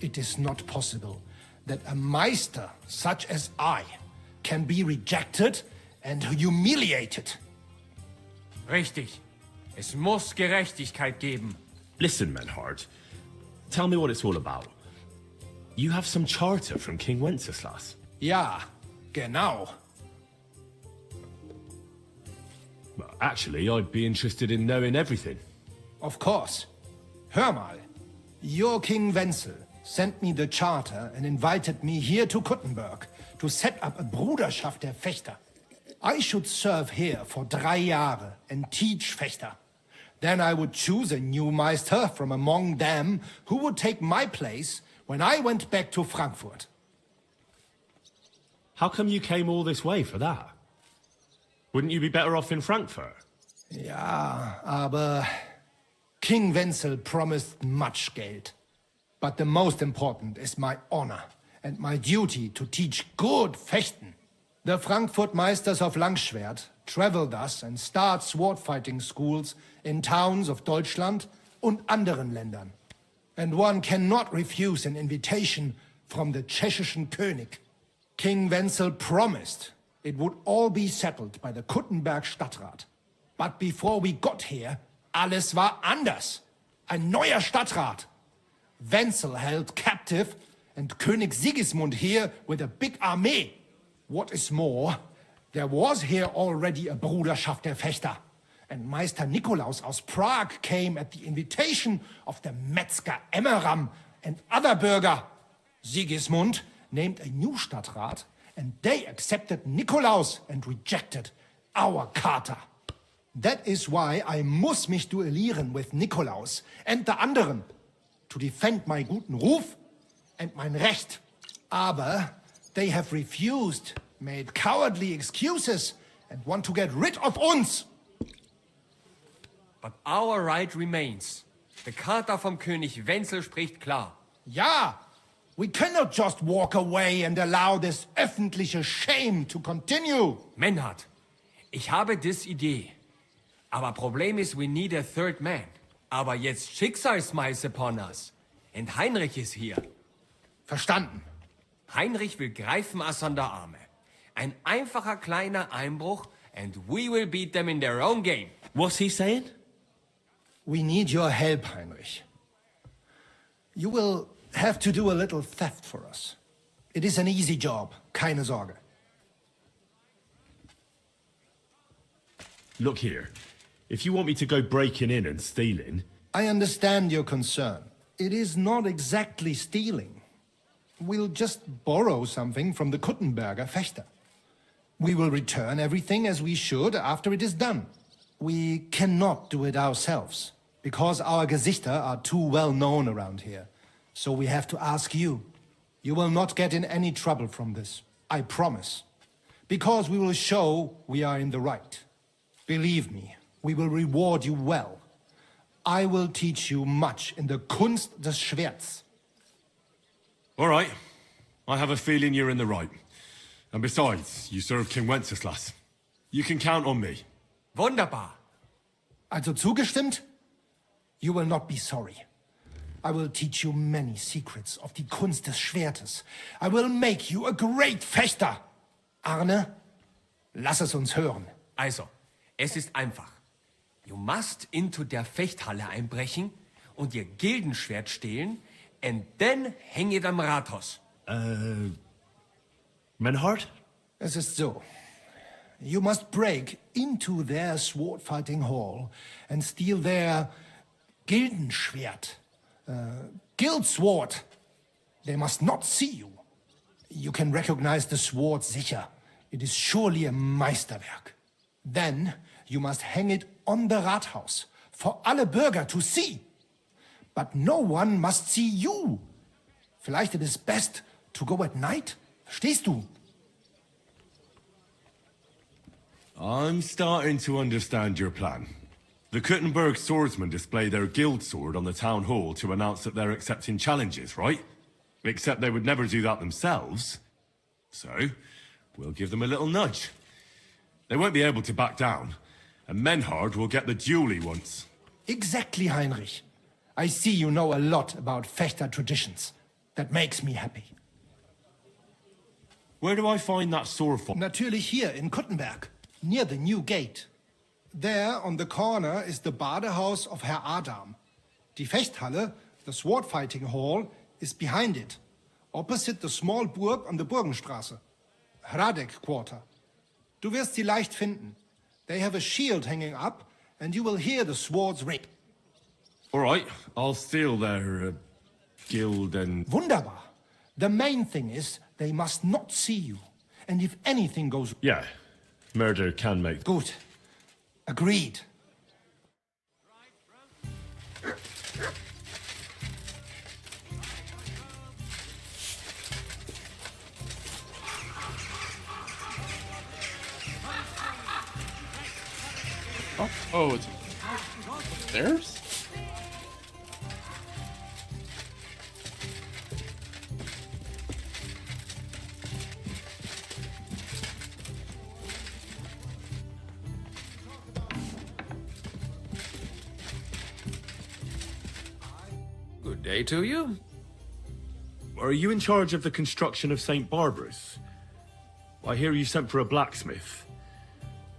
It is not possible that a Meister such as I can be rejected and humiliated. Richtig. Es muss Gerechtigkeit geben. Listen, Menhard. Tell me what it's all about. You have some charter from King Wenceslas. Ja, genau. Well, actually, I'd be interested in knowing everything. Of course. Hör mal. Your King Wenzel sent me the charter and invited me here to Kuttenberg to set up a Bruderschaft der Fechter. I should serve here for 3 Jahre and teach Fechter. Then I would choose a new Meister from among them who would take my place when I went back to Frankfurt. How come you came all this way for that? Wouldn't you be better off in Frankfurt? Ja, aber King Wenzel promised much Geld. But the most important is my honor and my duty to teach good Fechten. The Frankfurt Meisters of Langschwert travel thus and start sword fighting schools in towns of Deutschland und anderen Ländern. And one cannot refuse an invitation from the tschechischen König. King Wenzel promised it would all be settled by the Kuttenberg Stadtrat. But before we got here, alles war anders. Ein neuer Stadtrat. Wenzel held captive and König Sigismund here with a big army. What is more, there was here already a Bruderschaft der Fechter. And Meister Nikolaus aus Prague came at the invitation of the Metzger Emmeram and other Bürger. Sigismund named a new Stadtrat, and they accepted Nikolaus and rejected our Charter. That is why I muss mich duellieren with Nikolaus and the anderen, to defend my guten Ruf and mein Recht. Aber they have refused, made cowardly excuses, and want to get rid of uns. But our right remains. The Charta vom König Wenzel spricht klar. Ja, we cannot just walk away and allow this öffentliche shame to continue. Menhard, ich habe dis Idee. Aber Problem ist, we need a third man. Aber jetzt Schicksalsmeis upon us. Und Heinrich ist hier. Verstanden. Heinrich will greifen us an der Arme. Ein einfacher kleiner Einbruch and we will beat them in their own game. What's he saying? We need your help, Heinrich. You will have to do a little theft for us. It is an easy job, keine Sorge. Look here. If you want me to go breaking in and stealing... I understand your concern. It is not exactly stealing. We'll just borrow something from the Kuttenberger Fechter. We will return everything as we should after it is done. We cannot do it ourselves, because our Gesichter are too well known around here. So we have to ask you. You will not get in any trouble from this, I promise. Because we will show we are in the right. Believe me, we will reward you well. I will teach you much in the Kunst des Schwerts. All right. I have a feeling you're in the right. And besides, you serve King Wenceslas. You can count on me. Wunderbar. Also zugestimmt? You will not be sorry. I will teach you many secrets of die Kunst des Schwertes. I will make you a great Fechter. Arne, lass es uns hören. Also, es ist einfach. You must into der Fechthalle einbrechen und ihr Gildenschwert stehlen and then hang it am Rathaus. Menhard? Es ist so. You must break into their sword-fighting hall and steal their Gildenschwert. Guild sword. They must not see you. You can recognize the sword sicher. It is surely a Meisterwerk. Then you must hang it on the Rathaus for alle Bürger to see. But no one must see you. Vielleicht it is best to go at night? Verstehst du? I'm starting to understand your plan. The Kuttenberg swordsmen display their guild sword on the town hall to announce that they're accepting challenges, right? Except they would never do that themselves. So, we'll give them a little nudge. They won't be able to back down, and Menhard will get the duel he wants. Exactly, Heinrich. I see you know a lot about Fechter traditions. That makes me happy. Where do I find that sword for? Natürlich hier in Kuttenberg, near the new gate. There, on the corner, is the Badehaus of Herr Adam. Die Fechthalle, the sword fighting hall, is behind it, opposite the small Burg on the Burgenstraße. Hradek Quarter. Du wirst sie leicht finden. They have a shield hanging up, and you will hear the swords ring. All right, I'll steal their guild and... Wunderbar. The main thing is, they must not see you. And if anything goes... Yeah, murder can make... Good. Agreed. Oh, it's upstairs? Good day to you. Are you in charge of the construction of St. Barbara's? I hear you sent for a blacksmith.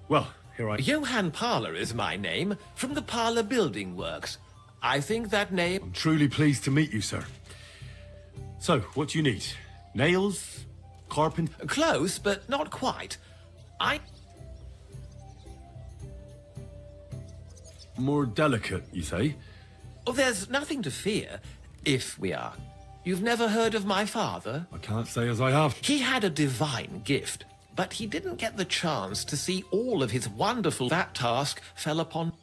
Well, here I... Johann Parler is my name, from the Parler Building Works. I think that name... I'm truly pleased to meet you, sir. So, what do you need? Nails? Carpenter? Close, but not quite. More delicate, you say? Oh, there's nothing to fear, if we are. You've never heard of my father? I can't say as I have. He had a divine gift, but he didn't get the chance to see all of his wonderful... That task fell upon...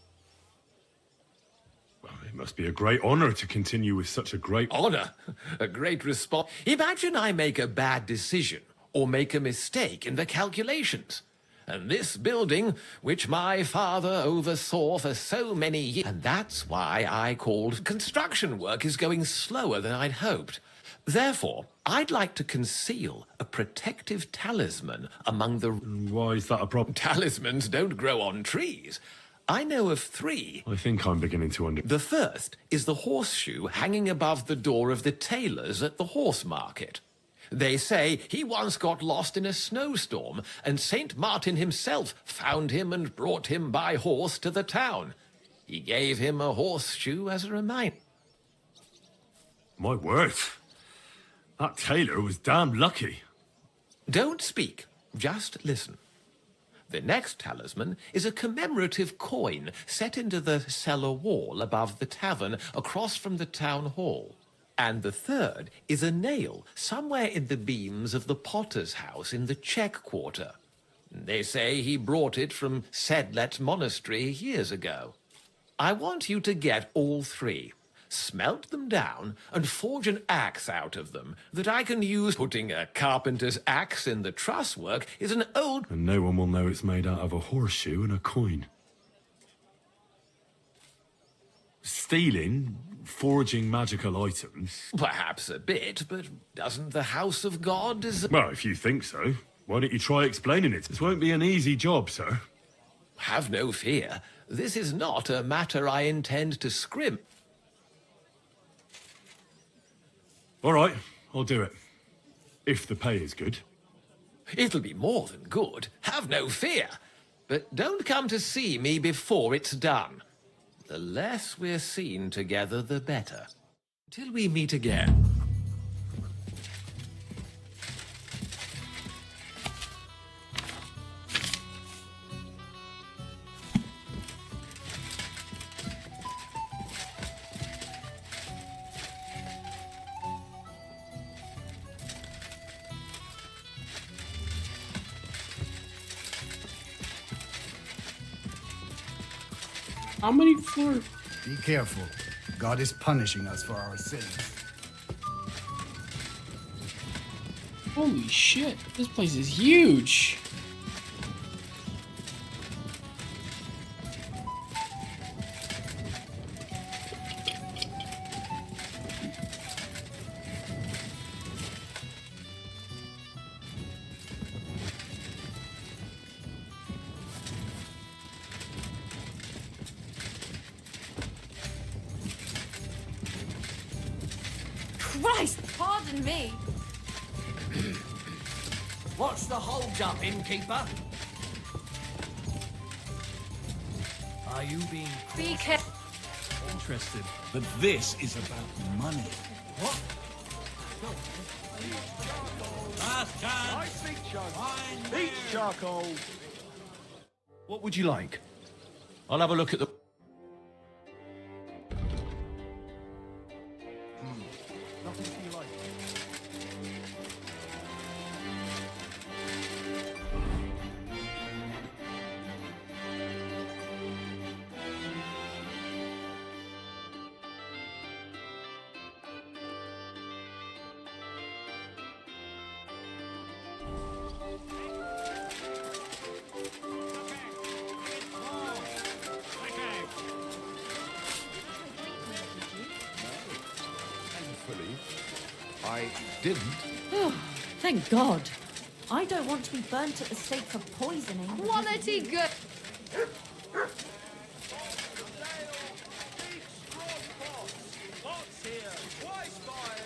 Well, it must be a great honor to continue with such a great... Honor? A great response. Imagine I make a bad decision, or make a mistake in the calculations. And this building, which my father oversaw for so many years... And that's why I called construction work is going slower than I'd hoped. Therefore, I'd like to conceal a protective talisman among the... Why is that a problem? Talismans don't grow on trees. I know of 3. I think I'm beginning to The first is the horseshoe hanging above the door of the tailors at the horse market. They say he once got lost in a snowstorm, and St. Martin himself found him and brought him by horse to the town. He gave him a horseshoe as a reminder. My word. That tailor was damn lucky. Don't speak, just listen. The next talisman is a commemorative coin set into the cellar wall above the tavern across from the town hall. And the third is a nail somewhere in the beams of the potter's house in the Czech quarter. They say he brought it from Sedlet Monastery years ago. I want you to get all 3, smelt them down, and forge an axe out of them that I can use. Putting a carpenter's axe in the truss work is an old... And no one will know it's made out of a horseshoe and a coin. Stealing, forging magical items... Perhaps a bit, but doesn't the house of God deserve... Well, if you think so, why don't you try explaining it? This won't be an easy job, sir. Have no fear. This is not a matter I intend to scrimp. All right, I'll do it. If the pay is good. It'll be more than good. Have no fear. But don't come to see me before it's done. The less we're seen together, the better. Till we meet again. How many floors? Be careful. God is punishing us for our sins. Holy shit, this place is huge. Christ, pardon me. What's the hold-up, innkeeper? Are you being Be careful. Interested, but this is about money. What? Last chance. I speak chug. Eat charcoal. What would you like? I'll have a look at the... Nothing for you like. I didn't. Oh, thank God. I don't want to be burnt at the stake for poisoning. Quality good. Lots here. Twice fired.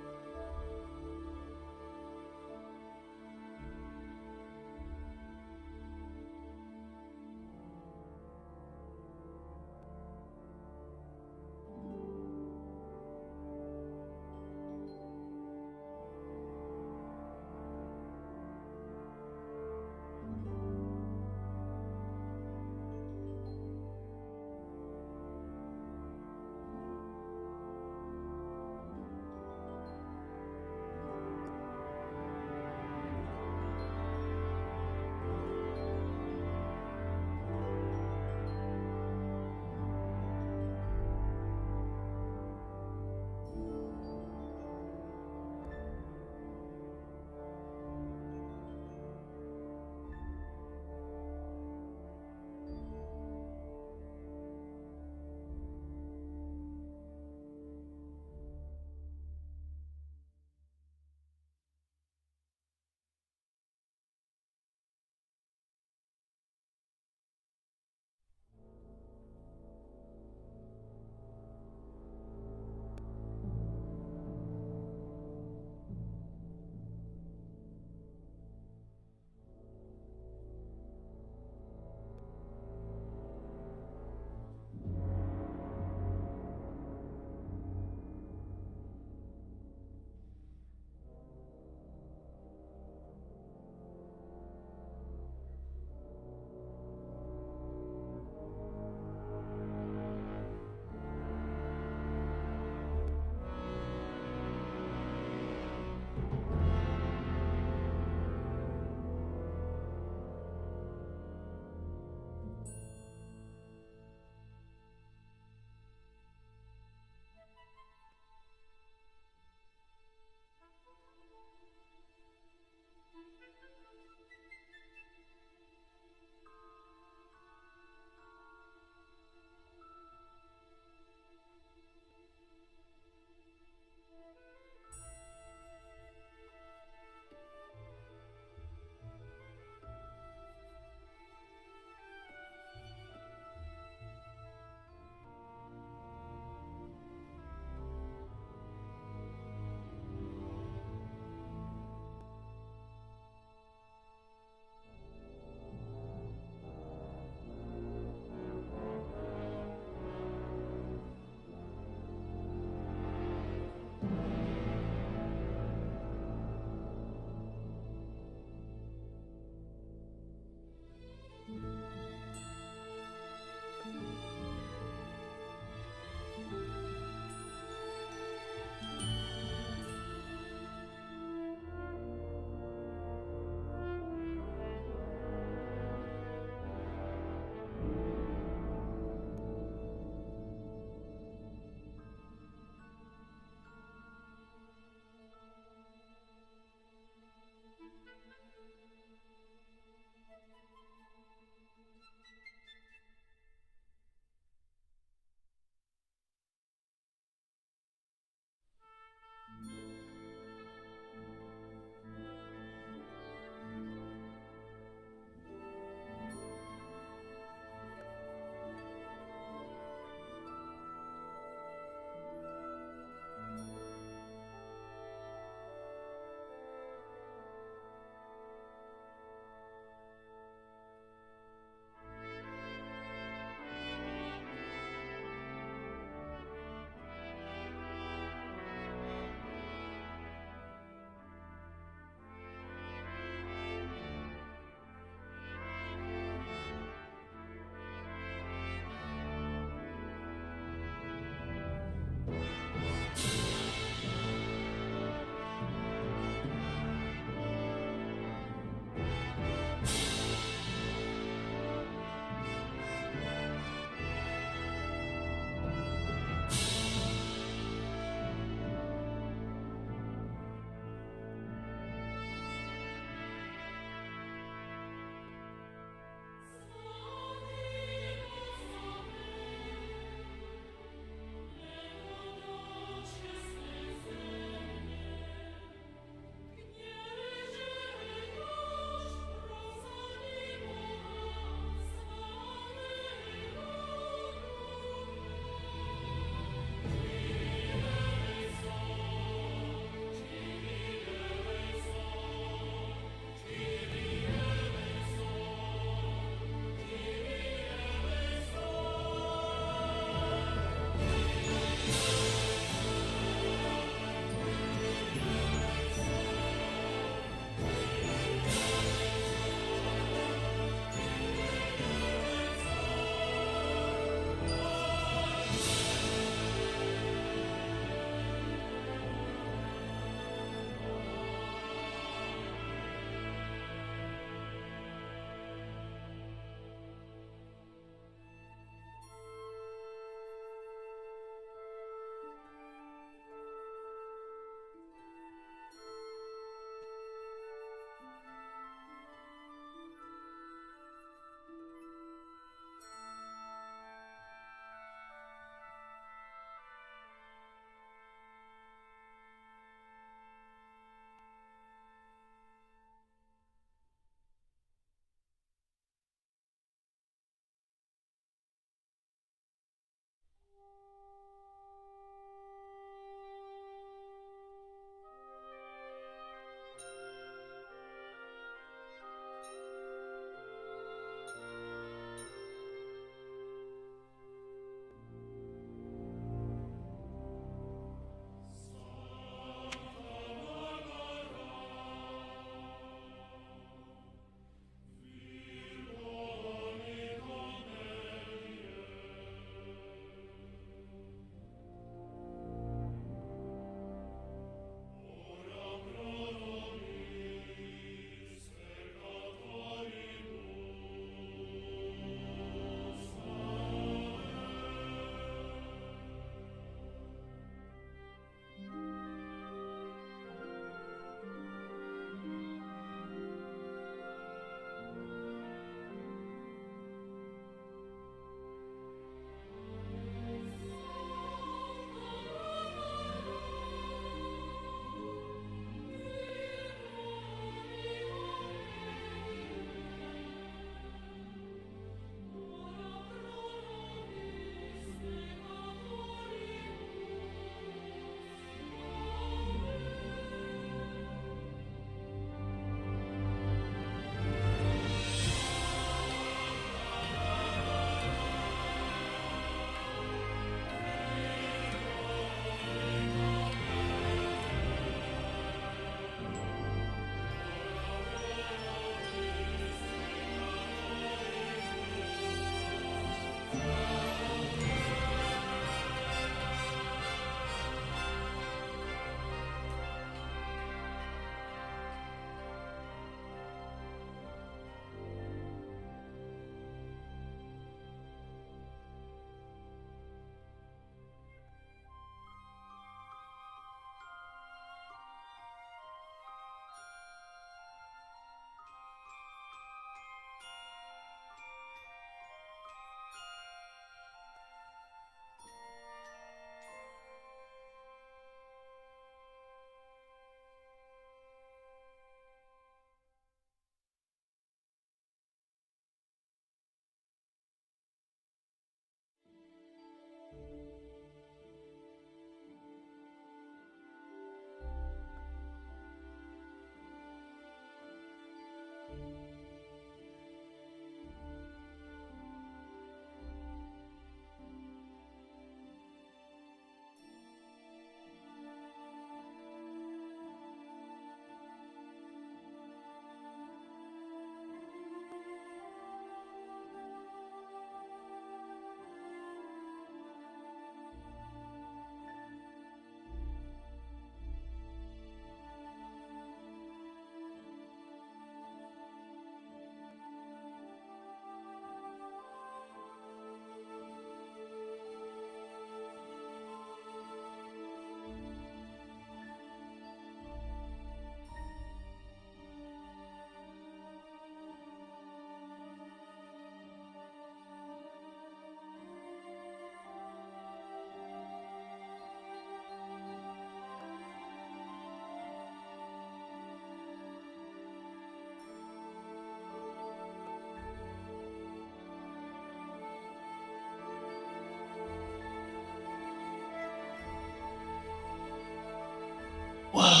Whoa.